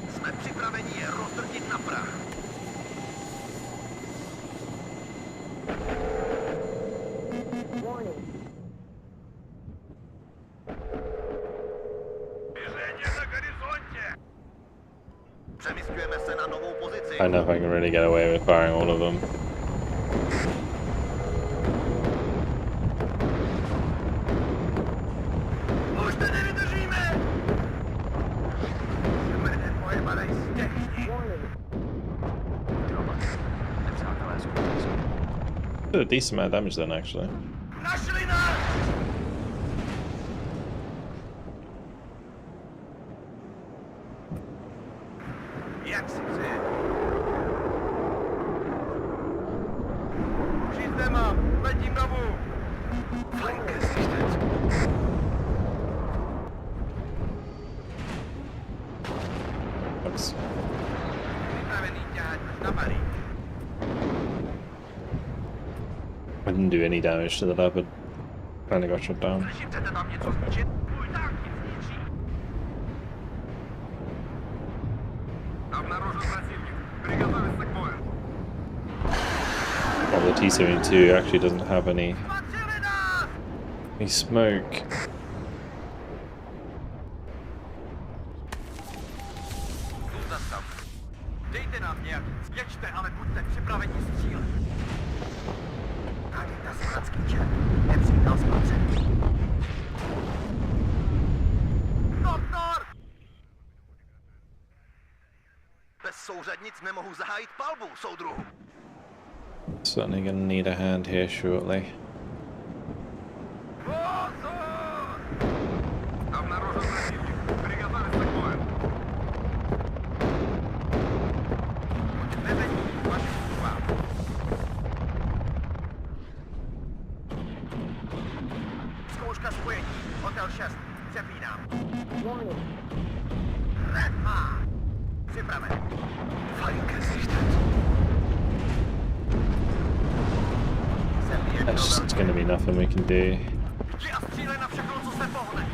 Jsme připraveni je rozdrtit na prach. Warning. Běžení na horizontě! Přemysťujeme se na novou pozici. I don't know if I can really get away with firing all of them. Už to nevydržíme! Smrde pojebanej stěhni. Warning. Nepřátelé jsou. Did a decent amount of damage then, actually. Našli nás! Jak si přeje? Už zde mám, letím domů! Flanke sichtet. Oops. Připravený ťahať na balík. I didn't do any damage to the leopard. Kinda got shot down. Slyším, chcete tam něco zničit? Můj tank nic zničí. Обнаружен противник. Приготовиться к бою. Well, the T-72 actually doesn't have any Spatřili nás! smoke. Tu zastav. Dejte nám nějak, zvěčte, ale buďte připraveni střílet. Agenta Zimracký čert, nepřítel spatřený. Doktor! Bez souřadnic nemohu zahájit palbu, soudruhu. Certainly gonna need a hand here shortly. Pozor! Обнаружен противник. Приготовиться к бою. Vezení vašich úvah. Zkouška spojení. Hotel 6. Přepínám. Warning. Red má. Připraven. Flanke sichtet. Jsem That's just gonna be nothing we can do. Jdi a střílej na všechno, co se pohne.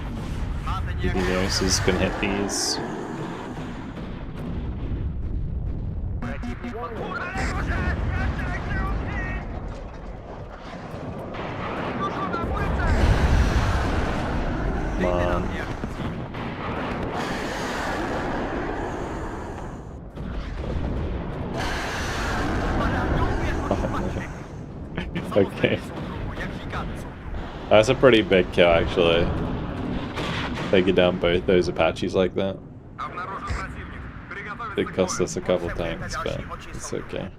Máte nějakou... DBS is gonna hit these. Protivník pod... Kurva, nemůže! Jáček, neusí! Došlo na ulice! Dejte nám nějaký cíl. Padá do uvěznosti. Okay. Soudruhu, jak říkáte, soudruhu? That's a pretty big kill, actually. Taking down both those Apaches like that. Обнаружен противник. Приготовиться It к cost бою. us a couple tanks, but it's okay.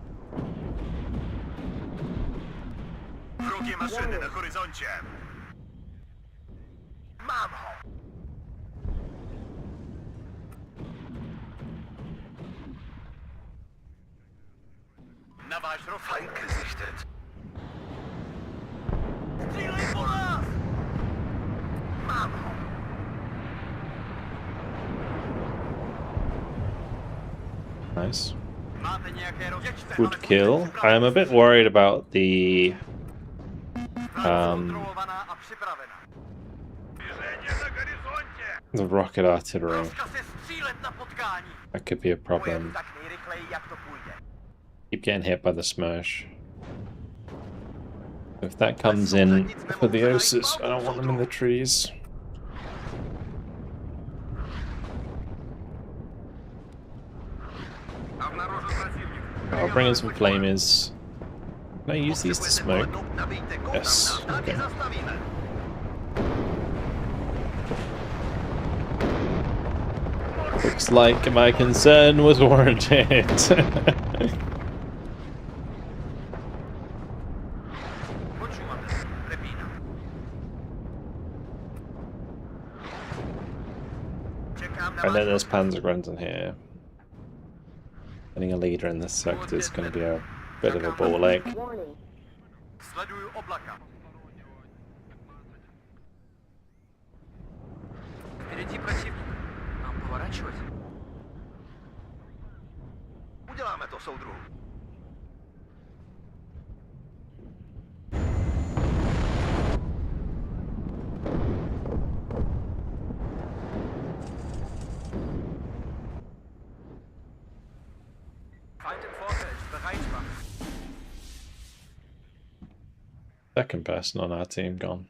Wrogie maszyny na horyzoncie. Mam ho. Na váš Flanke sichtet. Střílej po nás! Mám ho. Nice. Máte nějaké Good kill. I am a bit worried about the Kontrolovaná a připravena. The rocket artillery. Rozkaz je střílet na potkání. That could be a problem. Pojedu tak nejrychleji, jak to půjde. Keep getting hit by the smash. If that comes in for the Osis, I don't want them in the trees. I'll bring in some flamers. Can I use these to smoke? Yes. Okay. Looks like my concern was warranted. I know there's Panzergrunts in here. Getting a leader in this sector is going to be a bit of a ball ache. Warning. Sleduju oblaka. Впереди противник. Нам поворачивать? Uděláme to, soudruhu. Feind im Vorfeld, bereit machen. Second person on our team gone.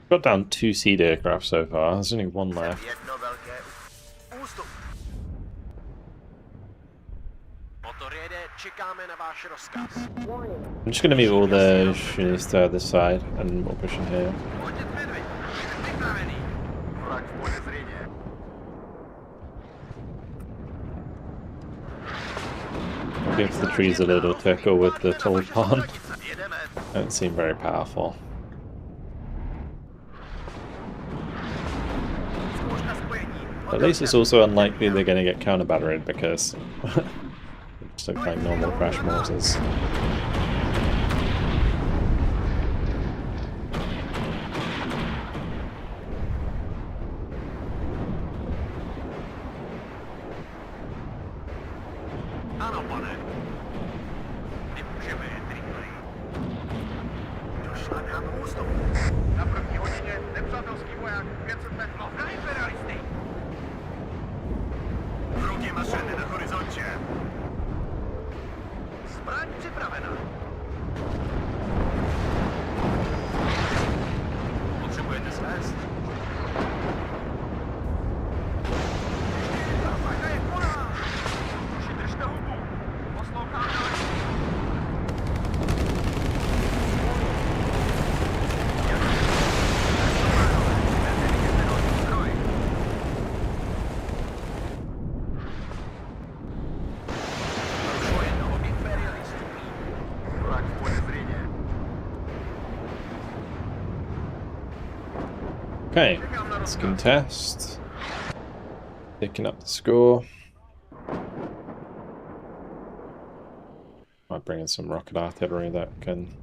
Got down 2 seed aircraft so far. There's only one left. Jedno velké ústup. Motor jede, čekáme na váš rozkaz. Warning. I'm just going to move all the units to this side and we'll push in here. Otec Medveď, jste připravený. Vrak v poli zřejmě. Gives the trees a little tickle with the tall pond. Jedeme. Don't seem very powerful. Zkouška spojení. At least it's also unlikely they're going to get counter-batteried because it just looks like normal crash mortars. Ano, pane. Nemůžeme jet rychleji. Došla nám ústup. Na první hodině nepřátelský voják 500 metrů. Na imperialisty. Drugi maszyny na horyzoncie. Zbraň připravena. Potřebujete svést? Fajka je plná. Přidržte hubu. Poslouchám další. Okay, let's contest. Picking up the score. Might bring in some rocket artillery that can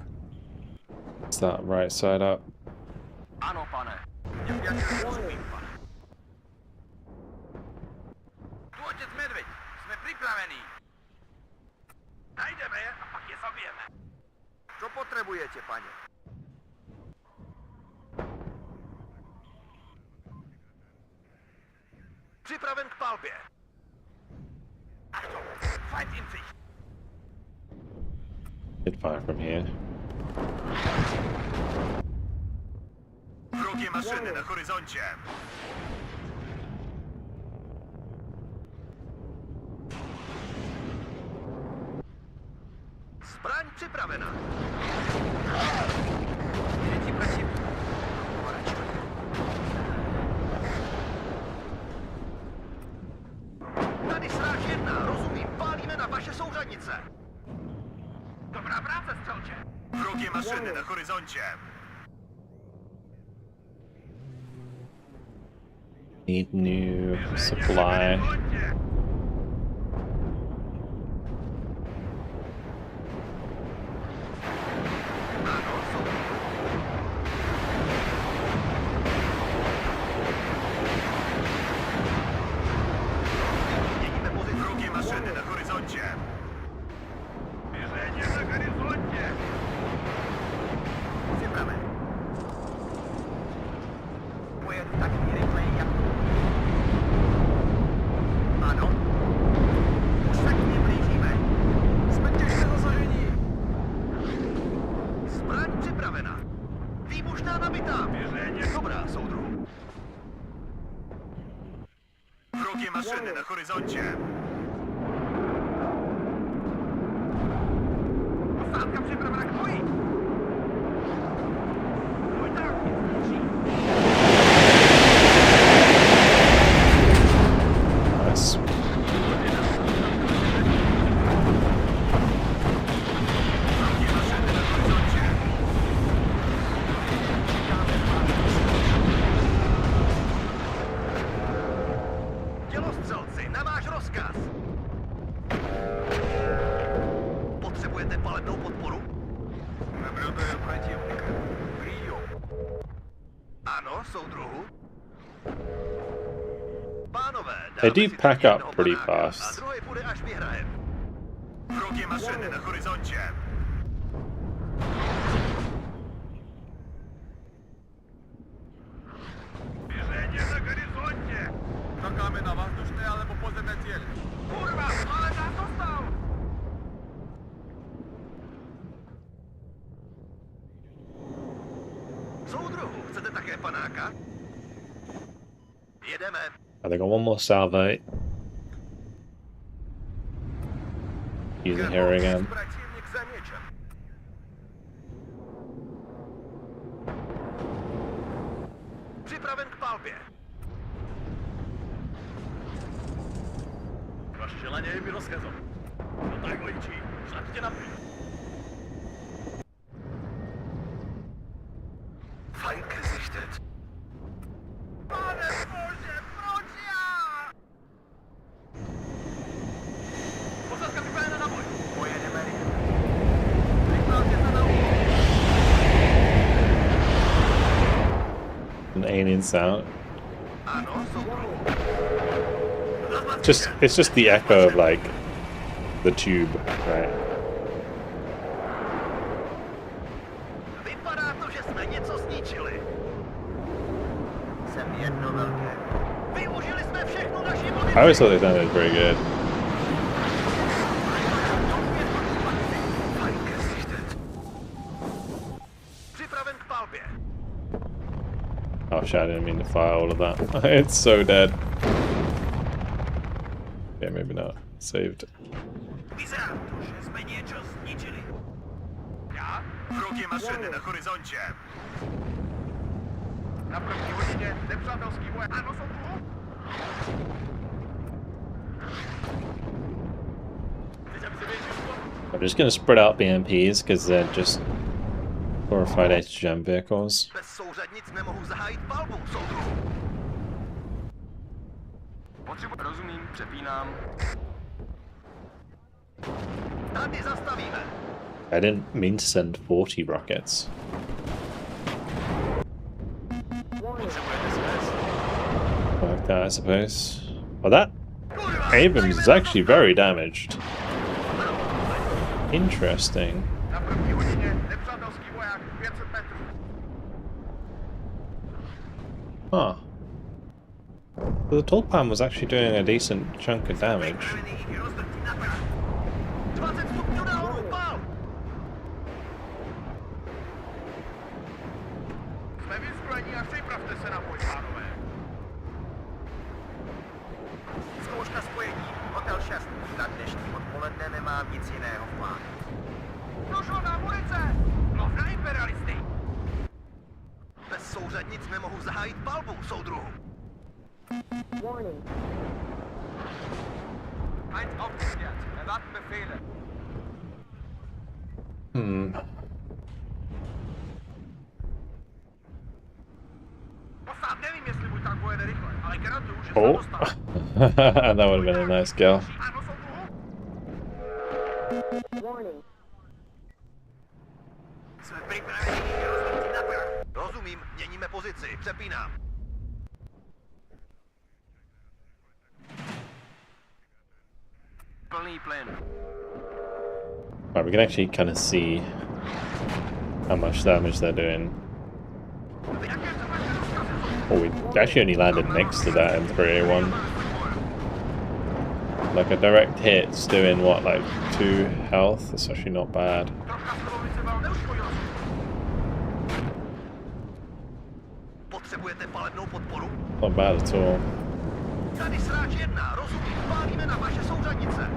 start right side up. Ano, pane. Jak rozumím, pane. Tu otec Medveď, jsme připravení. Najdeme je a pak je zabijeme. Co potřebujete, pane? Připraven k palbě. Achtung, Feind in Sicht. Hit fire from here. Wrogie maszyny na horyzoncie. Zbrań przyprawiona. Trzeci przeciwnik. Tady sráž 1, rozumím, pálíme na vaše souřadnice. Dobrá práce, střelče. Wrogie maszyny na horyzoncie. Need new supply. Měníme pozici. Wrogie maszyny na horyzoncie. Bierzenie na horyzoncie. Przyprawy. Pojedę w takim replay jak tu. Ano. Už se k nim blížíme. Jsme těžce zasaženi. Zbraň připravena. Výbušná nabitá. Běžení. Dobrá, soudruhu. Wrogie maszyny na horyzoncie. Posádka připravena k boji. Boj tak. Nice. Wrogie maszyny na horyzoncie. Dělostřelci, na váš rozkaz. Potřebujete palebnou podporu? Nabraduju protivníka. Прием. Ano, soudruhu. Pánové, They dáme do si pack teď jednoho up pretty panáka fast. A druhý bude, až vyhrajem. Wrogie maszyny na horyzoncie. Bierzenie na horyzoncie. Czekamy na wazdушne albo pozemne cele. Kurwa, ale nas dostał! Soudruhu, chcete také panáka? Jedeme. They got one more salvo. Using here again. Противник замечен. Připraven k palbě. Rozstřelení je mi rozkazom. No tak vojíči, šlapte na půl. Feind gesichtet. Pane Bože, proč já? Posádka připravena na boj. Pojedeme rychle. Připravte se na útok. An alien sound. Ano, soudruhu. It's just the echo of like the tube, right? Vypadá to, že jsme něco zničili. Jsem jedno velké. Využili jsme všechnu naši munici. I always thought they sounded very good. Připraven k palbě. Oh shit, I didn't mean to fire all of that. It's so dead. Yeah, maybe not. Saved. Vyzerá to, že jsme něco zničili. Já? Wrogie maszyny na horyzoncie. Na první hodině nepřátelský boj. Ano, soudruhu? Chceš, aby se větší úkol? I'm just gonna spread out BMPs because they're just glorified HGM vehicles. Bez souřadnic nemohu zahájit palbu, soudruhu. Rozumím, přepínám. Tady zastavíme. I didn't mean to send 40 rockets. Like that, I suppose. Well, that Abrams is actually very damaged. Interesting. Na první hodině nepřátelský voják 500 metrů. Huh. The Tulpan was actually doing a decent chunk of damage. 20 stupňů nahoru, pál! Jsme vyzbrojení a připravte Hoffman. Došlo na munice! Lov na imperialisty! Bez souřadnic nemohu zahájit palbu, soudruhu. Warning. Eins aufgeklärt. Erwarten Befehle. Posad, nevím, jestli můj tank pojede rychle, ale garantuju, že se Oh. dostane. That would have been a nice kill. Ano, soudruhu? Warning. Jsme připraveni rozhodnutí na prv. Rozumím, měníme pozici, přepínám. Plný plyn. Right, we can actually kind of see how much damage they're doing. Oh, we actually only landed next to that M3A1. Like a direct hit's doing what, like 2 health? That's actually not bad. Potřebujete palebnou podporu? Not bad at all. Tady sráč 1, rozumím, pálíme na vaše souřadnice.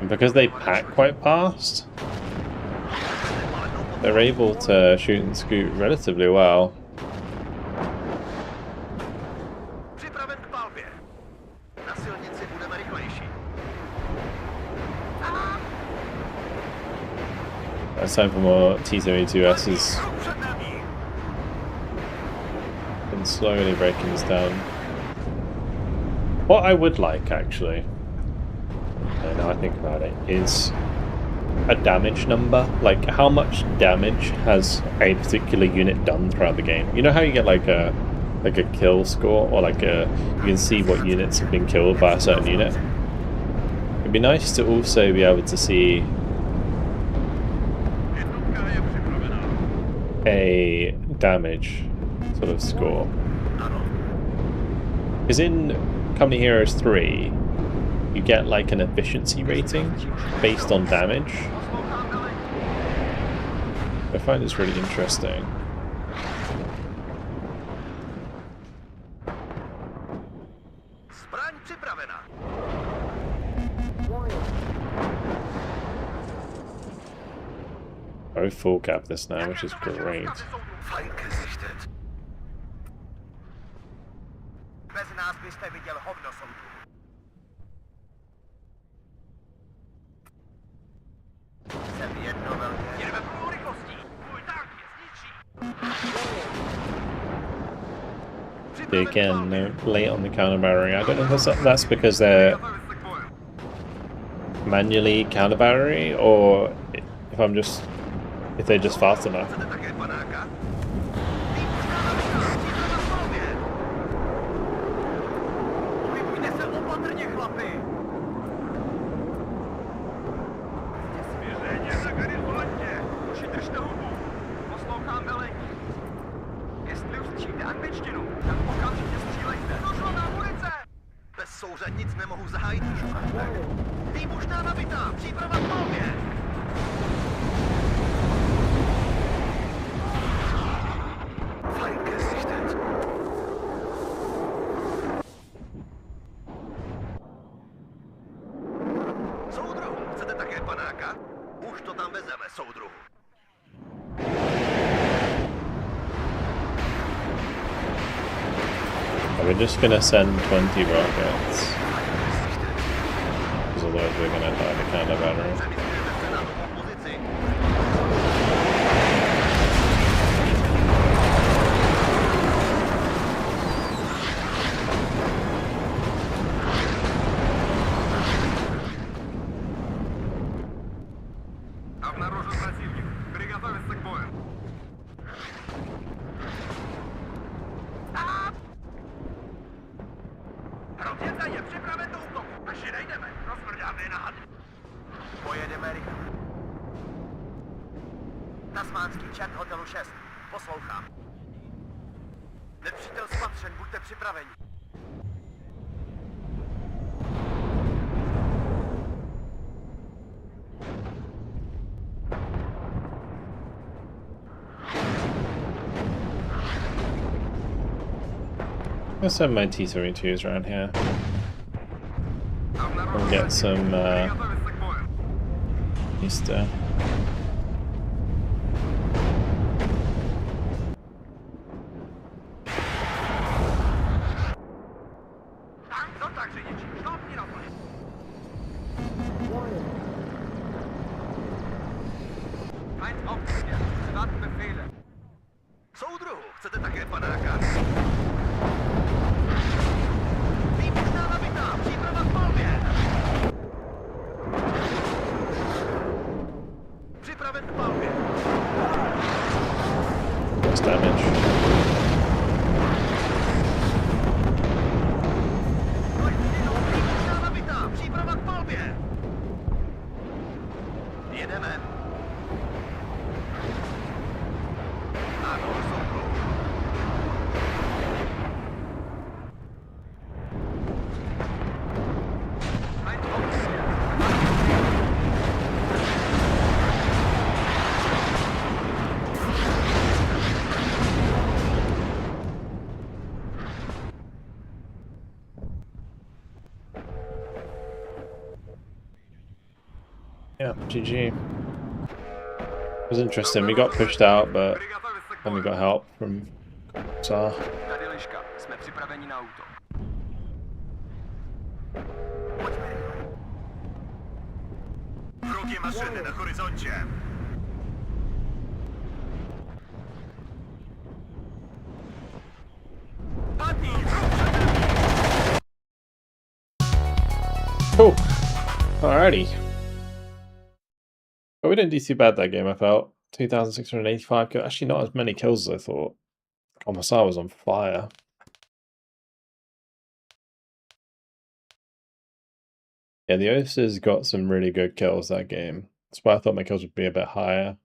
And because they pack quite fast, they're able to shoot and scoot relatively well. Připraven k palbě. Na silnici budeme rychlejší. It's time for more T-72Ss. Před námi. And slowly breaking this down. What I would like, actually, now I think about it, is a damage number. Like, how much damage has a particular unit done throughout the game? You know how you get like a kill score, or like you can see what units have been killed by a certain unit? It'd be nice to also be able to see Jednotka je připravená. a damage sort of score. Ano. Because in Company Heroes 3, you get like an efficiency rating based on damage. I find this really interesting. Zbraň připravena. Warning. I full cap this now, which is great. Fein gesichtet. Bez nás byste viděl hovno, soudruhu. Jsem jedno velké. Jedeme plnou rychlostí. Můj tank je zničí. Again, no, late on the counter battery. I don't know if that's because they're manually counter battery, or if they're just fast enough. Chcete také panáka? Výbušná nabitá, cíle na palbě. Pohybujte se opatrně, chlapi. Svěřeně na garizolantě. Uši držte hubu. Poslouchám velení. Jestli uslyšíte angličtinu, tak okamžitě střílejte. Došlo na munice! Bez souřadnic nemohu zahájit výšukačtek. Výbušná nabitá, příprava k palbě. Fein gesichtet. Soudruhu, chcete také panáka? Už to tam vezeme, soudruhu. We're just gonna send 20 rockets, because otherwise we're gonna die the counter battery. Přemyslujeme se na novou pozici. Обнаружен противник. Приготовиться к бою. Rozjezda je připraven do útoku. Až je najdeme, rozvrdáme je na hady. Pojedeme rychle. Tasmánský čert hotelu 6. Poslouchám. Nepřítel spatřen, buďte připraveni. Let's send my T-32s around here. We'll get some Приготовиться к бою. Easter. No tak, że jedź. Stop, nie napaj. Warning. Eins aufgestellt. Starten Befehle. Soudruhu, chcete také panáka? Výbušná nabitá. Příprava k palbě. Připraven k palbě. Less damage. Výbušná nabitá. Příprava k palbě. Jedeme. Ano, soudruhu. Eins aufgestellt. Yeah, GG. It was interesting. We got pushed out, but Приготовиться к then we бою. got help from Tsar. Tady liška. Jsme připraveni na útok. Wrogie maszyny na horyzoncie. Padnij! Wróg przed nami! Cool. Alrighty. But we didn't do too bad that game, I felt. 2,685 kills. Actually, not as many kills as I thought. Commissar was on fire. Yeah, the Oaths got some really good kills that game. That's why I thought my kills would be a bit higher.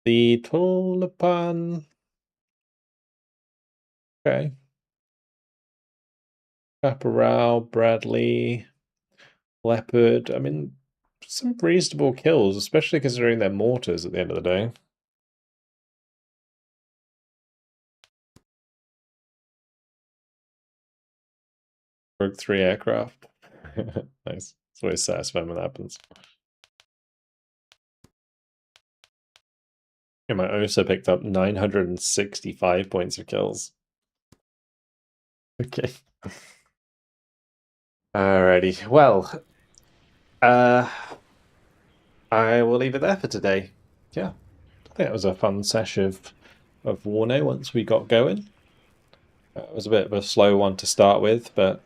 The Tulipan. Okay. Chaparral, Bradley, Leopard. I mean, some reasonable kills, especially considering they're mortars at the end of the day. Broke 3 aircraft. Nice. It's always satisfying when that happens. And my OSA picked up 965 points of kills. Okay. Alrighty. Well, I will leave it there for today. Yeah. I think it was a fun session of WARNO once we got going. It was a bit of a slow one to start with, but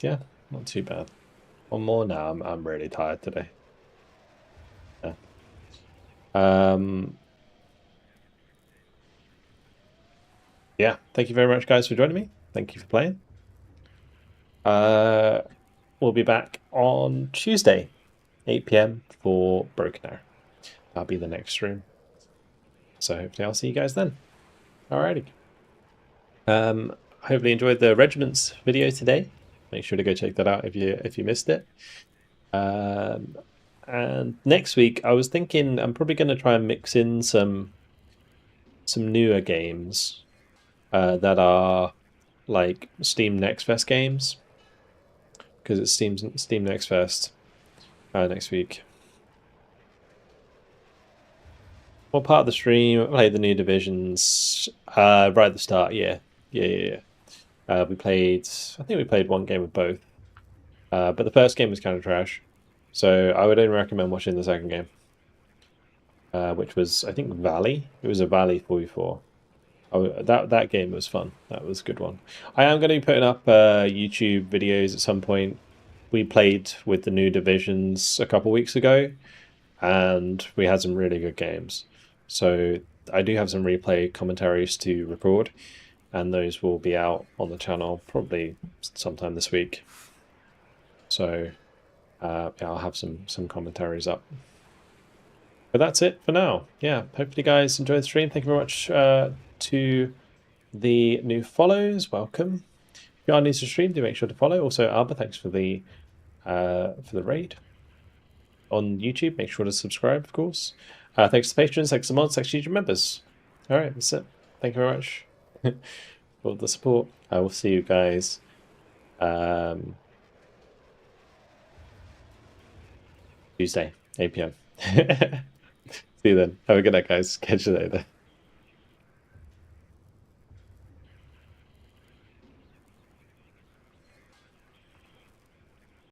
yeah, not too bad. One more now. I'm really tired today. Yeah. Yeah, thank you very much, guys, for joining me. Thank you for playing. We'll be back on Tuesday, 8 PM for Broken Arrow. That'll be the next stream. So hopefully I'll see you guys then. Alrighty. Hopefully you enjoyed the regiments video today. Make sure to go check that out if you missed it. And next week I was thinking I'm probably going to try and mix in some newer games that are like Steam Next Fest games, because it's Steam Next Fest next week. Well, part of the stream, I played the new divisions right at the start. Yeah. We played. I think we played one game with both, but the first game was kind of trash. So I would only recommend watching the second game, which was, I think, Valley. It was a Valley 4v4. That game was fun. That was a good one. I am going to be putting up YouTube videos at some point. We played with the new divisions a couple weeks ago, and we had some really good games. So I do have some replay commentaries to record, and those will be out on the channel probably sometime this week. So yeah, I'll have some commentaries up. But that's it for now. Yeah, hopefully you guys enjoyed the stream. Thank you very much to the new follows. Welcome. If you are new to the stream, do make sure to follow. Also, Alba, thanks for the raid on YouTube. Make sure to subscribe, of course. Thanks to patrons, thanks to mods, thanks to YouTube members. All right, that's it. Thank you very much for the support. I will see you guys Tuesday, 8 p.m. See you then. Have a good night, guys. Catch you later.